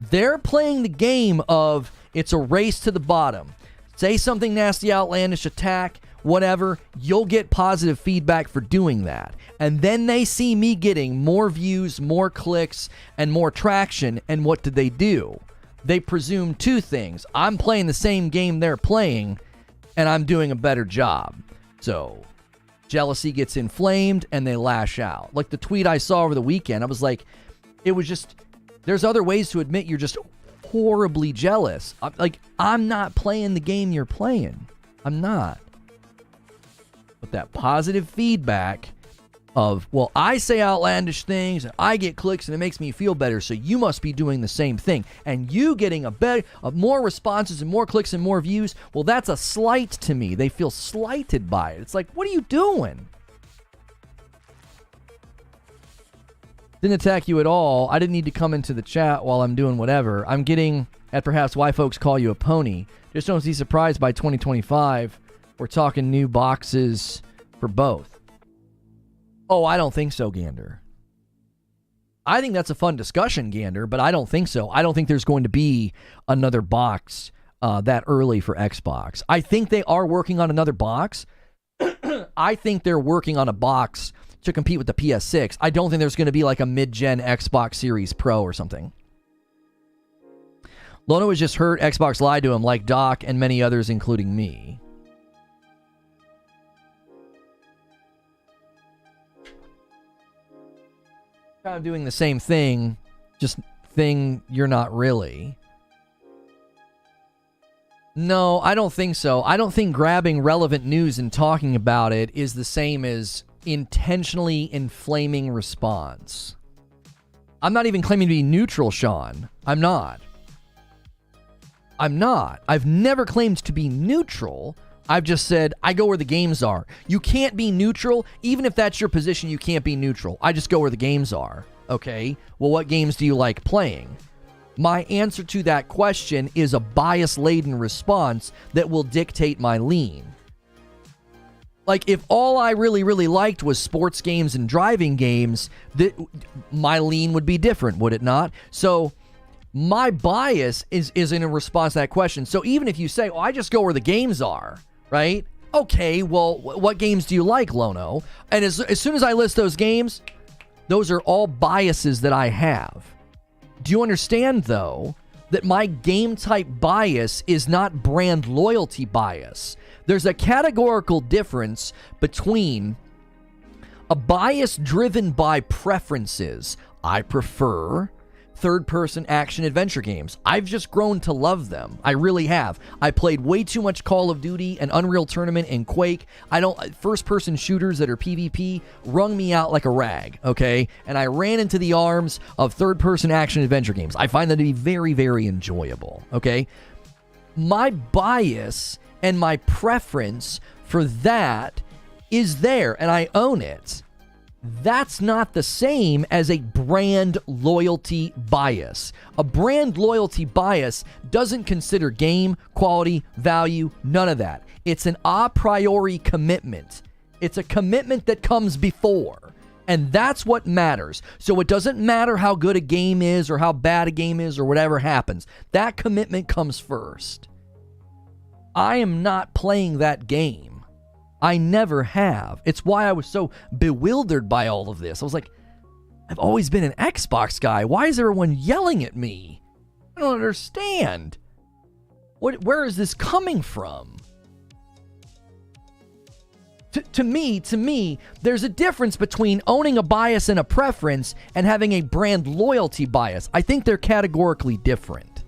They're playing the game of it's a race to the bottom. Say something nasty, outlandish, attack, whatever, you'll get positive feedback for doing that. And then they see me getting more views, more clicks, and more traction, and what did they do? They presume two things. I'm playing the same game they're playing, and I'm doing a better job. So jealousy gets inflamed, and they lash out. Like the tweet I saw over the weekend, I was like, it was just, there's other ways to admit you're just horribly jealous. I'm not playing the game you're playing. I'm not. But that positive feedback of, well, I say outlandish things, and I get clicks, and it makes me feel better, so you must be doing the same thing. And you getting more responses and more clicks and more views, well, that's a slight to me. They feel slighted by it. It's like, what are you doing? Didn't attack you at all. I didn't need to come into the chat while I'm doing whatever. I'm getting at perhaps why folks call you a pony. Just don't be surprised by 2025. We're talking new boxes for both. Oh, I don't think so, Gander. I think that's a fun discussion, Gander, but I don't think so. I don't think there's going to be another box that early for Xbox. I think they are working on another box. I think they're working on a box to compete with the PS6. I don't think there's going to be like a mid-gen Xbox Series Pro or something. Lono has just heard Xbox lied to him, like Doc and many others, including me. Kind of doing the same thing, just thing you're not really. No, I don't think so. I don't think grabbing relevant news and talking about it is the same as intentionally inflaming response. I'm not even claiming to be neutral, Sean. I'm not. I've never claimed to be neutral. I've just said I go where the games are. You can't be neutral. Even if that's your position, you can't be neutral. I just go where the games are. Okay? Well, what games do you like playing? My answer to that question is a bias-laden response that will dictate my lean. Like, if all I really, really liked was sports games and driving games, my lean would be different, would it not? So my bias is in a response to that question. So even if you say, I just go where the games are, right? Okay, well, what games do you like, Lono? And as soon as I list those games, those are all biases that I have. Do you understand, though, that my game type bias is not brand loyalty bias? There's a categorical difference between a bias driven by preferences. I prefer third-person action-adventure games. I've just grown to love them. I really have. I played way too much Call of Duty and Unreal Tournament and Quake. First-person shooters that are PvP wrung me out like a rag, okay? And I ran into the arms of third-person action-adventure games. I find them to be very, very enjoyable, okay? My bias and my preference for that is there, and I own it. That's not the same as a brand loyalty bias. A brand loyalty bias doesn't consider game, quality, value, none of that. It's an a priori commitment. It's a commitment that comes before. And that's what matters. So it doesn't matter how good a game is or how bad a game is or whatever happens. That commitment comes first. I am not playing that game. I never have. It's why I was so bewildered by all of this. I was like, I've always been an Xbox guy. Why is everyone yelling at me? I don't understand. Where is this coming from? To me, there's a difference between owning a bias and a preference and having a brand loyalty bias. I think they're categorically different.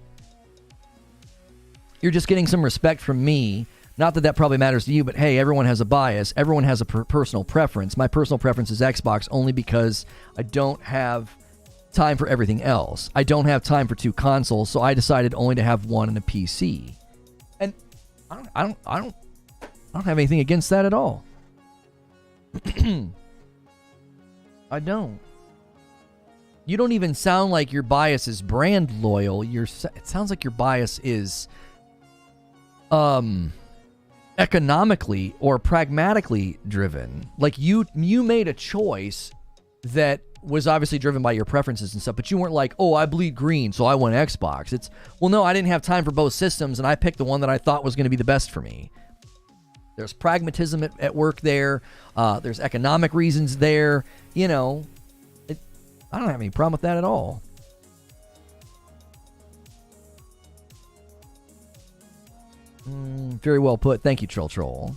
You're just getting some respect from me. Not that that probably matters to you, but hey, everyone has a bias. Everyone has a personal preference. My personal preference is Xbox only because I don't have time for everything else. I don't have time for two consoles, so I decided only to have one and a PC. And I don't have anything against that at all. I don't. You don't even sound like your bias is brand loyal. It sounds like your bias is economically or pragmatically driven. Like you made a choice that was obviously driven by your preferences and stuff, but you weren't like, I bleed green, so I want Xbox. It's, well, no, I didn't have time for both systems, and I picked the one that I thought was going to be the best for me. There's pragmatism at work there. There's economic reasons there. I don't have any problem with that at all. Very well put. Thank you, Troll.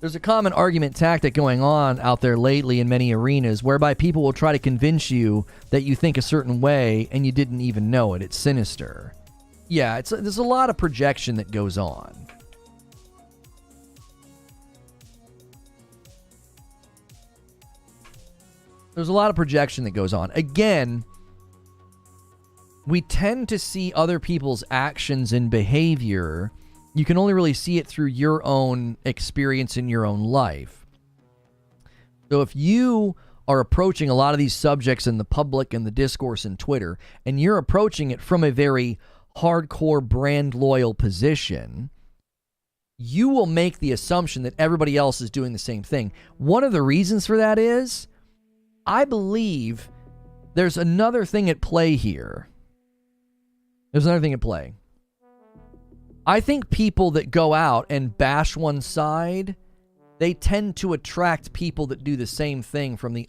There's a common argument tactic going on out there lately in many arenas whereby people will try to convince you that you think a certain way and you didn't even know it. It's sinister. Yeah, there's a lot of projection that goes on. There's a lot of projection that goes on. Again, we tend to see other people's actions and behavior. You can only really see it through your own experience in your own life. So if you are approaching a lot of these subjects in the public and the discourse in Twitter, and you're approaching it from a very hardcore brand loyal position, you will make the assumption that everybody else is doing the same thing. One of the reasons for that is, I believe there's another thing at play here. There's another thing at play. I think people that go out and bash one side, they tend to attract people that do the same thing from the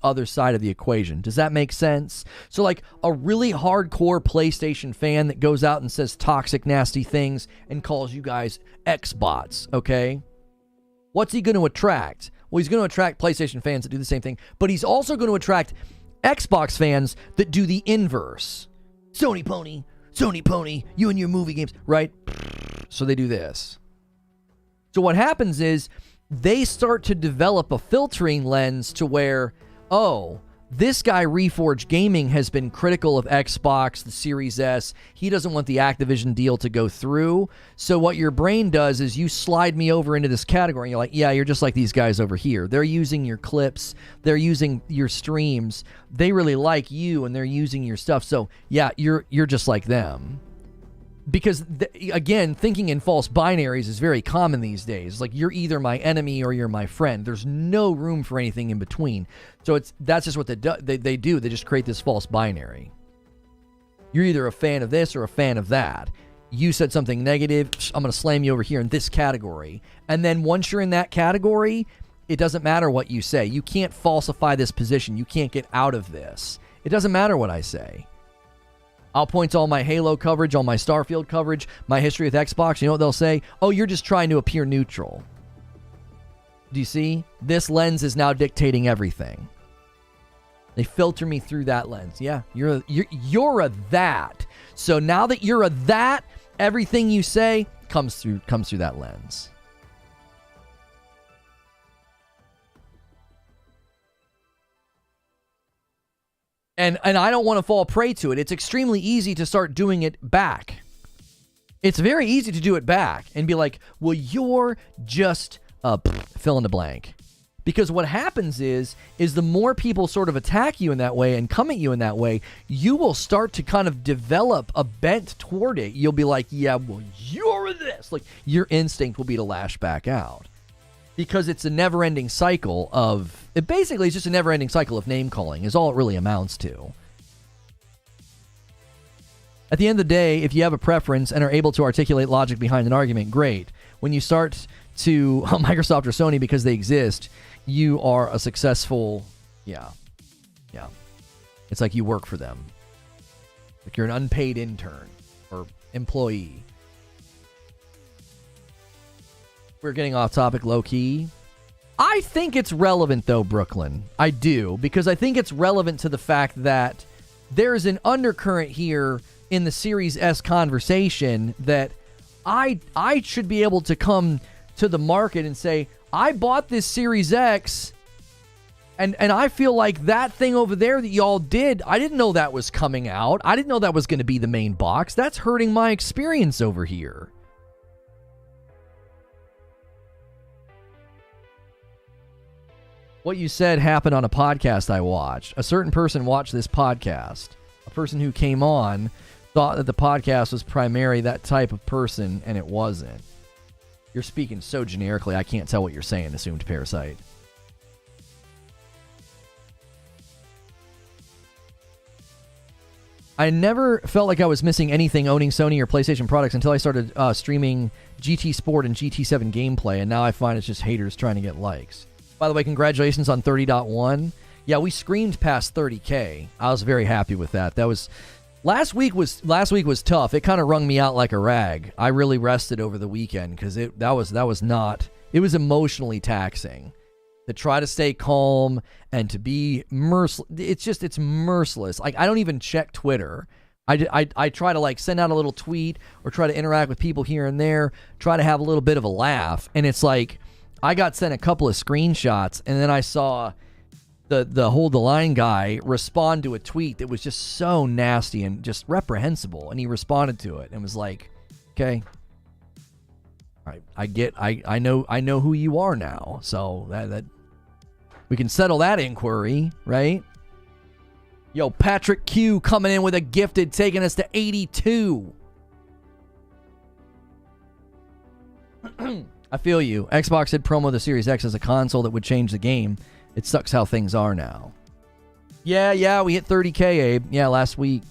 other side of the equation. Does that make sense? So like a really hardcore PlayStation fan that goes out and says toxic, nasty things and calls you guys Xbots, okay? What's he going to attract? Well, he's going to attract PlayStation fans that do the same thing, but he's also going to attract Xbox fans that do the inverse. Sony pony, Sony pony, you and your movie games, right? So they do this. So what happens is they start to develop a filtering lens to where, oh, this guy Reforge Gaming has been critical of Xbox, the Series S. He doesn't want the Activision deal to go through. So what your brain does is you slide me over into this category. And you're like, yeah, you're just like these guys over here. They're using your clips. They're using your streams. They really like you, and they're using your stuff. So yeah, you're just like them. Because, again, thinking in false binaries is very common these days. Like, you're either my enemy or you're my friend. There's no room for anything in between. So that's just what they do. They just create this false binary. You're either a fan of this or a fan of that. You said something negative, I'm going to slam you over here in this category. And then once you're in that category, it doesn't matter what you say. You can't falsify this position. You can't get out of this. It doesn't matter what I say. I'll point to all my Halo coverage, all my Starfield coverage, my history with Xbox. You know what they'll say? Oh, you're just trying to appear neutral. Do you see? This lens is now dictating everything. They filter me through that lens. Yeah, you're a that. So now that you're a that, everything you say comes through that lens. And I don't want to fall prey to it. It's extremely easy to start doing it back. It's very easy to do it back and be like, well, you're just fill in the blank. Because what happens is the more people sort of attack you in that way and come at you in that way, you will start to kind of develop a bent toward it. You'll be like, yeah, well, you're this. Like, your instinct will be to lash back out. Because it's a never-ending cycle of... It basically is just a never-ending cycle of name-calling is all it really amounts to. At the end of the day, if you have a preference and are able to articulate logic behind an argument, great. When you start to... Microsoft or Sony, because they exist, you are a successful... Yeah. It's like you work for them. Like you're an unpaid intern or employee. We're getting off topic low-key. I think it's relevant, though, Brooklyn. I do, because I think it's relevant to the fact that there's an undercurrent here in the Series S conversation that I should be able to come to the market and say, I bought this Series X, and I feel like that thing over there that y'all did, I didn't know that was coming out. I didn't know that was going to be the main box. That's hurting my experience over here. What you said happened on a podcast I watched. A certain person watched this podcast. A person who came on thought that the podcast was primarily that type of person, and it wasn't. You're speaking so generically, I can't tell what you're saying, assumed parasite. I never felt like I was missing anything owning Sony or PlayStation products until I started streaming GT Sport and GT7 gameplay, and now I find it's just haters trying to get likes. By the way, congratulations on 30.1. Yeah, we screamed past 30K. I was very happy with that. That was last week was tough. It kind of wrung me out like a rag. I really rested over the weekend because it was emotionally taxing to try to stay calm and to be merciless. It's merciless. Like, I don't even check Twitter. I try to like send out a little tweet or try to interact with people here and there, try to have a little bit of a laugh, and it's like I got sent a couple of screenshots, and then I saw the Hold the Line guy respond to a tweet that was just so nasty and just reprehensible, and he responded to it and was like, okay, all right, I know who you are now, so that we can settle that inquiry, right? Yo, Patrick Q coming in with a gifted, taking us to 82. I feel you. Xbox did promo the Series X as a console that would change the game. It sucks how things are now. Yeah, we hit 30K, Abe. Yeah, last week.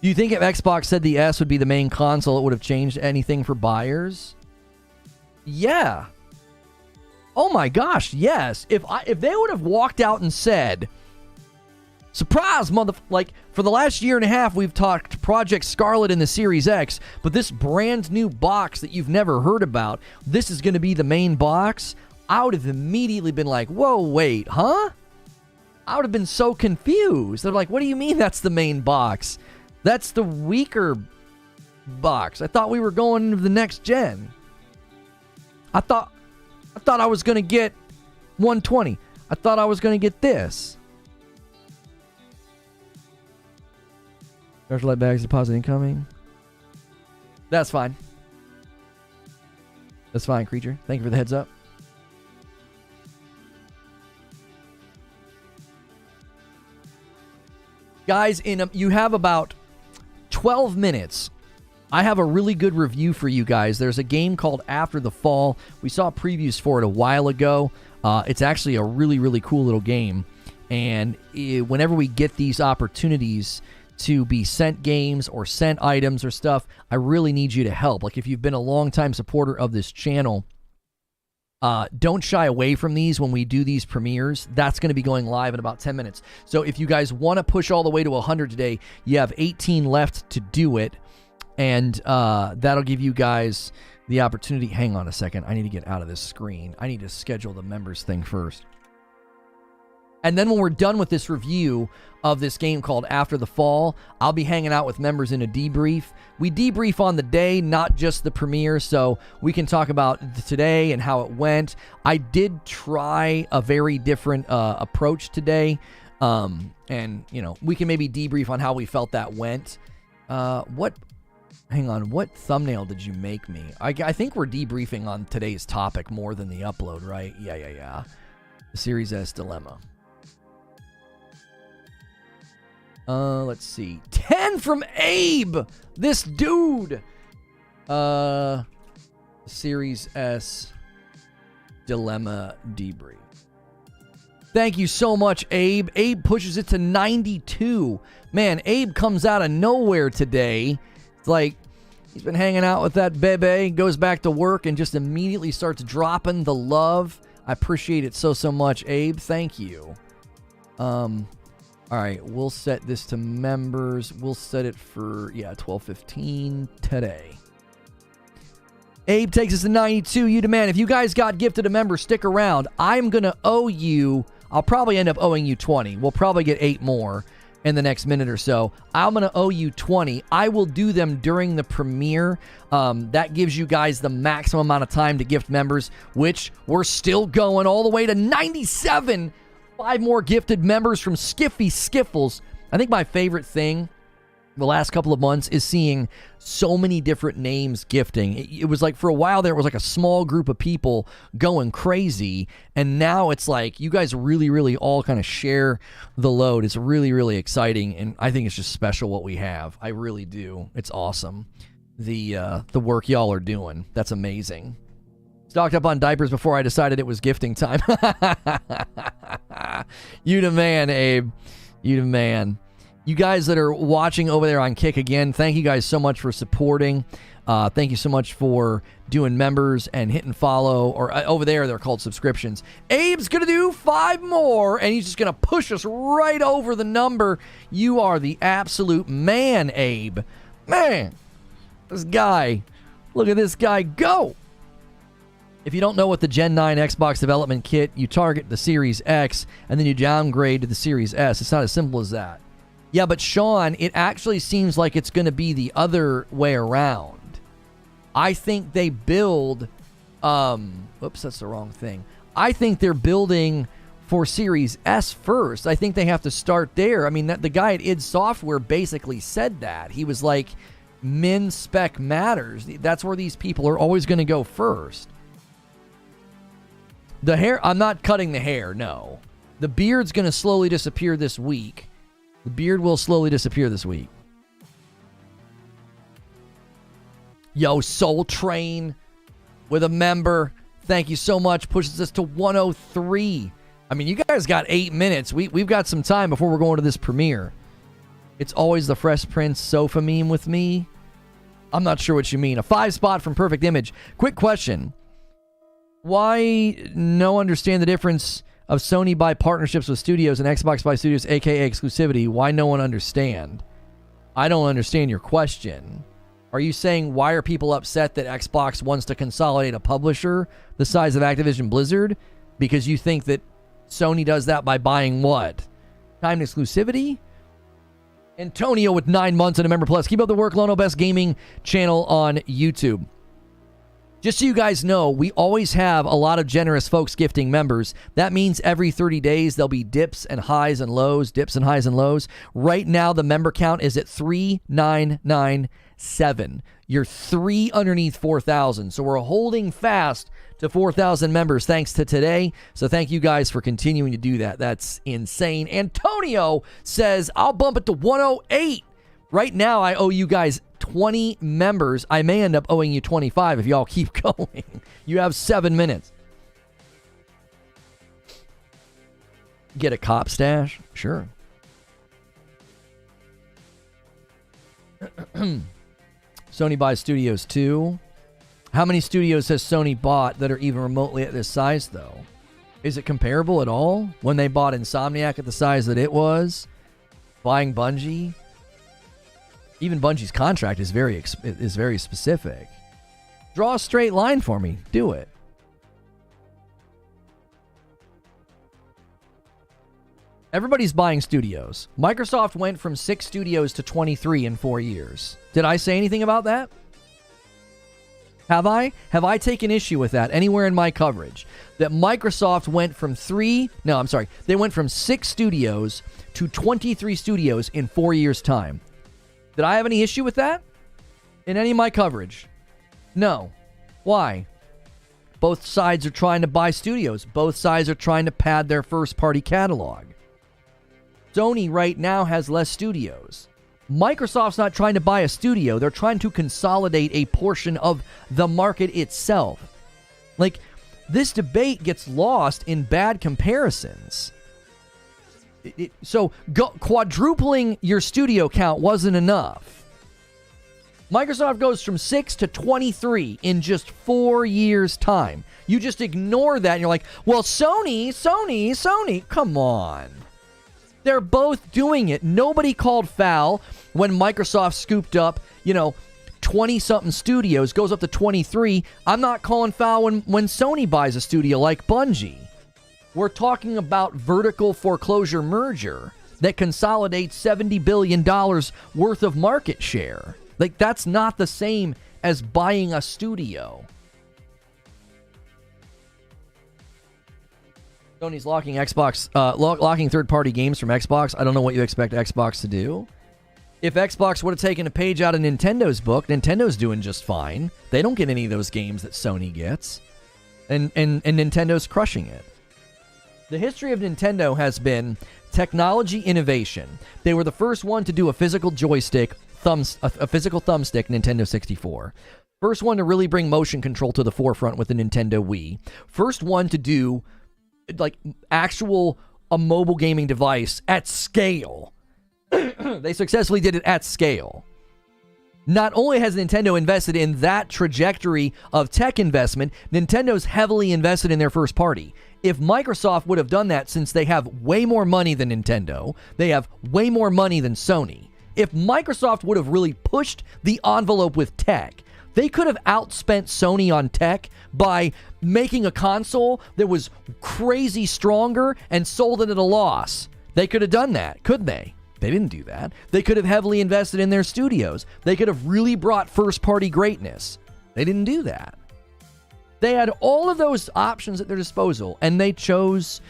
Do you think if Xbox said the S would be the main console, it would have changed anything for buyers? Yeah. Oh my gosh, yes. If they would have walked out and said, surprise, like, for the last year and a half, we've talked Project Scarlet in the Series X, but this brand new box that you've never heard about, this is going to be the main box, I would have immediately been like, whoa, wait, huh? I would have been so confused. They're like, what do you mean that's the main box? That's the weaker box. I thought we were going into the next gen. I thought I was going to get 120. I thought I was going to get this. Charge light bags, deposit incoming. That's fine. That's fine, creature. Thank you for the heads up. Guys, you have about 12 minutes. I have a really good review for you guys. There's a game called After the Fall. We saw previews for it a while ago. It's actually a really, really cool little game. And whenever we get these opportunities to be sent games or sent items or stuff, I really need you to help. Like, if you've been a longtime supporter of this channel, don't shy away from these when we do these premieres. That's going to be going live in about 10 minutes. So if you guys want to push all the way to 100 today, you have 18 left to do it. And that'll give you guys the opportunity. Hang on a second. I need to get out of this screen. I need to schedule the members thing first. And then when we're done with this review of this game called After the Fall, I'll be hanging out with members in a debrief. We debrief on the day, not just the premiere, so we can talk about today and how it went. I did try a very different approach today, and, you know, we can maybe debrief on how we felt that went. Hang on, what thumbnail did you make me? I think we're debriefing on today's topic more than the upload, right? Yeah. The Series S dilemma. Let's see. 10 from Abe! This dude! Series S dilemma debrief. Thank you so much, Abe. Abe pushes it to 92. Man, Abe comes out of nowhere today. It's like he's been hanging out with that bebe, goes back to work, and just immediately starts dropping the love. I appreciate it so much, Abe. Thank you. All right, we'll set this to members. We'll set it for, 12:15 today. Abe takes us to 92. You demand. If you guys got gifted a member, stick around. I'm going to owe you, I'll probably end up owing you 20. We'll probably get 8 more in the next minute or so. I'm going to owe you 20. I will do them during the premiere. That gives you guys the maximum amount of time to gift members, which we're still going all the way to 97. 5 more gifted members from Skiffy Skiffles. I think my favorite thing the last couple of months is seeing so many different names gifting. It was like, for a while there, it was like a small group of people going crazy, and now it's like you guys really, really all kind of share the load. It's really, really exciting, and I think it's just special what we have. I really do. It's awesome. The work y'all are doing. That's amazing. Stocked up on diapers before I decided it was gifting time. You the man, Abe. You the man. You guys that are watching over there on Kick, again, thank you guys so much for supporting. Thank you so much for doing members and hitting follow. Or over there, they're called subscriptions. Abe's going to do 5 more, and he's just going to push us right over the number. You are the absolute man, Abe. Man, this guy. Look at this guy go. If you don't know what the Gen 9 Xbox development kit, you target the Series X, and then you downgrade to the Series S. It's not as simple as that. Yeah, but Sean, it actually seems like it's going to be the other way around. I think they build... Oops, that's the wrong thing. I think they're building for Series S first. I think they have to start there. I mean, the guy at id Software basically said that. He was like, min spec matters. That's where these people are always going to go first. The hair, I'm not cutting the hair, no. The beard's going to slowly disappear this week. The beard will slowly disappear this week. Yo, Soul Train with a member. Thank you so much. Pushes us to 103. I mean, you guys got 8 minutes. We've got some time before we're going to this premiere. It's always the Fresh Prince sofa meme with me. I'm not sure what you mean. A 5 spot from Perfect Image. Quick question. Why no understand the difference of Sony buy partnerships with studios and Xbox buy studios, aka exclusivity? Why no one understand? I don't understand your question. Are you saying why are people upset that Xbox wants to consolidate a publisher the size of Activision Blizzard? Because you think that Sony does that by buying what? Timed exclusivity? Antonio with 9 months and a member plus. Keep up the work, Lono. Best gaming channel on YouTube. Just so you guys know, we always have a lot of generous folks gifting members. That means every 30 days there'll be dips and highs and lows, dips and highs and lows. Right now, the member count is at 3,997. You're 3 underneath 4,000. So we're holding fast to 4,000 members thanks to today. So thank you guys for continuing to do that. That's insane. Antonio says, I'll bump it to 108. Right now, I owe you guys 20 members. I may end up owing you 25 if y'all keep going. You have 7 minutes. Get a cop stash? Sure. Sony buys studios too. How many studios has Sony bought that are even remotely at this size, though? Is it comparable at all? When they bought Insomniac at the size that it was? Buying Bungie? Even Bungie's contract is very specific. Draw a straight line for me. Do it. Everybody's buying studios. Microsoft went from 6 studios to 23 in 4 years. Did I say anything about that? Have I? Have I taken issue with that anywhere in my coverage? That Microsoft went from they went from 6 studios to 23 studios in 4 years' time. Did I have any issue with that in any of my coverage? No. Why? Both sides are trying to buy studios. Both sides are trying to pad their first-party catalog. Sony right now has less studios. Microsoft's not trying to buy a studio. They're trying to consolidate a portion of the market itself. Like, this debate gets lost in bad comparisons. So quadrupling your studio count wasn't enough. Microsoft goes from 6 to 23 in just 4 years' time. You just ignore that and you're like, well, Sony. Come on. They're both doing it. Nobody called foul when Microsoft scooped up, 20-something studios, goes up to 23. I'm not calling foul when Sony buys a studio like Bungie. We're talking about vertical foreclosure merger that consolidates $70 billion worth of market share. Like, that's not the same as buying a studio. Sony's locking locking third-party games from Xbox. I don't know what you expect Xbox to do. If Xbox would have taken a page out of Nintendo's book, Nintendo's doing just fine. They don't get any of those games that Sony gets. And Nintendo's crushing it. The history of Nintendo has been technology innovation. They were the first one to do a physical joystick, a physical thumbstick, Nintendo 64. First one to really bring motion control to the forefront with the Nintendo Wii. First one to do a mobile gaming device at scale. They successfully did it at scale. Not only has Nintendo invested in that trajectory of tech investment, Nintendo's heavily invested in their first party. If Microsoft would have done that, since they have way more money than Nintendo, they have way more money than Sony. If Microsoft would have really pushed the envelope with tech, they could have outspent Sony on tech by making a console that was crazy stronger and sold it at a loss. They could have done that, couldn't they? They didn't do that. They could have heavily invested in their studios. They could have really brought first-party greatness. They didn't do that. They had all of those options at their disposal, and they chose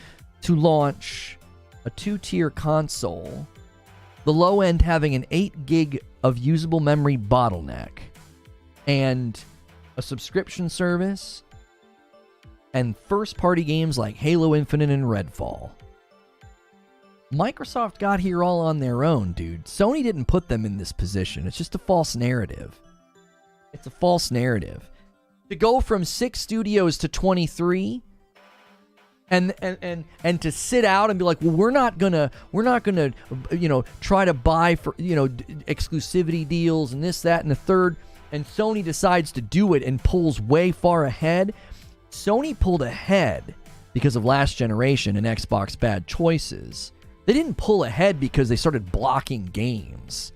to launch a 2-tier console, the low end having an 8 gig of usable memory bottleneck, and a subscription service, and first-party games like Halo Infinite and Redfall. Microsoft got here all on their own, dude. Sony didn't put them in this position. It's just a false narrative. It's a false narrative. To go from 6 studios to 23 and to sit out and be like, well, we're not gonna try to buy for exclusivity deals and this, that, and the third, and Sony decides to do it and pulls way far ahead. Sony pulled ahead because of last generation and Xbox bad choices. They didn't pull ahead because they started blocking games.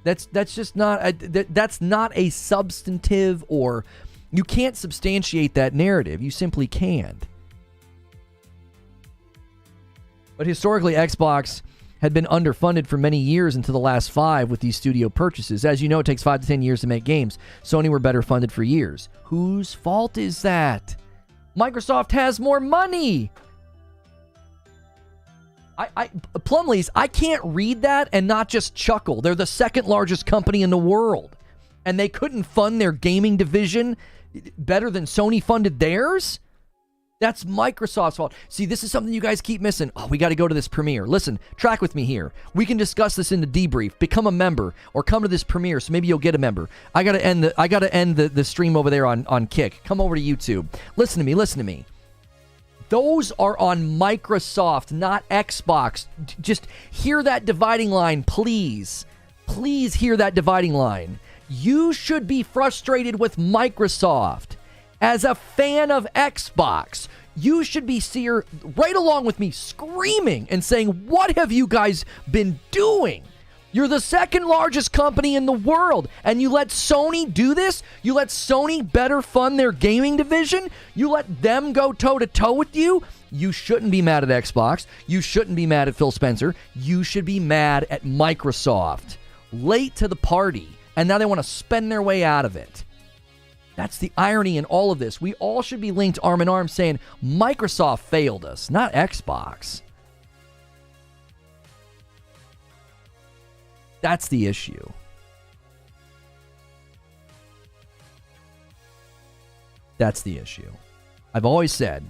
That's just not that's not a substantive, or you can't substantiate that narrative. You simply can't. But historically, Xbox had been underfunded for many years until the last 5 with these studio purchases. As you know, it takes 5 to 10 years to make games. Sony were better funded for years. Whose fault is that? Microsoft has more money. Plumleys, I can't read that and not just chuckle. They're the second largest company in the world, and they couldn't fund their gaming division better than Sony funded theirs? That's Microsoft's fault. See, this is something you guys keep missing. Oh, we got to go to this premiere. Listen, track with me here. We can discuss this in the debrief. Become a member or come to this premiere, so maybe you'll get a member. I got to end the stream over there on Kick. Come over to YouTube. Listen to me. Those are on Microsoft, not Xbox. Just hear that dividing line, please. Please hear that dividing line. You should be frustrated with Microsoft. As a fan of Xbox, you should be right along with me screaming and saying, what have you guys been doing? You're the second largest company in the world, and you let Sony do this? You let Sony better fund their gaming division? You let them go toe-to-toe with you? You shouldn't be mad at Xbox. You shouldn't be mad at Phil Spencer. You should be mad at Microsoft. Late to the party, and now they want to spend their way out of it. That's the irony in all of this. We all should be linked arm in arm saying, Microsoft failed us, not Xbox. That's the issue. That's the issue. I've always said,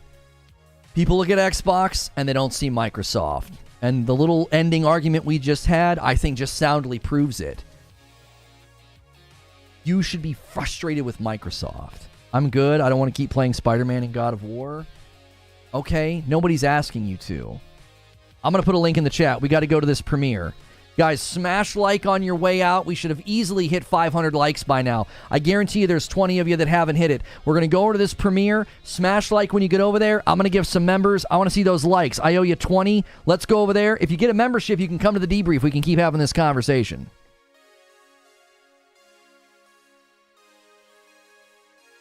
people look at Xbox and they don't see Microsoft. And the little ending argument we just had, I think just soundly proves it. You should be frustrated with Microsoft. I'm good. I don't want to keep playing Spider-Man and God of War. Okay, nobody's asking you to. I'm going to put a link in the chat. We got to go to this premiere. Guys, smash like on your way out. We should have easily hit 500 likes by now. I guarantee you there's 20 of you that haven't hit it. We're going to go over to this premiere. Smash like when you get over there. I'm going to give some members. I want to see those likes. I owe you 20. Let's go over there. If you get a membership, you can come to the debrief. We can keep having this conversation.